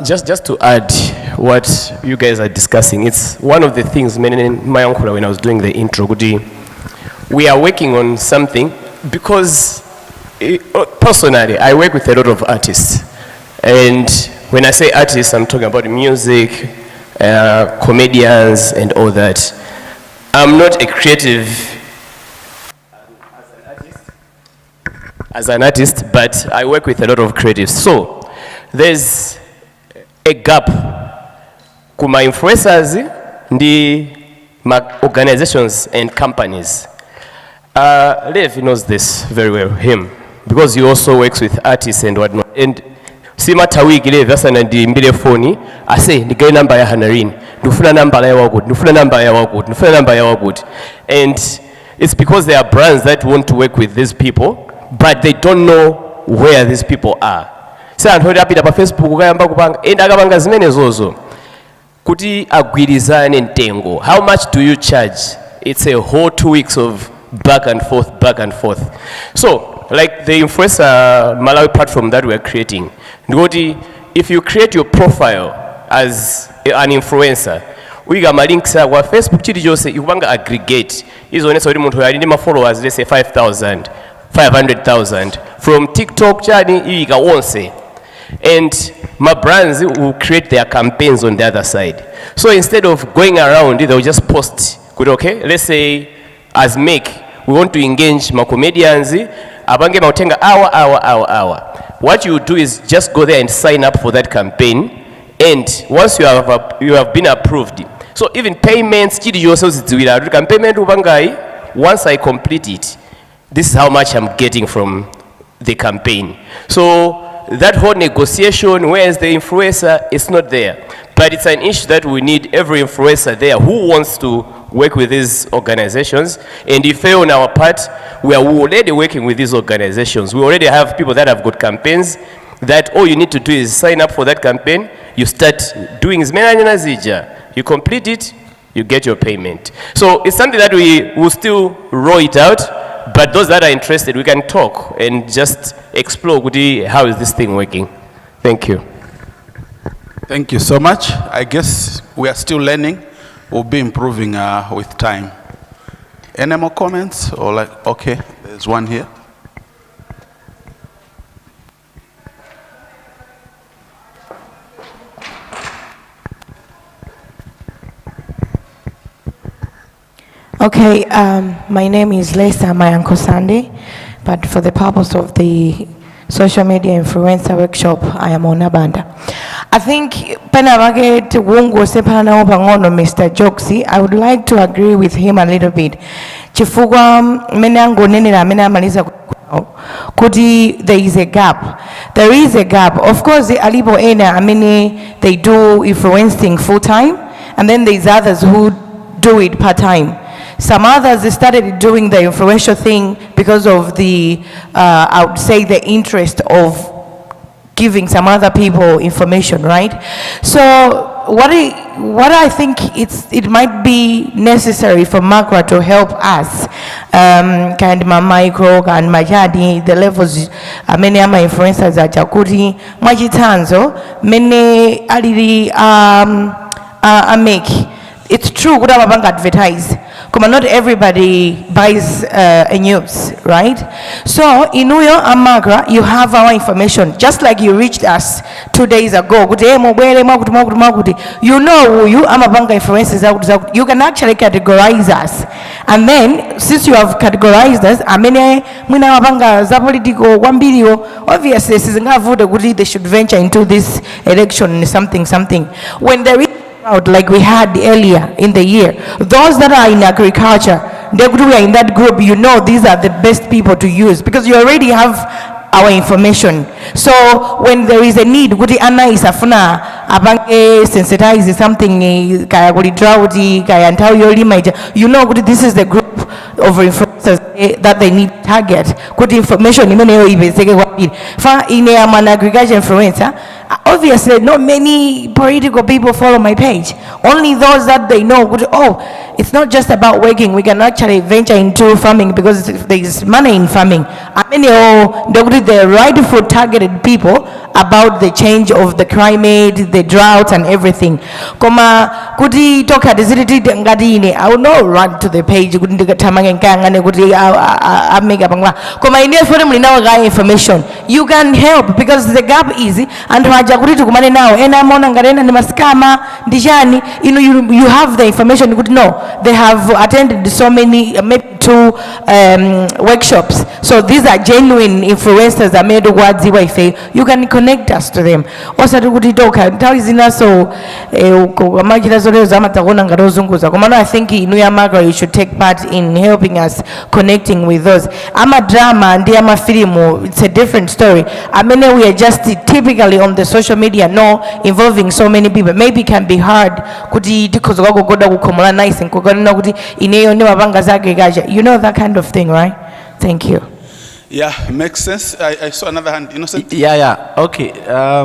Just to add what you guys are discussing, it's one of the things my uncle when I was doing the intro, we are working on something because personally I work with a lot of artists, and when I say artists I'm talking about music, comedians and all that. I'm not a creative as an artist, but I work with a lot of creatives. So there's a gap kuma influencers ndi organizations and companies. Lev knows this very well, him, because he also works with artists and whatnot. And simata wiki Lev asana ndi mbile phone ase ndigale number ya Hanarin, ndufuna number ya Wagood, ndufuna number ya Wagood, ndufuna number ya Wagood. And it's because there are brands that want to work with these people, but they don't know where these people are. Sa anthu oti apita pa Facebook kayamba kupanga enda akapanga zimene zozo kuti agwirizane mtengo. How much do you charge? It's a whole 2 weeks of back and forth. So like the influencer Malawi platform that we are creating, ndikuti if you create your profile as an influencer uyiga malinks kwa Facebook chilichonse ikupanga aggregate izonesa kuti munthu ali ndi ma followers let's say 5,000 500,000 from TikTok chani iyiga onse. And my brands will create their campaigns on the other side. So instead of going around, they'll just post. Good, okay? Let's say, as Make, we want to engage my comedians. Abange mautenga hour. What you do is just go there and sign up for that campaign. And once you have been approved, so even payments, once I complete it, this is how much I'm getting from the campaign. So that whole negotiation, where is the influencer, is not there. But it's an issue that we need every influencer there who wants to work with these organizations. And if on our part, we are already working with these organizations. We already have people that have got campaigns that all you need to do is sign up for that campaign. You start doing you complete it, you get your payment. So it's something that we will still roll it out. But those that are interested, we can talk and just explore how is this thing working. Thank you. Thank you so much. I guess we are still learning. We'll be improving with time. Any more comments? Or okay, there's one here. Okay, my name is Lesa, my Uncle Sandy, but for the purpose of the social media influencer workshop, I am on Abanda. I think Penamage Wungo Sepana Pangono, Mr. Joxy, I would like to agree with him a little bit. Chifugwa Menango Nenira Mena Malisa Kudi, there is a gap. There is a gap. Of course, the Alibo Ena, I mean, they do influencing full time, and then there's others who do it part time. Some others they started doing the influential thing because of the, I would say, the interest of giving some other people information, right? So what I think it might be necessary for Makra to help us, kind of micro and majadi, the levels, many of my influencers at Jakuri, Majitanzo, many already make. It's true, good about advertise. Come not everybody buys a news, right? So in Uyo and Magra, you have our information. Just like you reached us 2 days ago. You know who you Amabanga influences out. You can actually categorize us. And then, since you have categorized us, obviously they should venture into this election, something. When there is like we had earlier in the year, those that are in agriculture, they are in that group, you know, these are the best people to use because you already have our information. So when there is a need, Guti Anna is afuna abange sensitize something kaya gudi droughty kaya ntau yoli maija, you know, Guti, this is the group of influencers that they need target. Good information even in an agriculture influencer. Obviously, not many political people follow my page. Only those that they know, oh, it's not just about working. We can actually venture into farming because there is money in farming. I mean, the rightful targeted people about the change of the climate, the drought, and everything. Koma kuti toka diziti ngadine. I will not run to the page. Kuti tamangenganga kuti amega bangla. Koma India forum linawa guy information. You can help because the gap is and hajakuri tukumane now. Ena mona ngarena ni maskama dijani. You have the information. You could know they have attended so many maybe 2 workshops. So these are genuine influencers that made words Wi-Fi. You can connect us to them. Also to kutoka tawizina so amajira zole zama tagona ngarozunguza. Komano I think Inuya Magra you should take part in helping us connecting with those. Ama drama and ama film, it's a different story. I mean we are just typically on the social media involving so many people. Maybe it can be hard kuti because goda kukomola nice and kugona kuti ineyo ne mabanga zake gaja. You know that kind of thing, right? Thank you. Yeah, makes sense. I saw another hand. Innocent? Yeah. Okay. I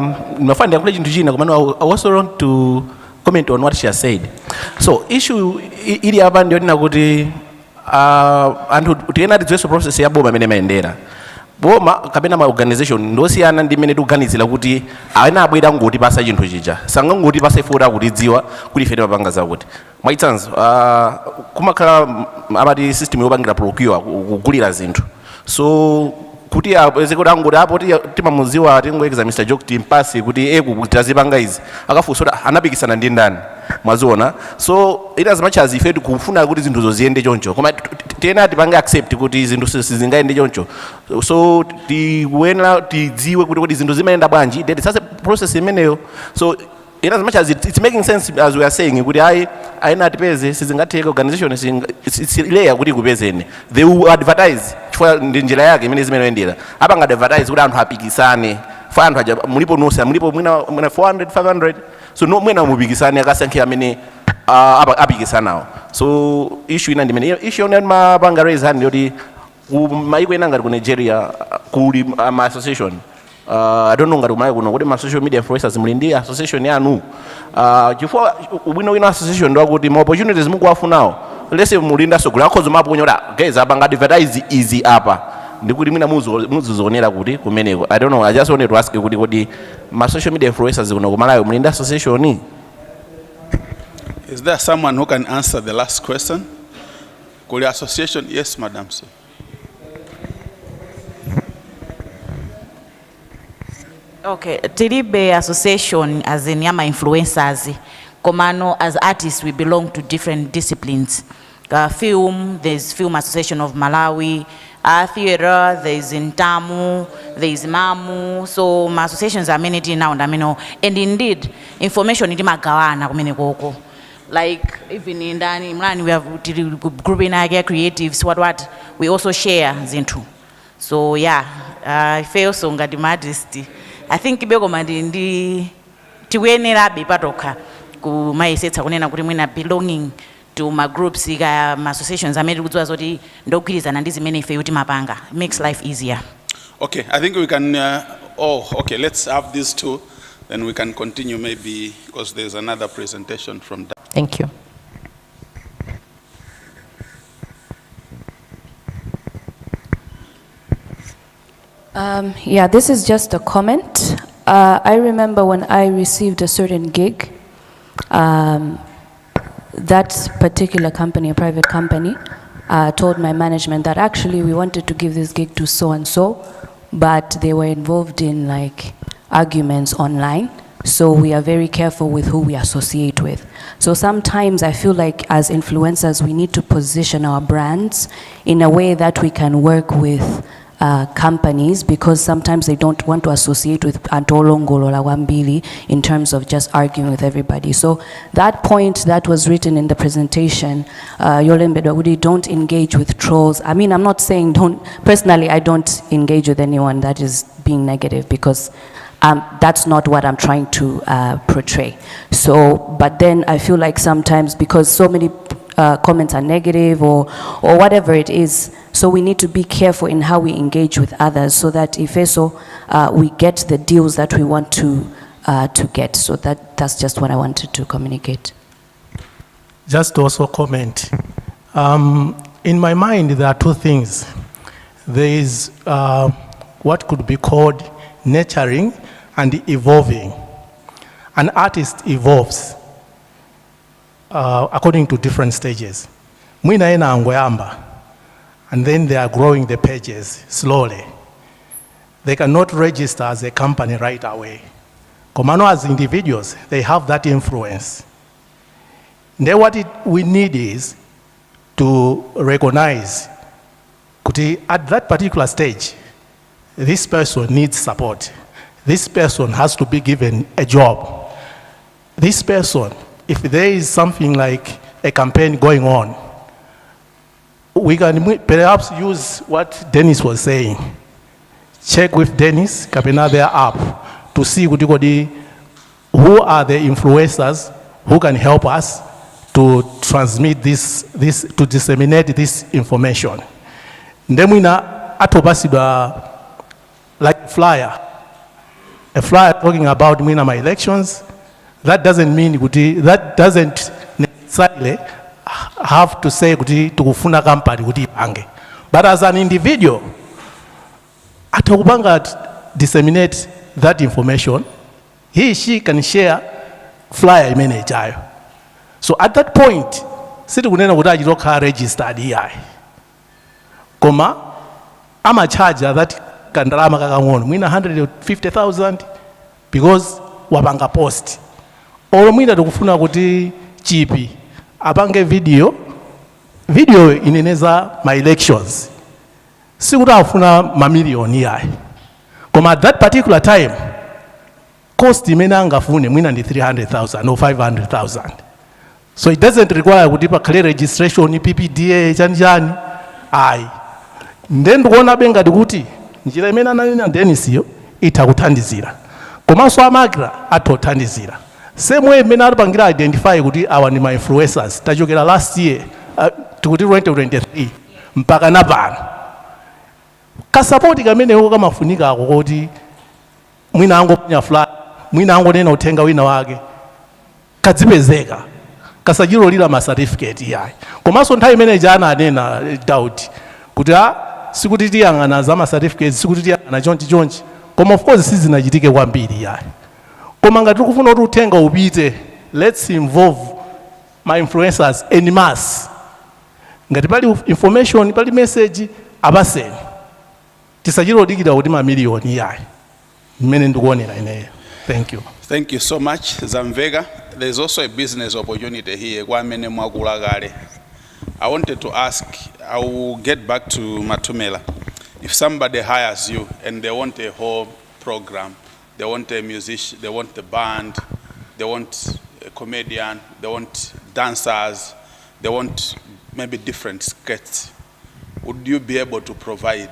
also want to comment on what she has said. So, issue ili hapa ndio ninakuti and tena the process ya boma mene maendera. Boma kapena ma organization ndosi ana ndimene tuganizira kuti ana abwera ngoti pasa chinthu chija. Sanga ngoti pasa ifura kuti dziwa kuti fete mapanga za kuti. Mwaitsanzo kumakhala abati system yopangira procure kugulira zinthu. So kuti apeze kuti angoti apo timamuziwa tingoyekeza Mr. Jock timpasi kuti kutazipanga izi akafunsa kuti anapikisana ndi ndani mwaziona. So it as much as ife tikufuna kuti zinthu zoziyende choncho koma tena tipange accept kuti zinthu sizingaende choncho. So tiwena tidziwe kuti zinthu zimayenda bwanji that is a process imeneyo. So in as much as it's making sense as we are saying kuti aina tipeze sizingatheka organization it's layer kuti kupezeni they will advertise chifukwa ndi njira yake imene zimenoyendera apa ngati advertise kuti anthu apikisane fa anthu aja mulipo nosa mulipo mwina 400 500 so no mwina mupikisane akasankhira amene apikisanawo. So issue ina ndimene issue ona mapanga raise hand yoti maiko ena ngati ku Nigeria kuli ma association I don't know ngati kumaye kuno kuti ma social media influencers muli ndi association yanu chifukwa ubwino association ndo kuti ma opportunities mukuwafunawo lese mulinda sogula akhoza maponyola guys abanga advertise easy apa ndikuti mina muzozonera kuti kumeneko. I don't know, I just wanted to ask kuti ma social media influencers kuno kumalayo mulinda association. Is there someone who can answer the last question? Kuli association? Yes, madam. Sir. Okay, Tiribe Association as in Yama influencers, Komano as artists we belong to different disciplines. Film, there's Film Association of Malawi. Theater, there's Intamu, there's Mamu. So my associations are many now, and indeed, information is magawana kumene. Like even in Dani, we have group in Agea Creatives, what we also share Zintu. So yeah, I feel so ngati majesty. I think kibego madindi tiwenera bipatoka ku maisetsa kunena kuti mwina belonging to my groups, my associations, I made it makes life easier. Okay, I think we can, okay, let's have these two, then we can continue maybe, because there's another presentation from that. Thank you. Yeah, this is just a comment. I remember when I received a certain gig, that particular company, a private company, told my management that actually we wanted to give this gig to so-and-so, but they were involved in like arguments online. So we are very careful with who we associate with. So sometimes I feel like as influencers, we need to position our brands in a way that we can work with companies, because sometimes they don't want to associate with Antolongolo la Wambili in terms of just arguing with everybody. So that point that was written in the presentation, Yolembe Dawudi, don't engage with trolls. I mean, I'm not saying don't, personally I don't engage with anyone that is being negative, because that's not what I'm trying to portray. So, but then I feel like sometimes because so many comments are negative or whatever it is, so we need to be careful in how we engage with others, so that if so, we get the deals that we want to get. So that's just what I wanted to communicate. Just to also comment, in my mind there are two things. There is what could be called nurturing and evolving. An artist evolves according to different stages. Mwina ena angoyamba, and then they are growing the pages slowly. They cannot register as a company right away. Komano as individuals, they have that influence. Then what we need is to recognize at that particular stage, this person needs support. This person has to be given a job. This person, if there is something like a campaign going on, we can perhaps use what Dennis was saying. Check with Dennis, Kapena their app, to see who are the influencers who can help us to transmit this to disseminate this information. Ndemwina atobasidwa like a flyer talking about my elections. That doesn't mean that doesn't necessarily have to say to kufuna company but as an individual, atakubanga disseminate that information, she can share flyer imene. So at that point, siti kunena kuti achiloka registered here. Koma ama charge that kandalama kakang'ono mwina 150,000 because wapanga post. Or mwina tukufuna kuti chipi apange video ineneza my elections. Sikuti afuna mamiliyoni yayi. Koma at that particular time, cost imene angafune mwina ndi 300,000 or 500,000. So it doesn't require kuti pa clear registration, PPDA, chanjani. Ayi. Then kuona benga kuti njira imene ananena Dennis yo itakuthandizira. Komanso amagira atothandizira. Same way imene alipangira identify kuti awa ndi my influencers tachokera last year tikuti 2023 mpaka napano. Kasapoti kamene kamafunika ako kuti mwina angoponya flat, mwina angonena uthenga wina wake kadzipezeka. Kasachilolira ma certificate yayi. Komanso nthawi imene jana anena doubt kuti sikuti tiyang'ana za ma certificates, sikuti tiyang'ana chonchi. Koma of course sizinachitike kwambiri yayi. Koma ngati tikufuna kuti uthenga upite, let's involve my influencers en masse. Ngati pali information, pali message, abaseni. Tisachilodikira kuti mamiliyoni yayi. Mmene ndikuonera ineyo. Thank you. Thank you so much, Zamvega. There's also a business opportunity here. Kwa mene mwakula kale. I wanted to ask, I will get back to Matumela. If somebody hires you and they want a whole program, they want a musician, they want the band, they want a comedian, they want dancers, they want maybe different skits, would you be able to provide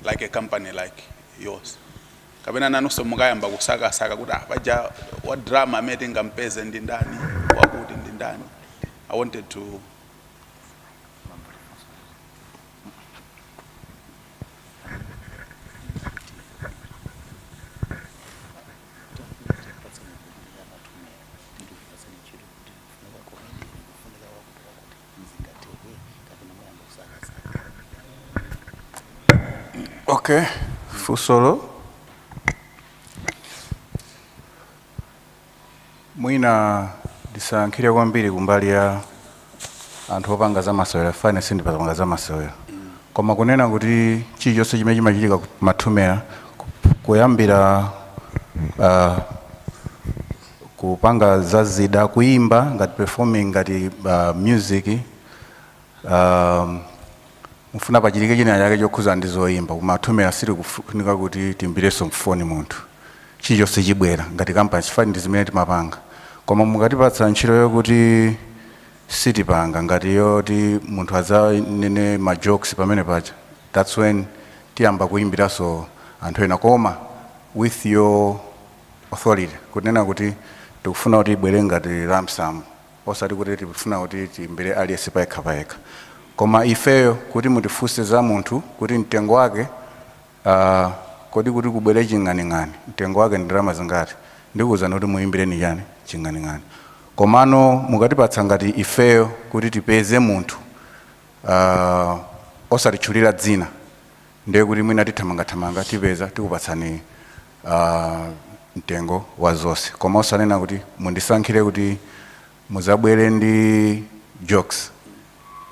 like a company like yours? Kabena nanuso mugayamba kusaka saka kuti baja wa drama meti ngampeze ndi ndani wakuti ndi ndani. I wanted to Okay, Fusolo. Mwina disankhire kwambiri kumbali ya anthu opanga za masewera fane sindipanga za masewera. Koma kunena kuti chilichonse chimene chimachitika Matumela kuyambira kupanga za zida kuimba ngati performing ngati music mufuna pachitike china chake chokhuza ndi zoyimba Matumela siri kufunika kuti timbireso mfoni munthu chilichonse chibwera ngati kampani chifani ndi zimene timapanga. Koma mukatipatsa ntchito yokuti sitipanga ngati yoti munthu azanene ma jokes pamene paja, that's when tiyamba kuyimbiraso anthu ena. Koma with your authority kunena kuti tikufuna kuti ibwere ngati lump sum, osati kuti tikufuna kuti tiyimbire aliyense payekha payekha. Koma ifeyo kuti mutifunse za munthu kuti mtengo wake kodi kuti kubwere ching'aning'ani mtengo wake ndi ndalama zingati, ndikuwuzani kuti muyimbire ni chani ching'aning'ani. Komano mukatipatsa ngati ifeyo kuti tipeze munthu osatitchulira dzina, ndiye kuti mwina tithamangathamanga tipeza tikupatsani mtengo wa zonse. Koma osanena kuti mundisankhire kuti muzabwere ndi jokes,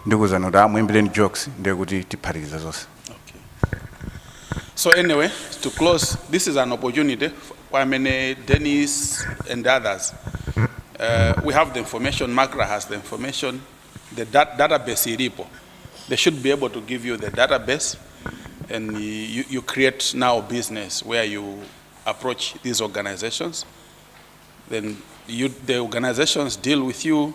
ndikuwuzani kuti muyimbire ndi jokes, ndiye kuti tiphatikiza zonse. So anyway, to close, this is an opportunity for Dennis and others. We have the information, Macra has the information, the database iripo. They should be able to give you the database, and you create now business where you approach these organizations. Then the organizations deal with you,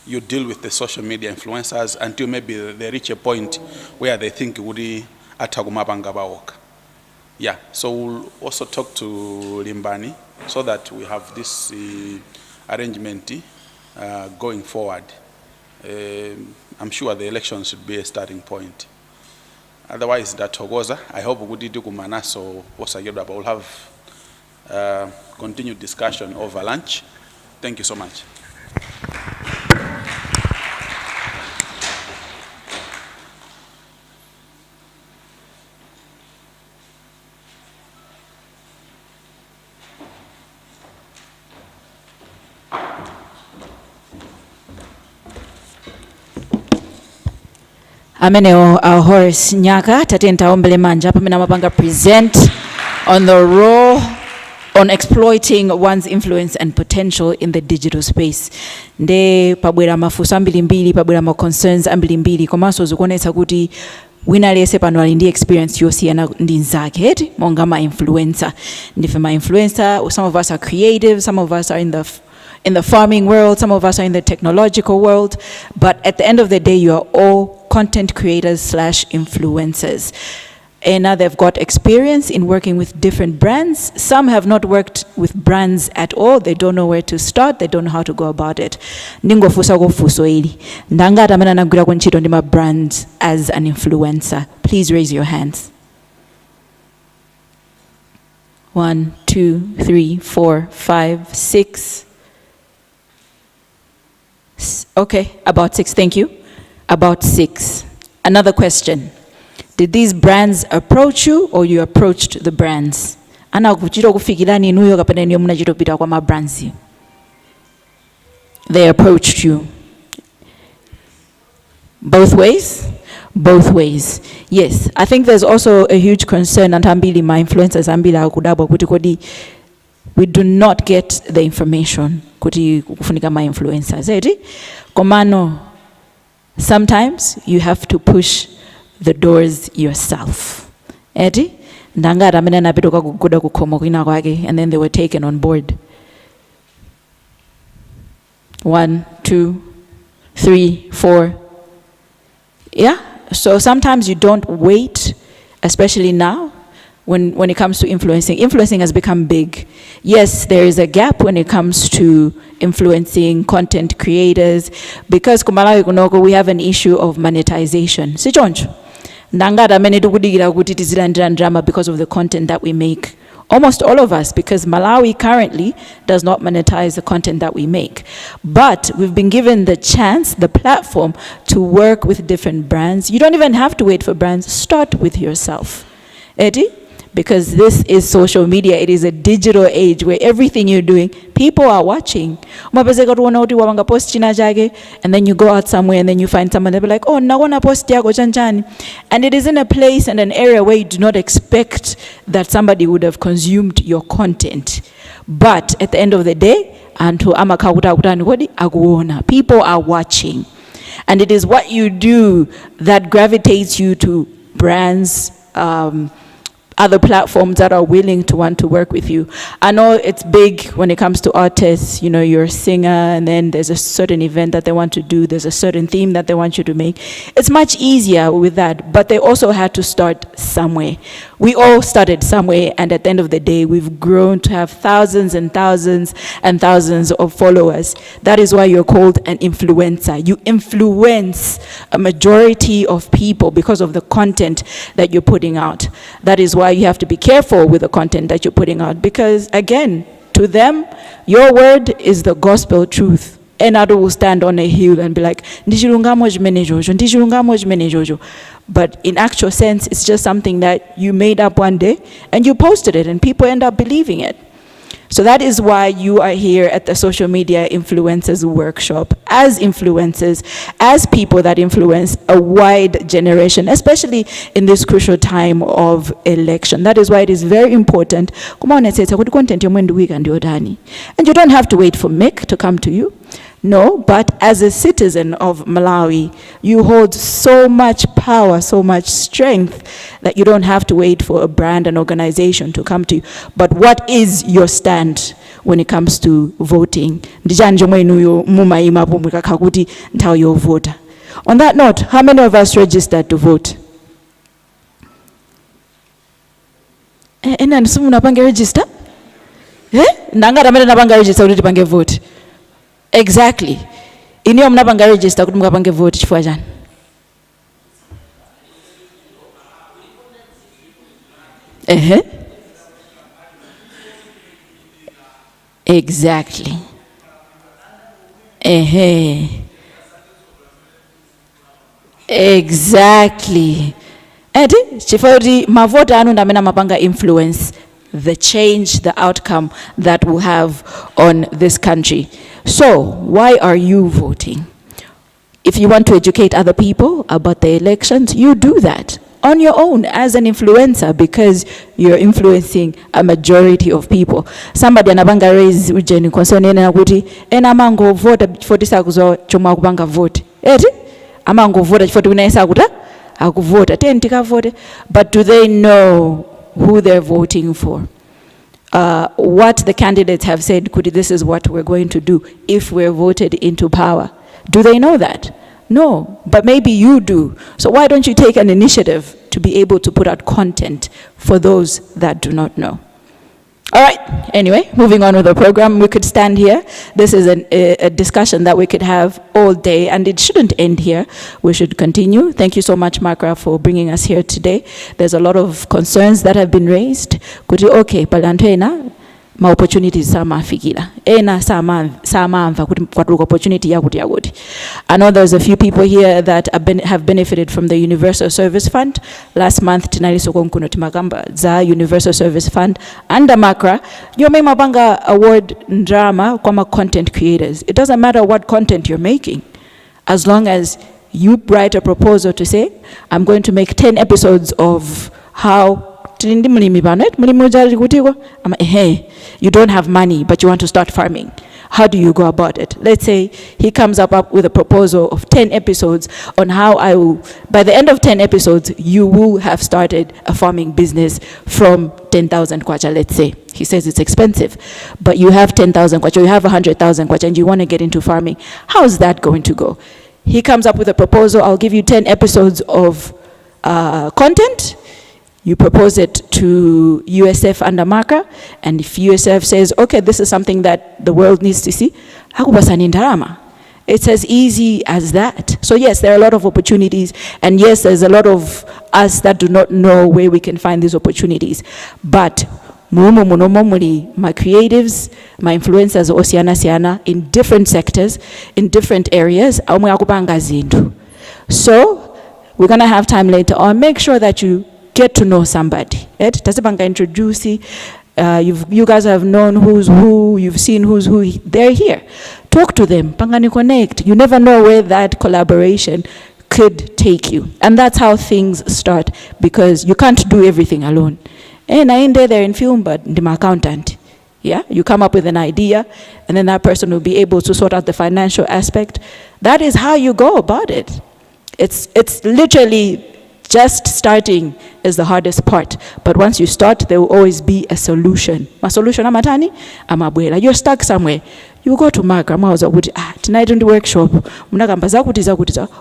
you deal with the social media influencers until maybe they reach a point where they think would atagumabangabaoka. Yeah, so we'll also talk to Limbani so that we have this arrangement going forward. I'm sure the election should be a starting point. Otherwise, that Togoza, I hope we did kumana so we'll have continued discussion over lunch. Thank you so much. Ameneo Horace Nyaka tatenta ombele manja pamene amapanga present on the role on exploiting one's influence and potential in the digital space. Nde pabwera mafunso ambirimbiri, pabwera ma concerns ambirimbiri, komanso zikuonetsa kuti wina lese pano ali ndi experience yosiyana ndi nzake monga ma influencer. Ndife ma influencer, some of us are creative, some of us are in the farming world, some of us are in the technological world, but at the end of the day, you are all content creators / influencers. And now they've got experience in working with different brands. Some have not worked with brands at all. They don't know where to start. They don't know how to go about it. Ndingofusa kufuso ili. Ndangata amene anagwira kunchito ndi ma brands as an influencer. Please raise your hands. 1, 2, 3, 4, 5, 6. Okay, about 6, thank you. About 6. Another question. Did these brands approach you or you approached the brands? Ana kuchito kufikirani inuyo kapena niyo munachito pita kwa ma brands. They approached you. Both ways? Both ways. Yes, I think there's also a huge concern antambili ma influencers ambila akudabwa kuti kodi we do not get the information kuti kufunika ma influencers eti komano sometimes you have to push the doors yourself eti ndangati amene anapita kugoda kukhomo kwina kwake and then they were taken on board 1 2 3 4 yeah so sometimes you don't wait especially now when it comes to influencing has become big. Yes, there is a gap when it comes to influencing content creators because kumalawi kunoko we have an issue of monetization. Sichoncho. Ndangata amene tikudikira kuti tizilandira drama because of the content that we make. Almost all of us, because Malawi currently does not monetize the content that we make. But we've been given the chance, the platform to work with different brands. You don't even have to wait for brands. Start with yourself. Eddie? Because this is social media. It is a digital age where everything you're doing, people are watching. And then you go out somewhere and then you find someone, they'll be like, oh, nawana post yako chanchani. And it is in a place and an area where you do not expect that somebody would have consumed your content. But at the end of the day, people are watching. And it is what you do that gravitates you to brands, other platforms that are willing to want to work with you. I know it's big when it comes to artists, you know, you're a singer and then there's a certain event that they want to do, there's a certain theme that they want you to make. It's much easier with that, but they also had to start somewhere. We all started somewhere, and at the end of the day, we've grown to have thousands and thousands and thousands of followers. That is why you're called an influencer. You influence a majority of people because of the content that you're putting out. That is why you have to be careful with the content that you're putting out, because again, to them, your word is the gospel truth. Another will stand on a hill and be like, but in actual sense, it's just something that you made up one day and you posted it and people end up believing it. So that is why you are here at the Social Media Influencers Workshop as influencers, as people that influence a wide generation, especially in this crucial time of election. That is why it is very important. And you don't have to wait for Mick to come to you. No, but as a citizen of Malawi, you hold so much power, so much strength that you don't have to wait for a brand and organization to come to you. But what is your stand when it comes to voting? On that note, how many of us registered to vote? Register? Register vote. Exactly. Iniyo mnapanga register kuti mukapange vote chifukwa chani? Exactly. Exactly. Edi chifukwa kuti mavota anu ndamene mapanga influence the change, the outcome that we'll have on this country. So, why are you voting? If you want to educate other people about the elections, you do that on your own as an influencer because you're influencing a majority of people. Somebody anabanga raise ujeni concern ena kuti ena mango vote for this akuzo choma kubanga vote. Eti amango vote for tunaisa kuta akuvota tentika vote, but do they know who they're voting for? What the candidates have said, this is what we're going to do if we're voted into power. Do they know that? No, but maybe you do. So why don't you take an initiative to be able to put out content for those that do not know? All right, anyway, moving on with the program, we could stand here. This is a discussion that we could have all day, and it shouldn't end here. We should continue. Thank you so much, Makra, for bringing us here today. There's a lot of concerns that have been raised. Kuti okay, palantena, ma opportunities sama fikila. Ena sama amva kwatuka opportunity yakuti yagoti. I know there's a few people here that have benefited from the Universal Service Fund. Last month, tinaliso konkuno timakamba za Universal Service Fund under Makra. Yome mabanga award drama kwama content creators. It doesn't matter what content you're making, as long as you write a proposal to say, I'm going to make 10 episodes of how Tilindi mulimi pano, mulimi ujali kutiko. You don't have money, but you want to start farming. How do you go about it? Let's say he comes up with a proposal of 10 episodes on how by the end of 10 episodes, you will have started a farming business from 10,000 kwacha, let's say. He says it's expensive, but you have 10,000 kwacha, you have 100,000 kwacha, and you want to get into farming. How's that going to go? He comes up with a proposal, I'll give you 10 episodes of content. You propose it to USF under MACRA, and if USF says, okay, this is something that the world needs to see, it's as easy as that. So yes, there are a lot of opportunities, and yes, there's a lot of us that do not know where we can find these opportunities. But my creatives, my influencers, siana in different sectors, in different areas, so we're gonna have time later on. Make sure that you get to know somebody. Introduce you guys have known who's who, you've seen who's who, they're here. Talk to them, pangani connect. You never know where that collaboration could take you. And that's how things start, because you can't do everything alone. And I ain't there in film, but I'm accountant. Yeah, you come up with an idea, and then that person will be able to sort out the financial aspect. That is how you go about it. It's literally just starting is the hardest part. But once you start, there will always be a solution. My solution, amatani, amabuela. You're stuck somewhere. You go to MACRA, tonight in the workshop,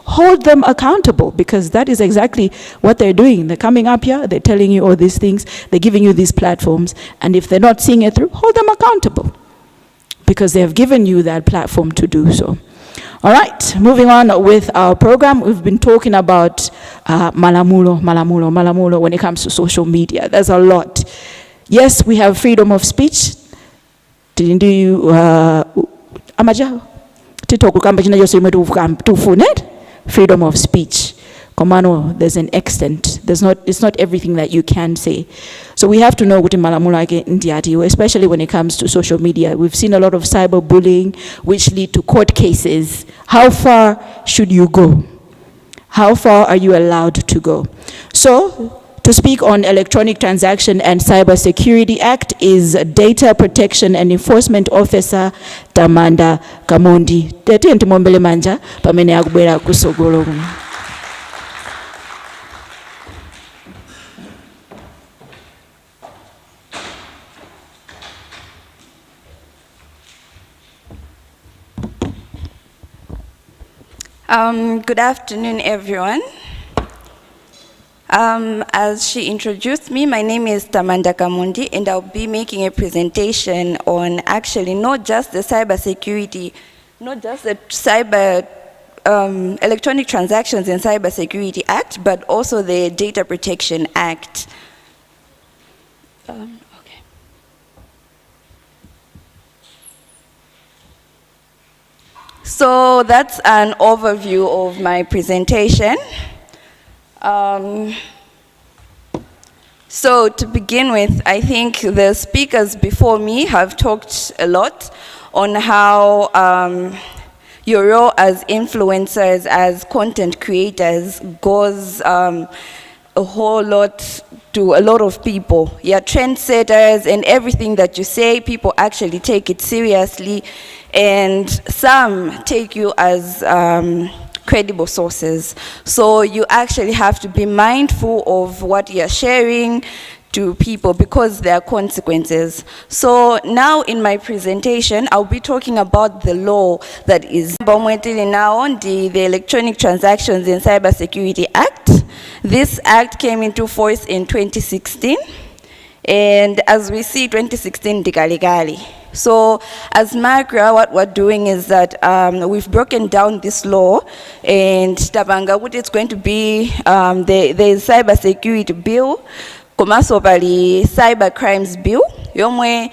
hold them accountable, because that is exactly what they're doing. They're coming up here, they're telling you all these things, they're giving you these platforms, and if they're not seeing it through, hold them accountable, because they have given you that platform to do so. All right, moving on with our program. We've been talking about malamulo when it comes to social media. There's a lot. Yes, we have freedom of speech. Didn't you amaja titoku kamba china yose tufunet freedom of speech. Komano, there's an extent. It's not everything that you can say. So we have to know what malamulo ake ndiati, especially when it comes to social media. We've seen a lot of cyberbullying, which lead to court cases. How far should you go? How far are you allowed to go? So, to speak on Electronic Transaction and Cyber Security Act is Data Protection and Enforcement Officer Tamanda Kamundi. Tete ntimombele manja pamene akubwera kusogolo. Good afternoon, everyone. As she introduced me, my name is Tamanda Kamundi, and I'll be making a presentation on actually not just the cyber security, not just the cyber Electronic Transactions and Cyber Security Act, but also the Data Protection Act. So that's an overview of my presentation. So to begin with, I think the speakers before me have talked a lot on how your role as influencers, as content creators, goes a whole lot to a lot of people. You're trendsetters, and everything that you say, people actually take it seriously, and some take you as credible sources. So you actually have to be mindful of what you're sharing to people, because there are consequences. So now in my presentation, I'll be talking about the law that is the Electronic Transactions and Cyber Security Act. This act came into force in 2016. And as we see, 2016 dikaligali. So as MACRA, what we're doing is that we've broken down this law, and it's going to be the cyber security bill, komasopali cyber crimes bill, yomwe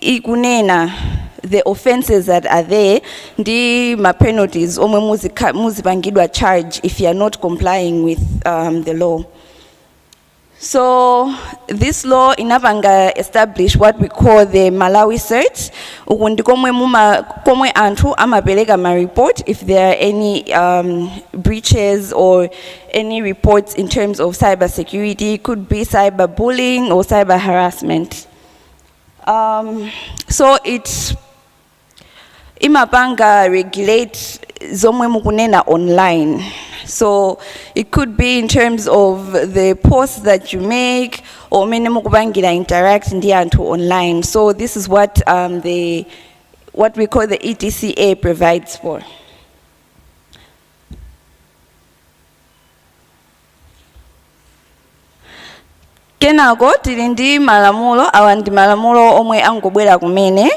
ikunena the offenses that are there, ndi ma penalties omwe muzipangidwa charge if you are not complying with the law. So this law inapanga establish what we call the Malawi search. Ukundi komwe anthu amapeleka ma report if there are any breaches or any reports in terms of cyber security. It could be cyber bullying or cyber harassment. So it imapanga regulate zomwe mukunena online. So it could be in terms of the posts that you make or mene mukupangira interact ndi anthu online. So this is what what we call the ETCA provides for. Kenako tili ndi malamulo, awa ndi malamulo omwe angobwera kumene.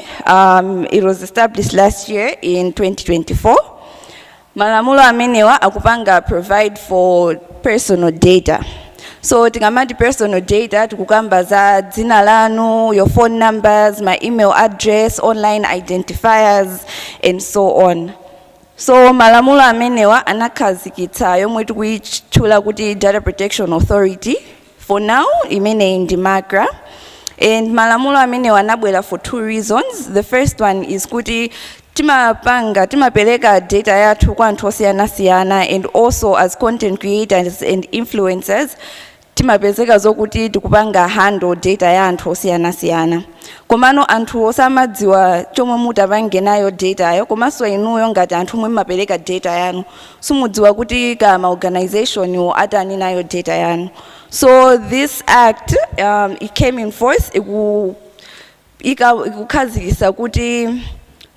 It was established last year in 2024. Malamulo amenewa akupanga provide for personal data. So tikamati personal data tikukamba za dzina lanu, your phone numbers, my email address, online identifiers, and so on. So malamulo amenewa anakhazikitsa yomwe tikuyitchula kuti Data Protection Authority. For now, imene ndi MACRA. And malamulo amenewa anabwera for two reasons. The first one is kuti timapeleka data yathu kwa anthu osiyana-siyana, and also as content creators and influencers timapezeka zokuti tikupanga handle data ya anthu osiyana-siyana. Komano anthu osamadziwa chomwe mutapange nayo data yayo, komanso inuyo ngati anthu omwe mapeleka data yanu simudziwa kuti kama organization atani nayo data yanu. So this act it came in force ikukhazikitsa kuti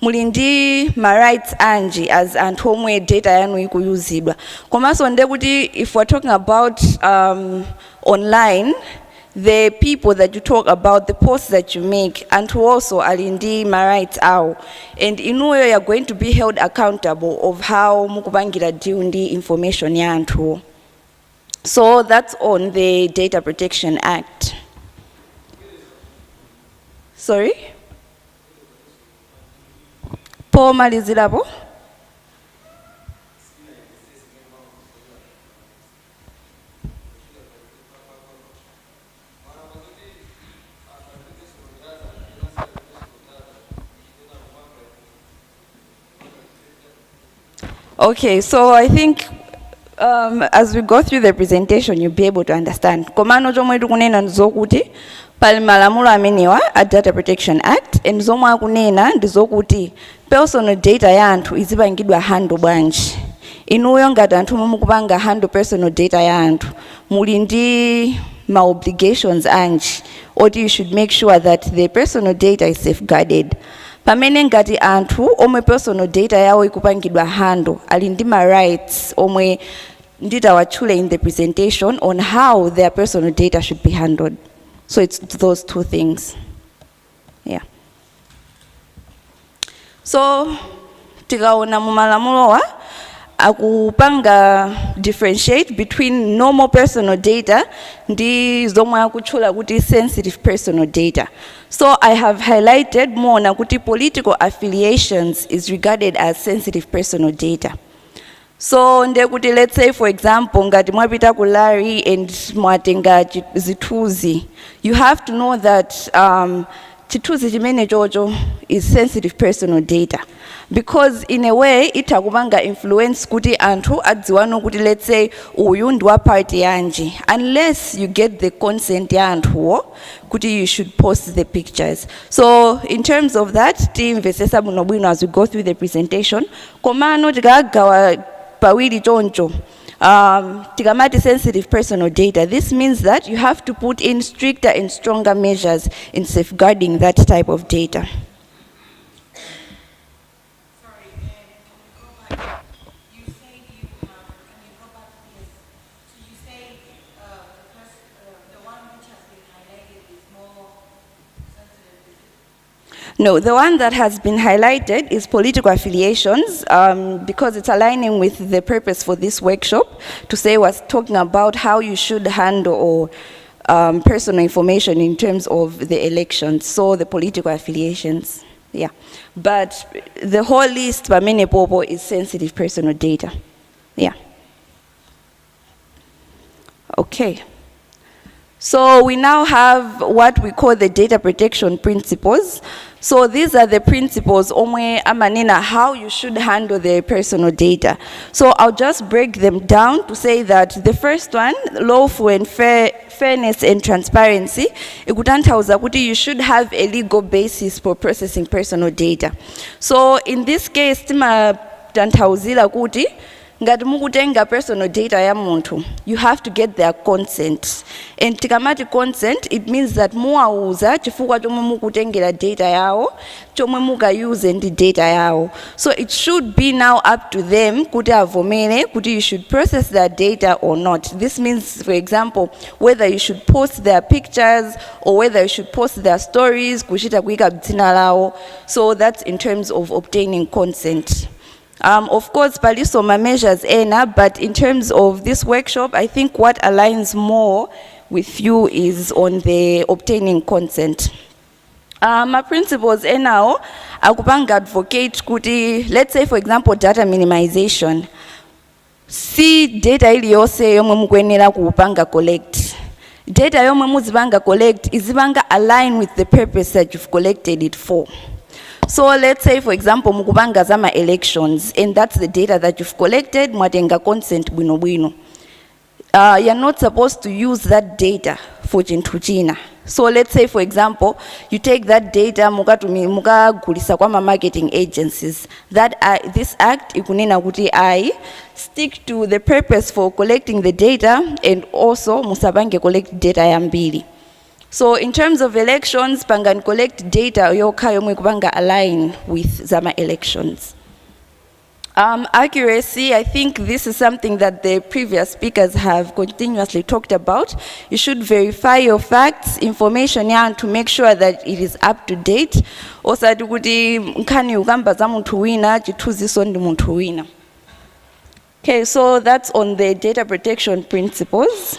muli ndi ma rights anji as anthu omwe data yanu ikuyuzidwa. Komanso nde kuti if we're talking about online, the people that you talk about, the posts that you make, anthu also ali ndi ma rights awo, and inuyo you are going to be held accountable of how mukupangira deal ndi information ya anthu. So that's on the Data Protection Act. Sorry? Pomalizirapo? Okay, so I think as we go through the presentation, you'll be able to understand. Komano chomwe tikunena ndizokuti pali malamulo amenewa a Data Protection Act, and zomwe akunena ndizokuti personal data ya anthu izipangidwa handle bwanji. Inuyo ngati anthu mukupanga handle personal data ya anthu muli ndi ma obligations anji, or you should make sure that the personal data is safeguarded. Pamene ngati anthu omwe personal data yawo ikupangidwa handle ali ndi ma rights omwe nditawatchule in the presentation on how their personal data should be handled. So it's those two things. Yeah. So tikaona mu malamulowa akupanga differentiate between normal personal data ndi zomwe akutchula kuti sensitive personal data. So I have highlighted more na kuti political affiliations is regarded as sensitive personal data. So nde kuti let's say for example ngati mwapita ku Lari and mwatenga zithunzi, you have to know that chithunzi chimene chocho is sensitive personal data, because in a way itakupanga influence kuti anthu adziwano kuti let's say uyu ndi wa party yanji, unless you get the consent ya anthuwo kuti you should post the pictures. So in terms of that, timvesesa bwinobwino as we go through the presentation. Komano tikagawa pawiri choncho. Tikamati sensitive personal data, this means that you have to put in stricter and stronger measures in safeguarding that type of data. No, the one that has been highlighted is political affiliations, because it's aligning with the purpose for this workshop to say was talking about how you should handle or personal information in terms of the elections, so the political affiliations, yeah. But the whole list, pamene popo, is sensitive personal data, yeah. Okay. So we now have what we call the data protection principles. So these are the principles omwe amanena how you should handle the personal data. So I'll just break them down to say that the first one, lawful and fairness and transparency, ikutanthauza kuti you should have a legal basis for processing personal data. So in this case, timatanthauzira kuti ngati mukutenga personal data ya muntu, you have to get their consent. And tikamati consent, it means that muwauza chifukwa chomwe mukutengera data yawo, chomwe mukause ndi data yawo. So it should be now up to them kuti avomere kuti you should process their data or not. This means, for example, whether you should post their pictures or whether you should post their stories, kuchita kuika dzina lawo. So that's in terms of obtaining consent. Of course, palisoma measures ena, but in terms of this workshop, I think what aligns more with you is on the obtaining consent. My principles enao, akupanga advocate kuti, let's say for example, data minimization. Si data iliyose yomwe mukwenera kupanga collect. Data yomwe muzipanga collect izipanga align with the purpose that you've collected it for. So let's say, for example, mukubanga zama elections, and that's the data that you've collected, mwatenga consent bwino bwino. You're not supposed to use that data for chintu. So let's say, for example, you take that data mukagulisa kwa marketing agencies. This act ikunena kuti I stick to the purpose for collecting the data, and also musabange collect data yambili. So in terms of elections, panga collect data yoka yomwe kubanga align with zama elections. Accuracy, I think this is something that the previous speakers have continuously talked about. You should verify your facts, information and to make sure that it is up to date. Also, nkani ugamba za muntu wina, chituziso ndi muntu wina. Okay, so that's on the data protection principles.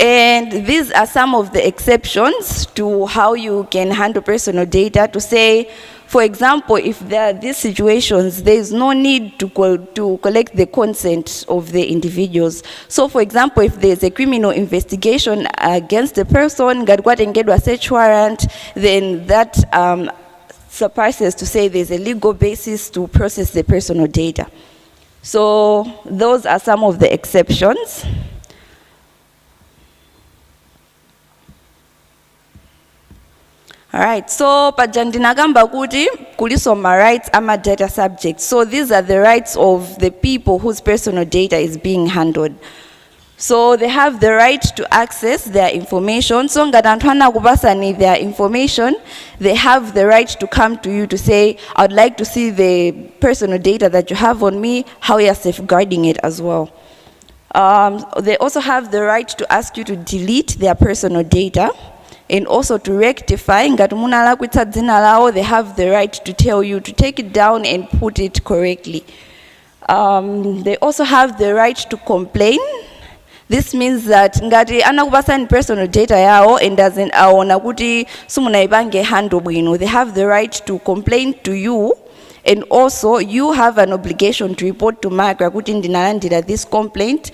And these are some of the exceptions to how you can handle personal data. To say, for example, if there are these situations, there is no need to collect the consent of the individuals. So, for example, if there is a criminal investigation against a person, a search warrant, then that suffices to say there's a legal basis to process the personal data. So, those are some of the exceptions. All right, so pajandinagamba kuti kulisoma rights ama data subjects. So these are the rights of the people whose personal data is being handled. So they have the right to access their information. So ngatantwana kubasani their information, they have the right to come to you to say, I'd like to see the personal data that you have on me, how you're safeguarding it as well. They also have the right to ask you to delete their personal data. And also to rectify, they have the right to tell you to take it down and put it correctly. They also have the right to complain. This means that ngati anakubasa personal data yao and doesn't aona kuti sumunaibange handle bwino, they have the right to complain to you. And also you have an obligation to report to MACRA kuti ndinalandira this complaint.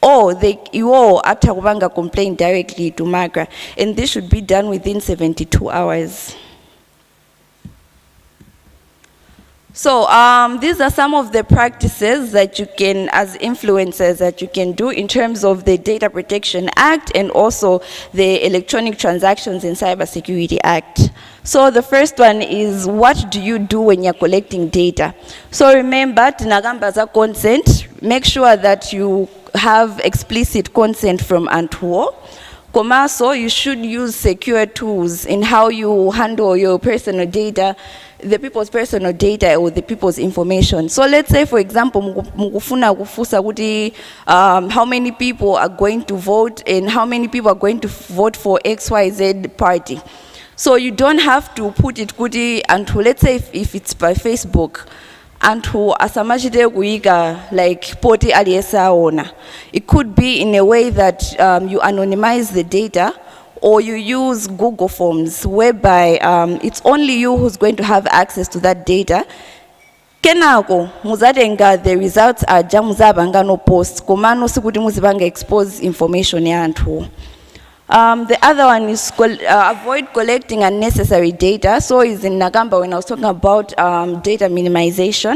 Or you all after kubanga complain directly to MACRA, and this should be done within 72 hours. So these are some of the practices that you can, as influencers, that you can do in terms of the Data Protection Act and also the Electronic Transactions and Cybersecurity Act. So the first one is, what do you do when you're collecting data? So remember, tinagambaza consent, make sure that you have explicit consent from Antuo. Komaso, you should use secure tools in how you handle your personal data, the people's personal data or the people's information. So let's say, for example, mukufuna kufusa kuti how many people are going to vote and how many people are going to vote for XYZ party. So you don't have to put it kuti Antu, let's say if it's by Facebook, and who asamajide kuiga like poti aliyesaona. It could be in a way that you anonymize the data, or you use Google Forms whereby it's only you who's going to have access to that data. kenako muzatenga the results aja muzabanga no post komano sikuti muzibanga expose information ya anthu. The other one is avoid collecting unnecessary data. So is in Nagamba when I was talking about data minimization.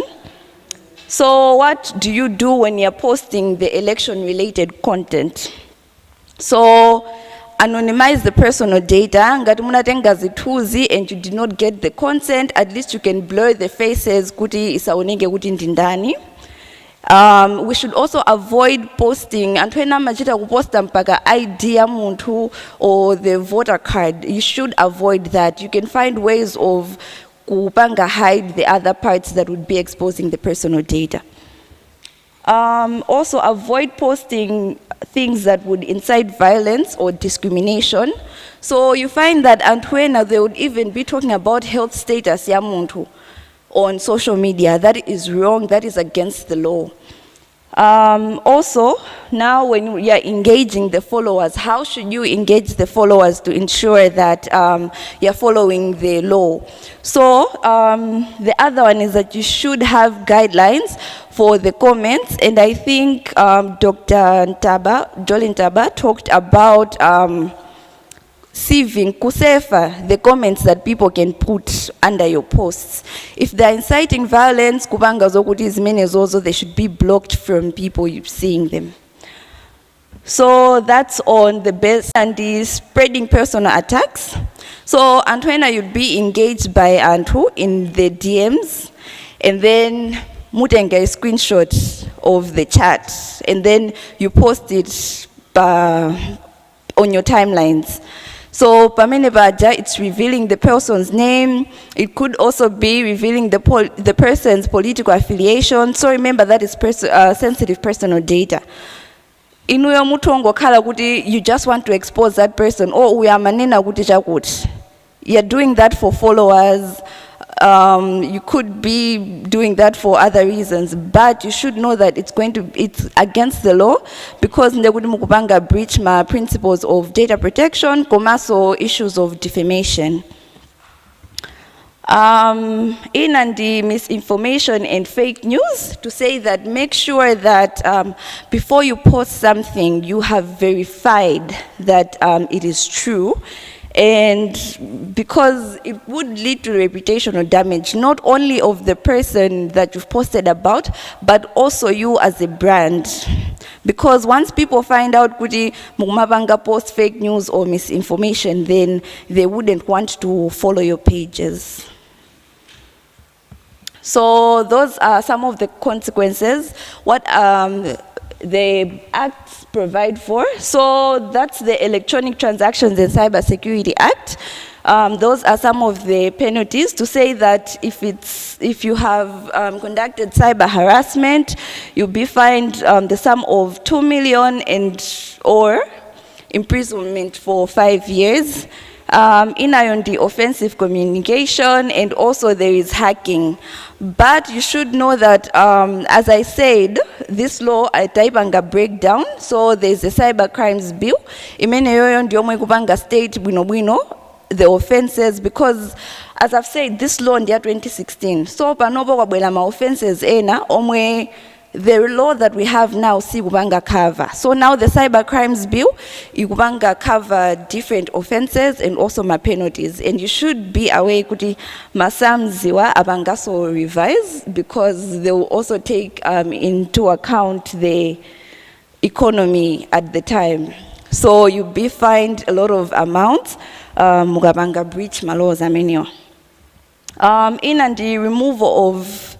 So what do you do when you're posting the election related content? So anonymize the personal data. Ngati munatenga zithuzi and you did not get the consent, at least you can blur the faces kuti isaonenge kuti ndindani. We should also avoid posting, and when machita kuposta mpaka ID ya muntu or the voter card, you should avoid that. You can find ways of kupanga hide the other parts that would be exposing the personal data. Also avoid posting things that would incite violence or discrimination. So you find that Antwena, they would even be talking about health status ya muntu on social media. That is wrong, that is against the law. Also, now when you're engaging the followers, how should you engage the followers to ensure that you're following the law? So the other one is that you should have guidelines for the comments, and I think Dr. Jolly Ntaba talked about sieving, kusefa, the comments that people can put under your posts. If they're inciting violence, kubanga zokuti zimene zozo, they should be blocked from people seeing them. So that's on the best, and the spreading personal attacks. So Antwena, you'd be engaged by Antu in the DMs, and then mutenge a screenshot of the chat, and then you post it on your timelines. So pamene baja, it's revealing the person's name. It could also be revealing the person's political affiliation. So remember that is sensitive personal data. Inuyo mutongo kala kuti you just want to expose that person. Oh, we are manena kuti chakuti. You're doing that for followers. You could be doing that for other reasons, but you should know that it's against the law, because ndekuti mukupanga breach my principles of data protection, commercial issues of defamation. In and the misinformation and fake news, to say that make sure that before you post something, you have verified that it is true. And because it would lead to reputational damage, not only of the person that you've posted about, but also you as a brand. Because once people find out kuti mumabanga post fake news or misinformation, then they wouldn't want to follow your pages. So those are some of the consequences. What the acts provide for. So that's the Electronic Transactions and Cybersecurity Act. Those are some of the penalties, to say that if you have conducted cyber harassment, you'll be fined the sum of 2 million or imprisonment for 5 years. In on the offensive communication, and also there is hacking. But you should know that, as I said, this law taipanga breakdown. So there's a cyber crimes bill. Imene yoyo ndiyo mwe kupanga state bwino the offenses, because as I've said, this law ndiya 2016. So panopo kwabwela ma offenses ena omwe the law that we have now si kubanga cover. So now the cyber crimes bill ikubanga cover different offenses and also my penalties. And you should be aware kuti masamziwa abangaso revise, because they will also take into account the economy at the time. So you'll be fined a lot of amounts mugabanga breach malaws amenyo. In and the removal of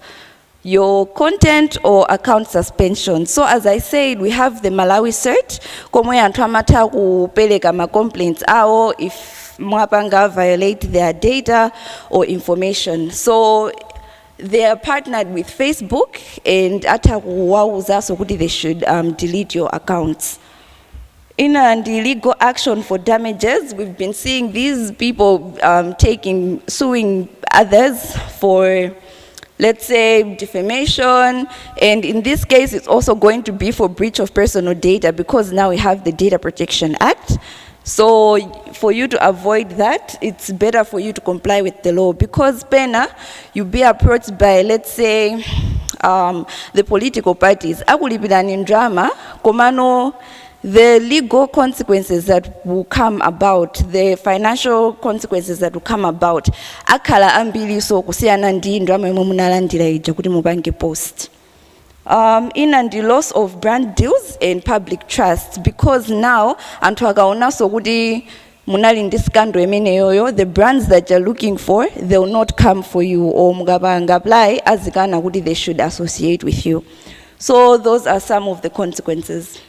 your content or account suspension. So as I said, we have the Malawi cert, komwe anthu amata kupeleka ma complaints awo if mwapanga violate their data or information. So they are partnered with Facebook, and ata kuwauza so kuti they should delete your accounts. In the legal action for damages, we've been seeing these people suing others for, let's say, defamation, and in this case, it's also going to be for breach of personal data, because now we have the Data Protection Act. So for you to avoid that, it's better for you to comply with the law, because pena you be approached by, let's say, the political parties. Akulipirana in drama, komano the legal consequences that will come about, the financial consequences that will come about, akala ambili so kusiyana ndi drama imwe munalandira ija kuti mupange post. In and the loss of brand deals and public trust, because now anthu akaona so kuti munali ndi scandal imene yoyo, the brands that you're looking for, they will not come for you, or mukapanga apply azikana kuti they should associate with you. So those are some of the consequences.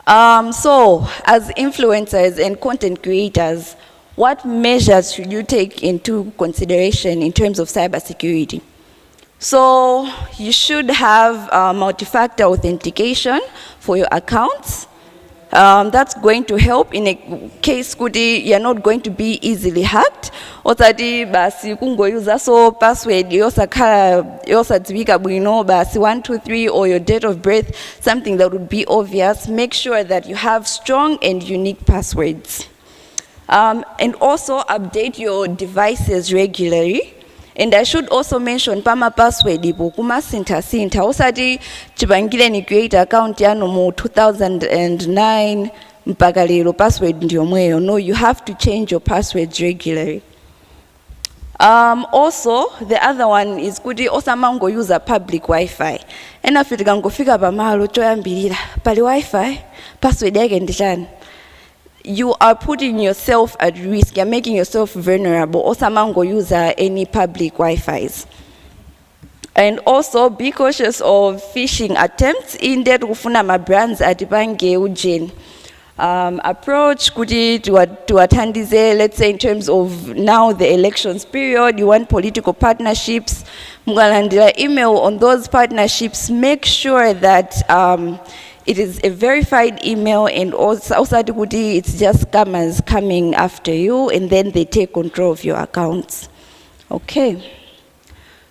So as influencers and content creators, what measures should you take into consideration in terms of cybersecurity? So you should have multi-factor authentication for your accounts. That's going to help in a case kudi you're not going to be easily hacked. Otadi basi kungoyuza so password yosadziwika bwino basi 123 or your date of birth, something that would be obvious. Make sure that you have strong and unique passwords. And also update your devices regularly. And I should also mention pama password ipo kuma sinta usati chipangile ni create account yanu mu 2009 mpaka lero password ndiyo mweyo. No, you have to change your passwords regularly. Also, the other one is kuti osamango use a public Wi-Fi. Ena fitika ngofika pamalo choyambirira pali Wi-Fi password yake ndishani. You are putting yourself at risk. You're making yourself vulnerable. Osamango use any public Wi-Fis. And also be cautious of phishing attempts. In that kufuna ma brands atipange ujeni. Approach kuti to athandize, let's say in terms of now the elections period, you want political partnerships. Mugalandira email on those partnerships. Make sure that it is a verified email, and also it's just scammers coming after you, and then they take control of your accounts. Okay.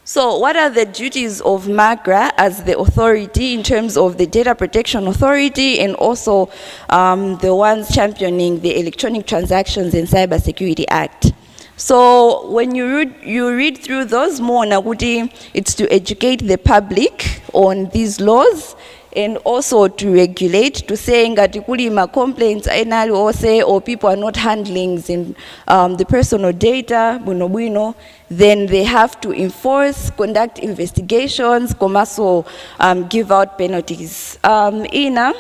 So what are the duties of MAGRA as the authority in terms of the Data Protection Authority, and also the ones championing the Electronic Transactions and Cybersecurity Act? So when you read through those more, it's to educate the public on these laws, and also to regulate, to say ngati kuli ma complaints enali ose or people are not handling the personal data bwino, then they have to enforce, conduct investigations, komaso give out penalties. Ina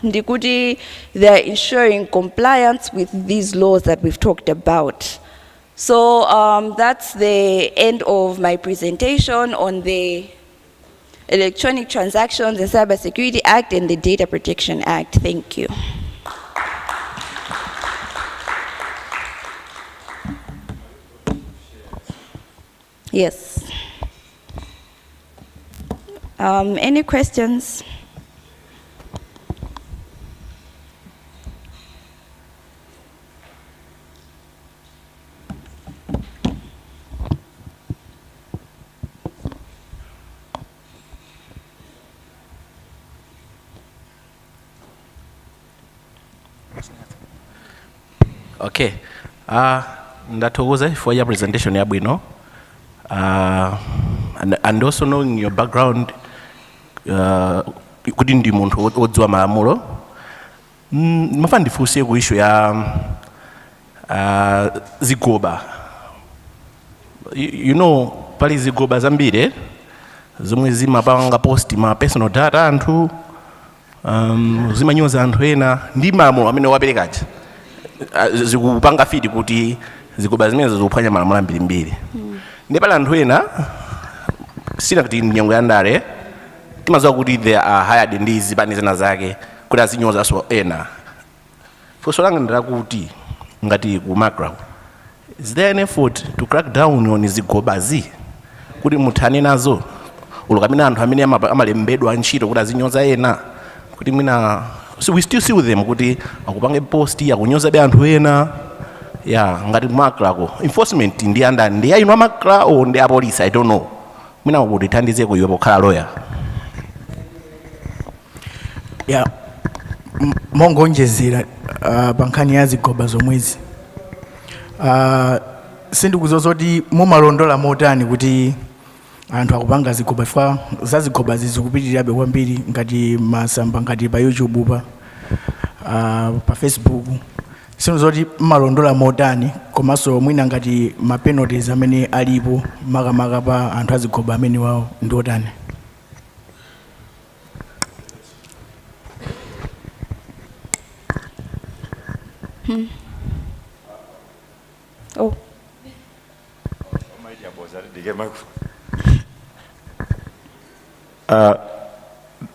ndikuti they're ensuring compliance with these laws that we've talked about. So that's the end of my presentation on the Electronic Transactions and Cybersecurity Act and the Data Protection Act. Thank you. Yes. Any questions? Okay. Ndathokoza for your presentation yabwino. And also knowing your background, kuti ndi munthu odziwa malamulo. Mafa ndifunse ku issue ya zigoba. You know, pali zigoba zambiri zomwe zimapanga post ma personal data anthu, zimanyoza anthu ena ndi malamulo amene waperekaje. Zikupanga fiti kuti zigoba zimene zikuphwanya malamulo ambirimbiri. Nepala anthu ena sina kuti nyengo ya ndale timaziwa kuti they are hired ndi zipani zina zake kuti azinyoza so ena. Funso langa ndirakuti ngati ku MAGRA, is there an effort to crack down on zigobazi kuti muthane nazo ulukamina anthu amene amalembedwa ntchito kuti azinyoza ena kuti mwina? So we still see with them kuti akupange post akunyoza be anthu ena. Yeah, ngati MAGRA ko enforcement ndi andani, ndi aino MAGRA or ndi police, I don't know. Mwina kuti thandize ku iwe pokhala lawyer. Yeah, mongonjezera pa nkhani ya zigoba zomwezi sindikudziwa kuti mumalondola motani kuti anthu akupanga zigoba chifukwa za zigoba zikupitirirabe kwambiri ngati masamba ngati pa YouTube pa Facebook sindikudziwa kuti mumalondola motani komanso mwina ngati ma penalties amene alipo makamaka pa anthu azigoba amene wawo ndi otani. Oh.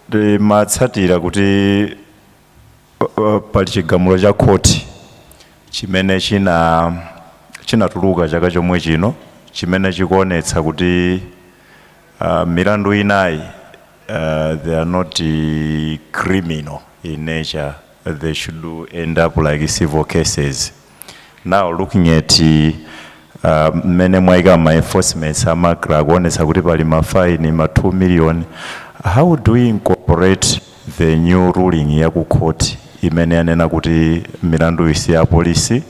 Ndimatsatira kuti pali chigamulo cha khoti chimene chinatuluka chaka chomwe chino chimene chikuonetsa kuti milandu inayi they are not criminal in nature, they should end up like civil cases. Now looking at mene mwaika ma enforcements amakra kuonetsa kuti pali mafaini ma 2 million, how do we incorporate the new ruling ya ku court imene yanena kuti milandu isi ya polisi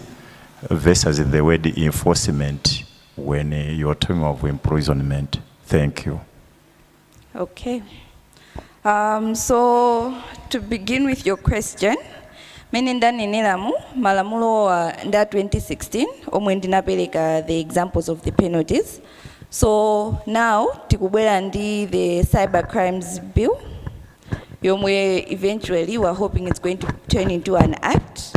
versus the word enforcement when you're talking of imprisonment? Thank you. Okay. So to begin with your question, mene ndaneneramu malamulo nda 2016 omwe ndinapereka the examples of the penalties. So now tikubwera ndi the cyber crimes bill yomwe eventually we're hoping it's going to turn into an act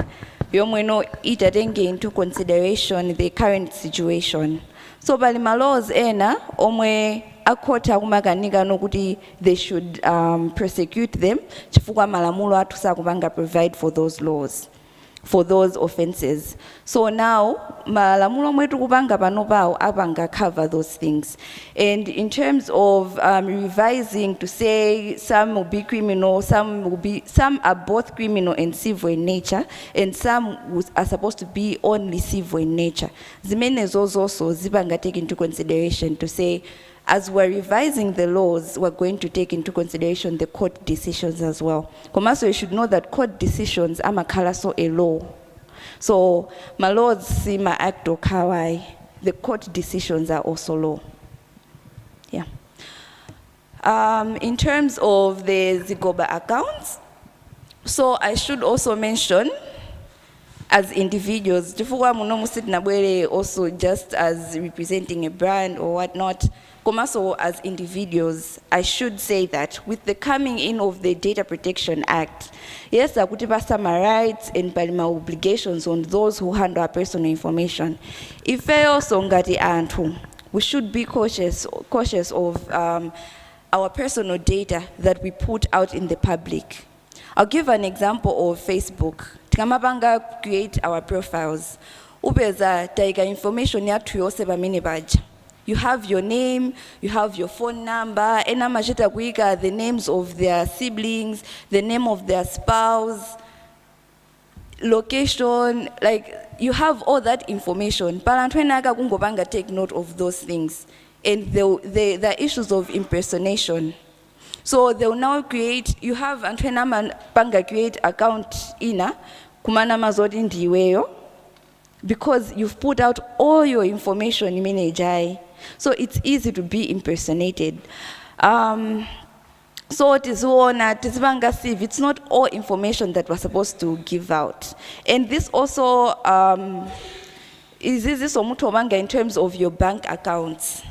yomwe no itatenge into consideration the current situation. So pali ma laws ena omwe akhota kumakanika nokuti they should prosecute them chifukwa malamulo athu sakupanga provide for those laws, for those offenses. So now malamulo mwetu kupanga pano pawo apanga cover those things. And in terms of revising to say some will be criminal, some are both criminal and civil in nature, and some are supposed to be only civil in nature. Zimene zozo zipanga take into consideration to say, as we're revising the laws, we're going to take into consideration the court decisions as well. Komaso, you should know that court decisions are makalaso a law. So, my laws see my act or kawai, the court decisions are also law. Yeah. In terms of the Zigoba accounts, so I should also mention, as individuals, also just as representing a brand or whatnot, Komaso as individuals, I should say that with the coming in of the Data Protection Act, yes, akutipa some rights and palima obligations on those who handle our personal information. If also ngati antu, we should be cautious of our personal data that we put out in the public. I'll give an example of Facebook. Tikamapanga create our profiles. Upeza taika information yathu yose pamene paja. You have your name, you have your phone number, ena macheta kuika the names of their siblings, the name of their spouse, location, like you have all that information. Palantwenaka kungobanga take note of those things. And the issues of impersonation. So they'll now create, you have Antwenama Panga create account ina, kumana mazodi ndiweyo, because you've put out all your information in Minejai. So it's easy to be impersonated. So it is it's not all information that we're supposed to give out. And this also is this in terms of your bank accounts.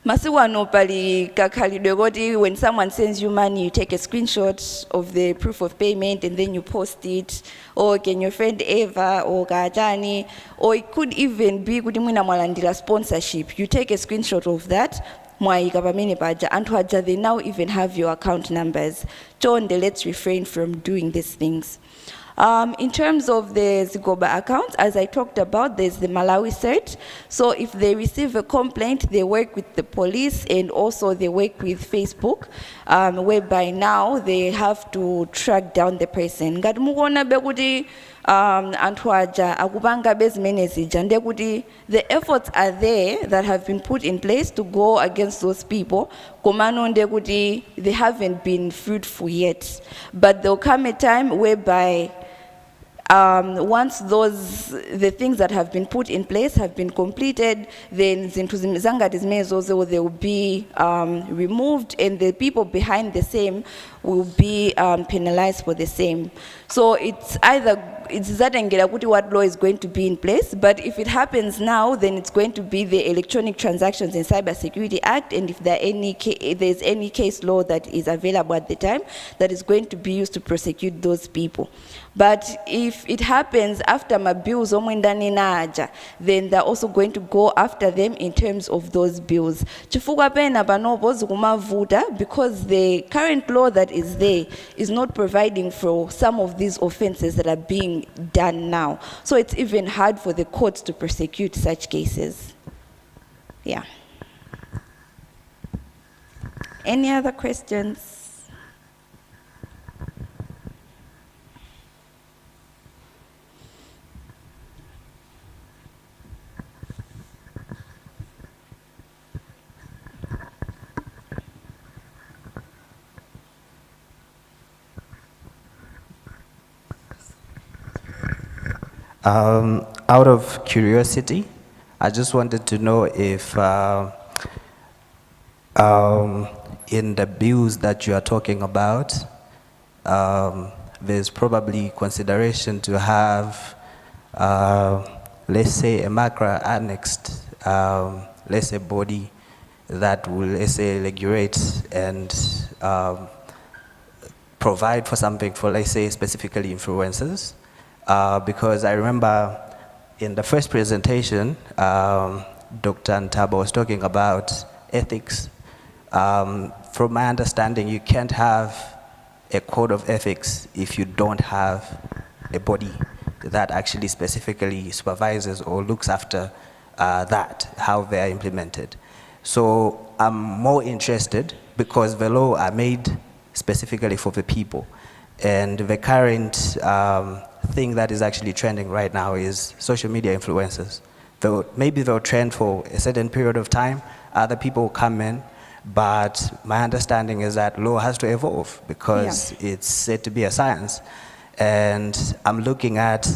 Masiwano pali kakhalidwe when someone sends you money, you take a screenshot of the proof of payment and then you post it, or can your friend Eva or Gajani, or it could even be kuti mwina mwalandira sponsorship. You take a screenshot of that, mwaika pamene paja, anthu aja they now even have your account numbers. Chonde, let's refrain from doing these things. In terms of the Zigoba accounts, as I talked about, there's the Malawi cert. So if they receive a complaint, they work with the police and also they work with Facebook, whereby now they have to track down the person. Ngati mukona bekuti anthu aja akupanga bezimene zija ndiye kuti the efforts are there that have been put in place to go against those people komano ndiye kuti they haven't been fruitful yet, but there'll come a time whereby once the things that have been put in place have been completed, then zinthu zangati zimene zozo they will be removed, and the people behind the same will be penalized for the same. So it's zatengera kuti what law is going to be in place, but if it happens now, then it's going to be the Electronic Transactions and Cybersecurity Act, and if there's any case law that is available at the time that is going to be used to prosecute those people. But if it happens after mabills omwendani naja, then they're also going to go after them in terms of those bills. Chifukwa pena panopo zikumavuta because the current law that is there is not providing for some of these offenses that are being done now. So it's even hard for the courts to prosecute such cases. Yeah. Any other questions? Out of curiosity, I just wanted to know if in the bills that you are talking about, there's probably consideration to have, let's say, a MACRA annexed, let's say, body that will, let's say, regulate and provide for something for, let's say, specifically influencers. Because I remember in the first presentation, Dr. Ntaba was talking about ethics. From my understanding, you can't have a code of ethics if you don't have a body that actually specifically supervises or looks after that, how they are implemented. So I'm more interested because the law are made specifically for the people. And the current thing that is actually trending right now is social media influencers. Maybe they'll trend for a certain period of time, other people will come in, but my understanding is that law has to evolve because it's said to be a science. And I'm looking at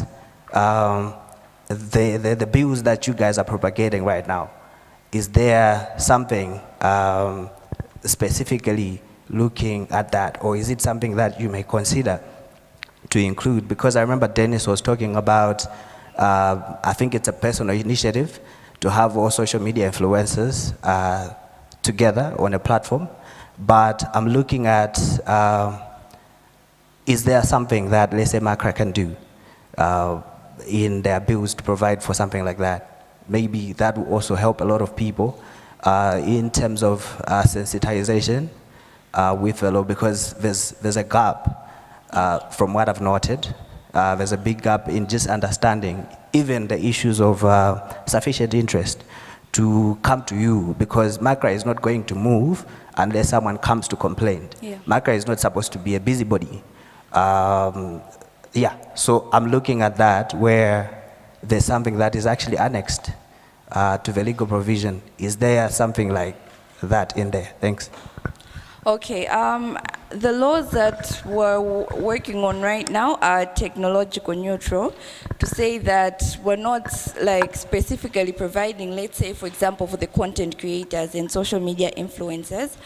the bills that you guys are propagating right now. Is there something specifically looking at that, or is it something that you may consider to include? Because I remember Dennis was talking about, I think it's a personal initiative to have all social media influencers together on a platform, but I'm looking at, is there something that, let's say, MACRA can do in their bills to provide for something like that? Maybe that will also help a lot of people in terms of sensitization with the law, because there's a gap. From what I've noted, there's a big gap in just understanding even the issues of sufficient interest to come to you, because MACRA is not going to move unless someone comes to complain. Yeah. MACRA is not supposed to be a busybody. So I'm looking at that where there's something that is actually annexed to the legal provision. Is there something like that in there? Thanks. Okay, the laws that we're working on right now are technological neutral, to say that we're not like specifically providing, let's say, for example, for the content creators and social media influencers,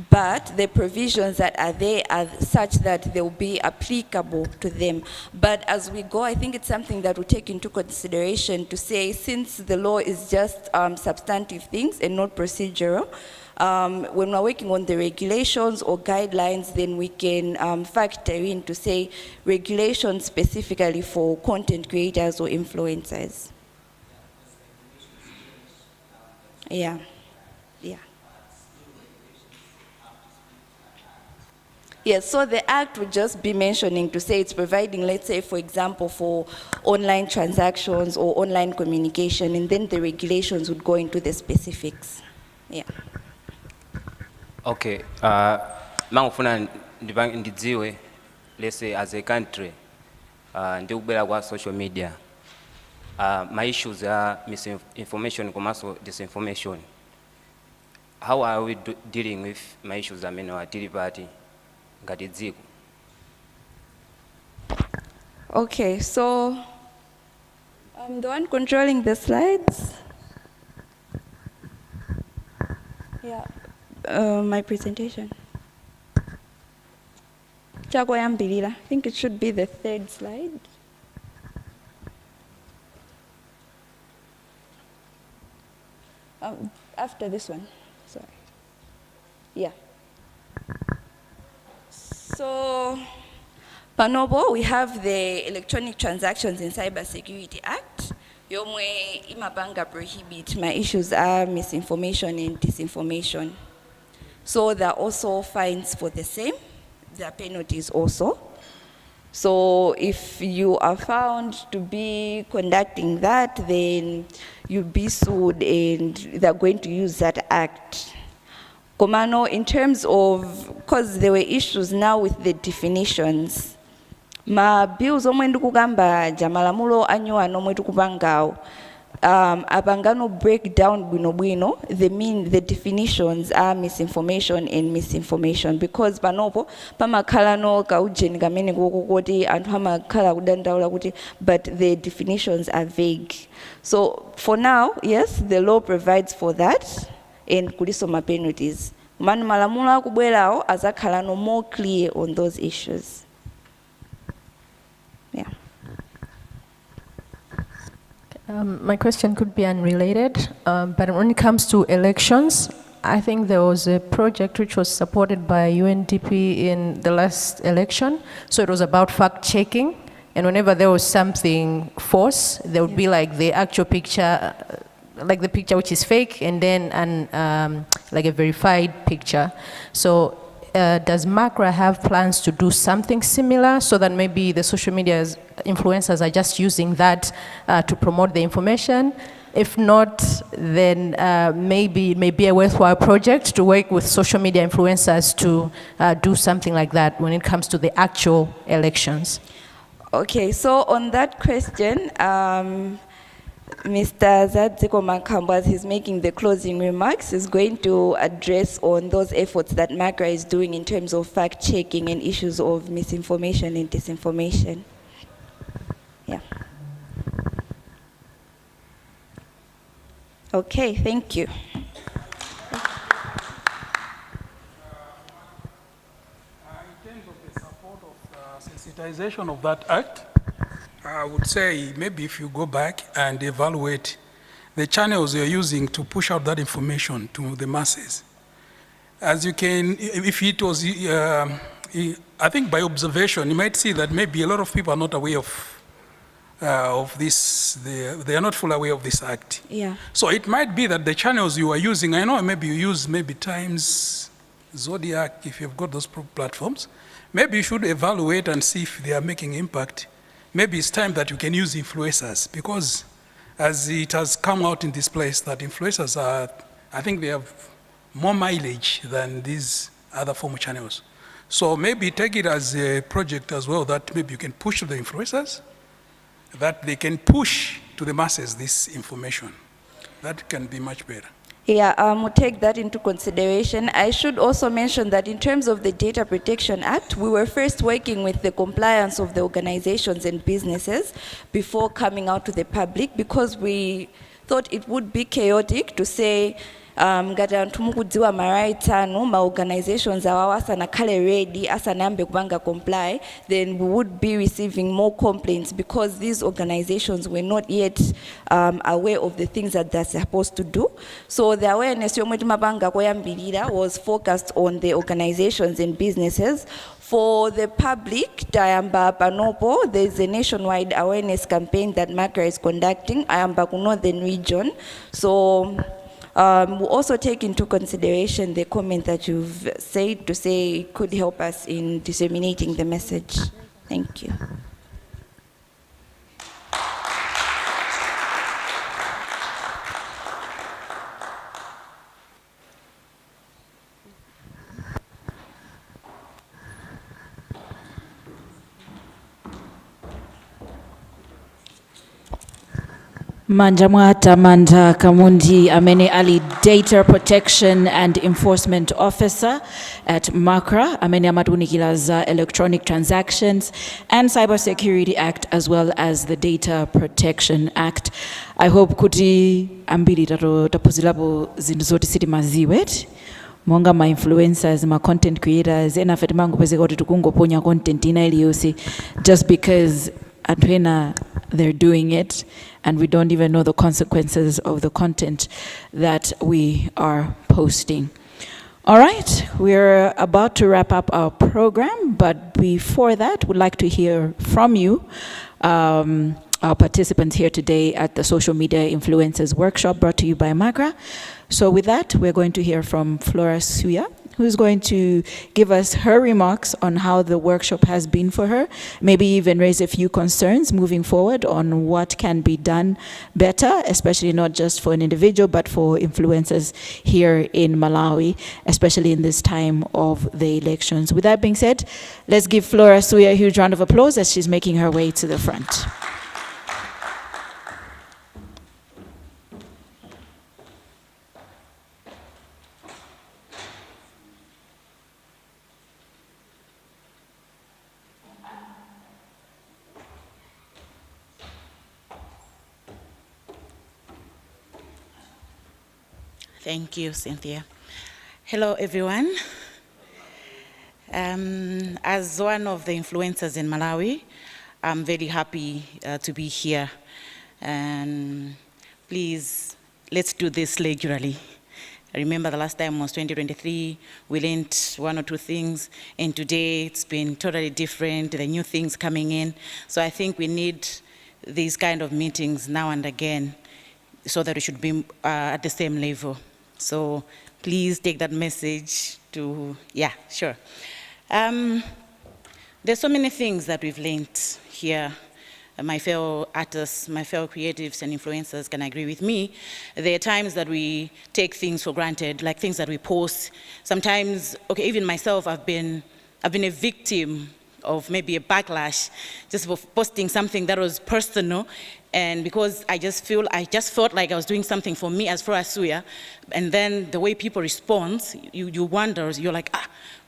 but the provisions that are there are such that they will be applicable to them. But as we go, I think it's something that we take into consideration to say, since the law is just substantive things and not procedural, when we're working on the regulations or guidelines, then we can factor in to say regulations specifically for content creators or influencers. Yeah, yeah. Yes, so the Act would just be mentioning to say it's providing, let's say, for example, for online transactions or online communication, and then the regulations would go into the specifics. Yeah. Okay, mangufuna ndidziwe, let's say, as a country, ndi kubwera kwa social media, ma issues a misinformation komanso disinformation. How are we dealing with ma issues amene watili pati ngati dziko? Okay, so I'm the one controlling the slides. Yeah, my presentation. I think it should be the third slide. After this one, sorry. Yeah. So, panobo, we have the Electronic Transactions in Cybersecurity Act. Yomwe imapanga prohibit my issues are misinformation and disinformation. So there are also fines for the same. There are penalties also. So if you are found to be conducting that, then you'll be sued and they're going to use that act. Komano, in terms of, because there were issues now with the definitions, ma bills omwe ndikugamba jamalamulo anyuwano omwe tikupangawo apangano break down bwino the definitions are misinformation and misinformation, because panopo pamakhala no kaujeni kamene kokoti anthu amakhala kudandaula kuti but the definitions are vague. So for now, yes, the law provides for that and kuliso ma penalties. Manu malamulo akubwerawo azakhala no more clear on those issues. Yeah. My question could be unrelated, but when it comes to elections, I think there was a project which was supported by UNDP in the last election. So it was about fact-checking, and whenever there was something false, there would be like the actual picture, like the picture which is fake, and then like a verified picture. So does MACRA have plans to do something similar so that maybe the social media influencers are just using that to promote the information? If not, then maybe it may be a worthwhile project to work with social media influencers to do something like that when it comes to the actual elections. Okay, so on that question, Mr. Zadziko Makambo, as he's making the closing remarks, is going to address on those efforts that MACRA is doing in terms of fact-checking and issues of misinformation and disinformation. Yeah. Okay, thank you. In terms of the support of sensitization of that act, I would say maybe if you go back and evaluate the channels you're using to push out that information to the masses. As you can, if it was, I think by observation, you might see that maybe a lot of people are not aware of this, they are not fully aware of this act. Yeah. So it might be that the channels you are using, I know maybe you use maybe Times, Zodiac, if you've got those platforms, maybe you should evaluate and see if they are making impact. Maybe it's time that you can use influencers, because as it has come out in this place that influencers are, I think they have more mileage than these other former channels. So maybe take it as a project as well that maybe you can push to the influencers, that they can push to the masses this information. That can be much better. Yeah, we'll take that into consideration. I should also mention that in terms of the Data Protection Act, we were first working with the compliance of the organizations and businesses before coming out to the public, because we thought it would be chaotic to say ngati anthu mukudziwa ma rights anu, ma organizations awawo asanakhale ready, asanayambe kupanga comply, then we would be receiving more complaints because these organizations were not yet aware of the things that they're supposed to do. So the awareness yomwe timapanga koyambirira was focused on the organizations and businesses. For the public, Tayamba Panopo, there's a nationwide awareness campaign that MACRA is conducting, Ayamba Northern region. So we'll also take into consideration the comment that you've said to say it could help us in disseminating the message. Thank you. Manjamwa Tamanda Kamundi amene ali Data Protection and Enforcement Officer at MACRA, amene amatunikira za Electronic Transactions and Cybersecurity Act as well as the Data Protection Act. I hope kuti ambiri tapuzirapo zinthu zoti sitimaziwe monga ma influencers, ma content creators, ena fete mangopezeka kuti tikungoponya content ina iliyonse just because anthu ena they're doing it and we don't even know the consequences of the content that we are posting. All right, we're about to wrap up our program, but before that, we'd like to hear from you, our participants here today at the Social Media Influencers Workshop brought to you by MACRA. So with that, we're going to hear from Flora Suya, who's going to give us her remarks on how the workshop has been for her, maybe even raise a few concerns moving forward on what can be done better, especially not just for an individual, but for influencers here in Malawi, especially in this time of the elections. With that being said, let's give Flora Suya a huge round of applause as she's making her way to the front. Thank you, Cynthia. Hello, everyone. As one of the influencers in Malawi, I'm very happy to be here. And please, let's do this regularly. I remember the last time was 2023, we learned one or two things, and today it's been totally different, the new things coming in. So I think we need these kind of meetings now and again so that we should be at the same level. So please take that message to, yeah, sure. There's so many things that we've learned here. My fellow artists, my fellow creatives and influencers can agree with me. There are times that we take things for granted, like things that we post. Sometimes, okay, even myself, I've been a victim of maybe a backlash just for posting something that was personal, and because I just felt like I was doing something for me as Flora Suya, and then the way people respond, you wonder, you're like,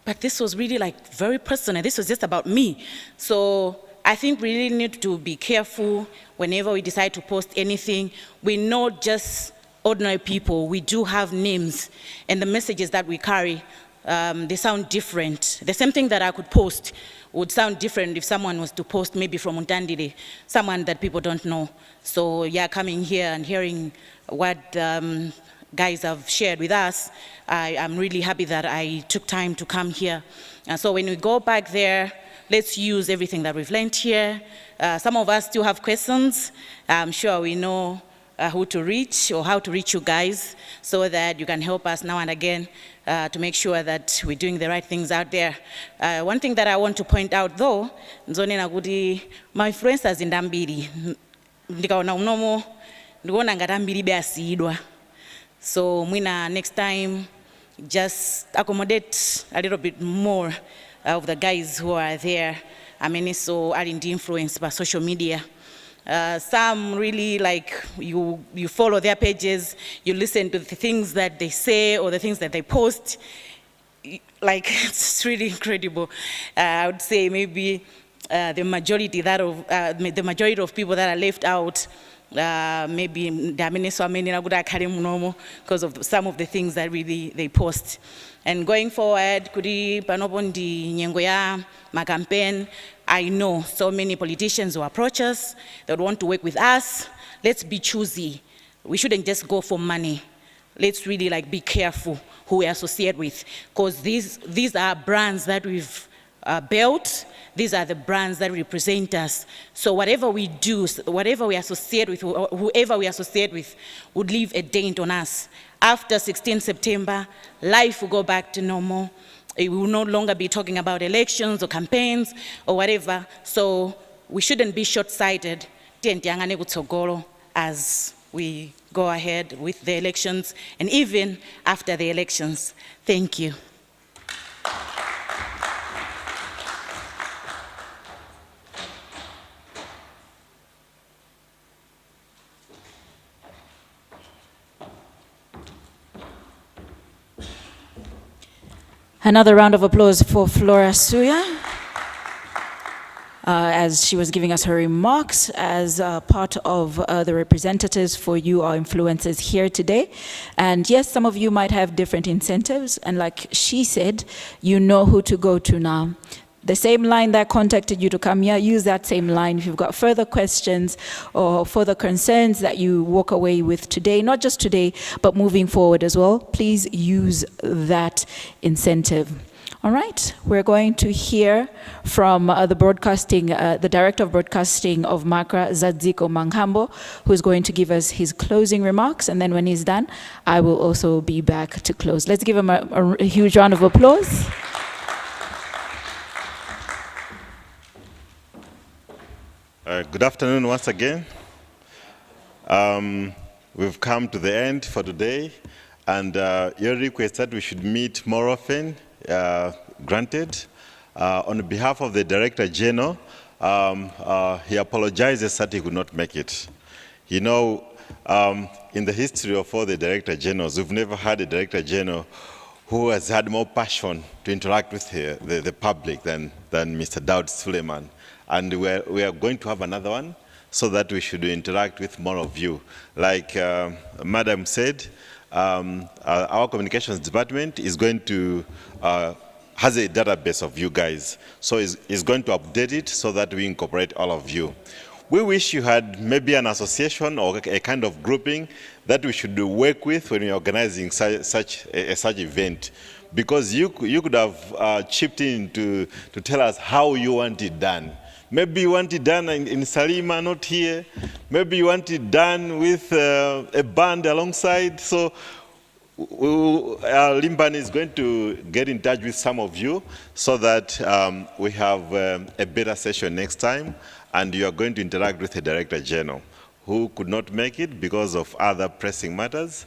but this was really like very personal, this was just about me. So I think we really need to be careful whenever we decide to post anything. We're not just ordinary people, we do have names, and the messages that we carry, they sound different. The same thing that I could post would sound different if someone was to post maybe from Untandile, someone that people don't know. So yeah, coming here and hearing what guys have shared with us, I'm really happy that I took time to come here. So when we go back there, let's use everything that we've learned here. Some of us still have questions. I'm sure we know who to reach or how to reach you guys so that you can help us now and again to make sure that we're doing the right things out there. One thing that I want to point out though, nzonena kuti my influencers in Dambiri, ndikaona unomo, ndikuona ngati ambiri beasidwa. So mwina next time, just accommodate a little bit more of the guys who are there. I mean, so are in the influence by social media. Some really like, you follow their pages, you listen to the things that they say or the things that they post. Like, it's really incredible. I would say maybe the majority of people that are left out, maybe because of some of the things that really they post. And going forward, kuri panopondi nyengo ya ma campaign, I know so many politicians who approach us, that want to work with us. Let's be choosy. We shouldn't just go for money. Let's really like be careful who we associate with, because these are brands that we've built. These are the brands that represent us. So whatever we do, whatever we associate with, whoever we associate with, would leave a dent on us. After 16 September, life will go back to normal. We will no longer be talking about elections or campaigns or whatever. So we shouldn't be short-sighted as we go ahead with the elections and even after the elections. Thank you. Another round of applause for Flora Suya. As she was giving us her remarks as part of the representatives for you, our influencers here today. And yes, some of you might have different incentives, and like she said, you know who to go to now. The same line that contacted you to come here, use that same line. If you've got further questions or further concerns that you walk away with today, not just today, but moving forward as well, please use that incentive. All right, we're going to hear from the Director of Broadcasting of MACRA, Zadziko Manghambo, who's going to give us his closing remarks. And then when he's done, I will also be back to close. Let's give him a huge round of applause. Good afternoon once again. We've come to the end for today, and your request that we should meet more often, granted. On behalf of the Director General, he apologizes that he could not make it. You know, in the history of all the Director Generals, we've never had a Director General who has had more passion to interact with the public than Mr. Daud Suleiman. And we are going to have another one so that we should interact with more of you. Like Madam said, our communications department is going to, has a database of you guys. So it's going to update it so that we incorporate all of you. We wish you had maybe an association or a kind of grouping that we should work with when we're organizing such event. Because you could have chipped in to tell us how you want it done. Maybe you want it done in Salima, not here. Maybe you want it done with a band alongside. So Limban is going to get in touch with some of you so that we have a better session next time, and you are going to interact with the Director General, who could not make it because of other pressing matters.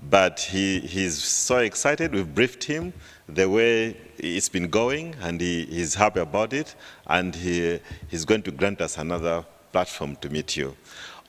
But he's so excited. We've briefed him the way it's been going, and he's happy about it, and he's going to grant us another platform to meet you.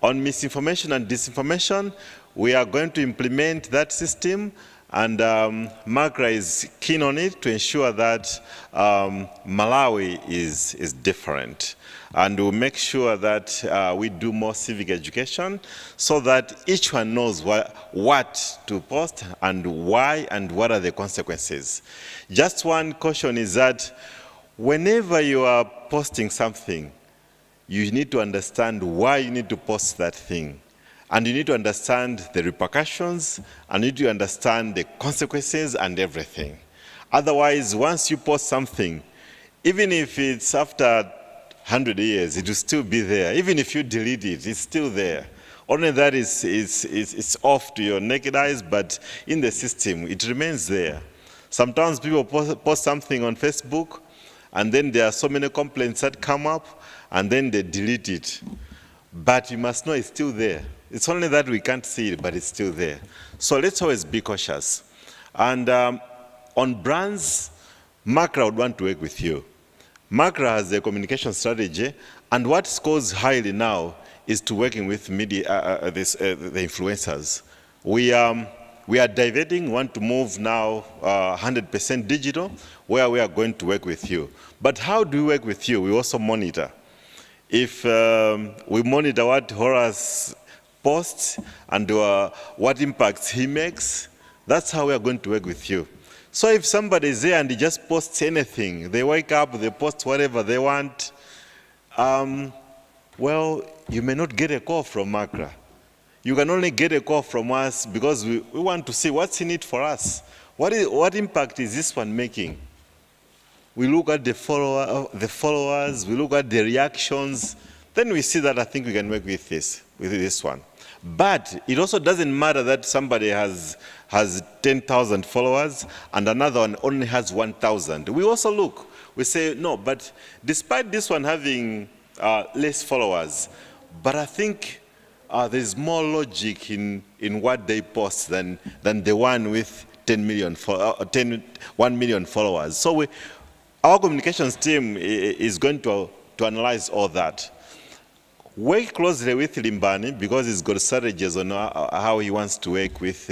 On misinformation and disinformation, we are going to implement that system, and MACRA is keen on it to ensure that Malawi is different. And we'll make sure that we do more civic education so that each one knows what to post and why and what are the consequences. Just one caution is that whenever you are posting something, you need to understand why you need to post that thing. And you need to understand the repercussions, and you need to understand the consequences and everything. Otherwise, once you post something, even if it's after 100 years, it will still be there. Even if you delete it, it's still there. Only that is off to your naked eyes, but in the system, it remains there. Sometimes people post something on Facebook, and then there are so many complaints that come up, and then they delete it. But you must know it's still there. It's only that we can't see it, but it's still there. So let's always be cautious. And on brands, MACRA would want to work with you. MACRA has a communication strategy, and what scores highly now is to working with media, the influencers. We are diverting, want to move now 100% digital, where we are going to work with you. But how do we work with you? We also monitor. If we monitor what Horace posts and what impacts he makes, that's how we are going to work with you. So if somebody is there and he just posts anything, they wake up, they post whatever they want, well, you may not get a call from MACRA. You can only get a call from us because we want to see what's in it for us. What impact is this one making? We look at the followers, we look at the reactions, then we see that I think we can work with this one. But it also doesn't matter that somebody has 10,000 followers and another one only has 1,000. We also look, we say, no, but despite this one having less followers, but I think there's more logic in what they post than the one with 1 million followers. So our communications team is going to analyze all that. Work closely with Limbani because he's got strategies on how he wants to work with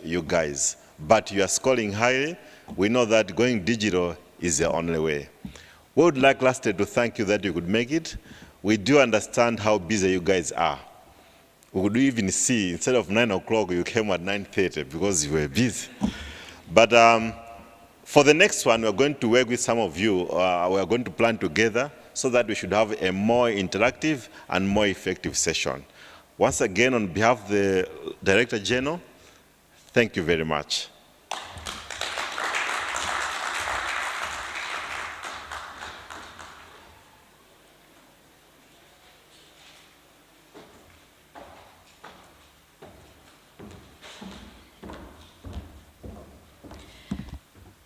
you guys. but you are scoring highly. We know that going digital is the only way. We would like lastly to thank you that you could make it. We do understand how busy you guys are. We could even see, instead of 9 o'clock, you came at 9:30 because you were busy. But for the next one, we're going to work with some of you. We're going to plan together so that we should have a more interactive and more effective session. Once again, on behalf of the Director General, thank you very much.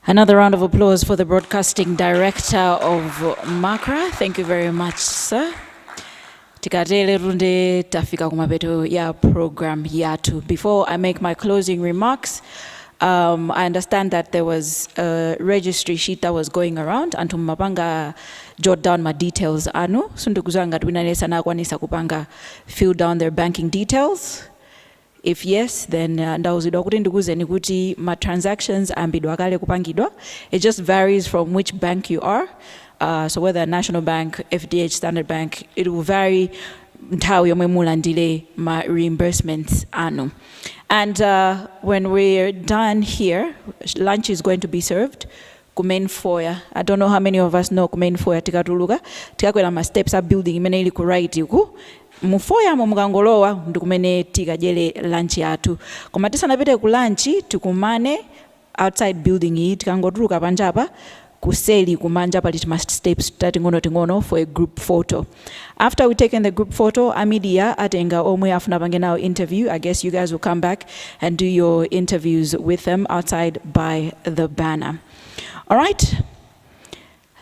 Another round of applause for the Broadcasting Director of MACRA. Thank you very much, sir. Tikatele runde tafika kumapeto ya program yatu. Before I make my closing remarks, I understand that there was a registry sheet that was going around. Antu mapanga jot down my details anu. Sundukuzanga twinanesa na kwanisa kupanga fill down their banking details. If yes, then ndauzidwa kuti ndikuuzeni kuti ma transactions ambidwa kale kupangidwa. It just varies from which bank you are. So whether National Bank, FDH, Standard Bank, it will vary nthawi yomwe mulandile ma reimbursements anu. And when we're done here, lunch is going to be served. Kumain foyer. I don't know how many of us know kumain foyer tikatuluka. Tikakwera ma steps up building imene ili ku right iku. Mufoya mukangolowa ndikumene tikajele lunch yatu. Koma tisanapite ku lunch tikumane outside building iyi tikangotuluka panjapa kuseli kumanja pali tima steps tingono for a group photo. After we taken the group photo, Amidia atenga omwe afuna pange now interview. I guess you guys will come back and do your interviews with them outside by the banner. All right.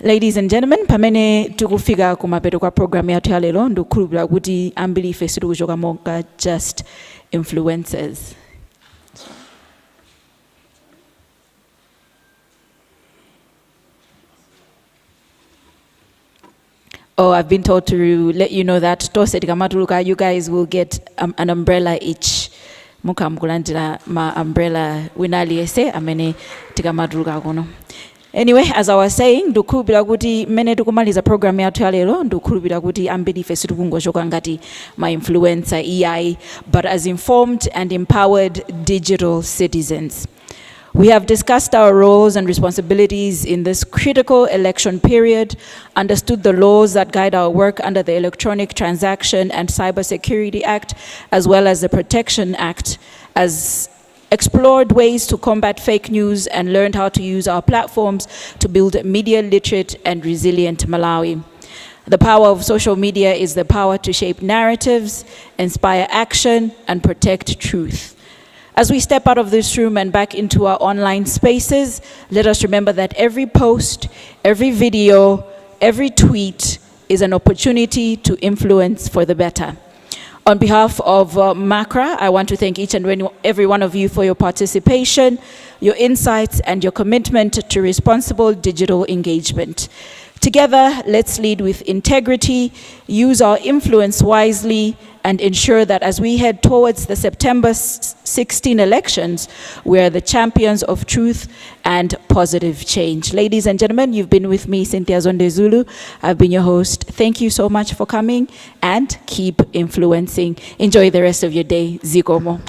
Ladies and gentlemen, pamene tukufika kumapeto kwa program yatu ya lelo ndukhulupirira kuti ambiri ife sitikuchoka monga just influencers. Oh, I've been told to let you know that tose tikamatuluka, you guys will get an umbrella each. Muka mkulandira ma umbrella winali ese amene tikamatuluka kono. Anyway, as I was saying, ndukhulupirira kuti mmene tikumaliza program yathu ya lero ndukhulupirira kuti ambiri ife sitikungochoka ngati ma influencer EI, but as informed and empowered digital citizens. We have discussed our roles and responsibilities in this critical election period, understood the laws that guide our work under the Electronic Transaction and Cybersecurity Act, as well as the Protection Act, as explored ways to combat fake news and learned how to use our platforms to build media literate and resilient Malawi. The power of social media is the power to shape narratives, inspire action, and protect truth. As we step out of this room and back into our online spaces, let us remember that every post, every video, every tweet is an opportunity to influence for the better. On behalf of MACRA, I want to thank each and every one of you for your participation, your insights, and your commitment to responsible digital engagement. Together, let's lead with integrity, use our influence wisely, and ensure that as we head towards the September 16 elections, we are the champions of truth and positive change. Ladies and gentlemen, you've been with me, Cynthia Zonde Zulu. I've been your host. Thank you so much for coming and keep influencing. Enjoy the rest of your day. Zikomo.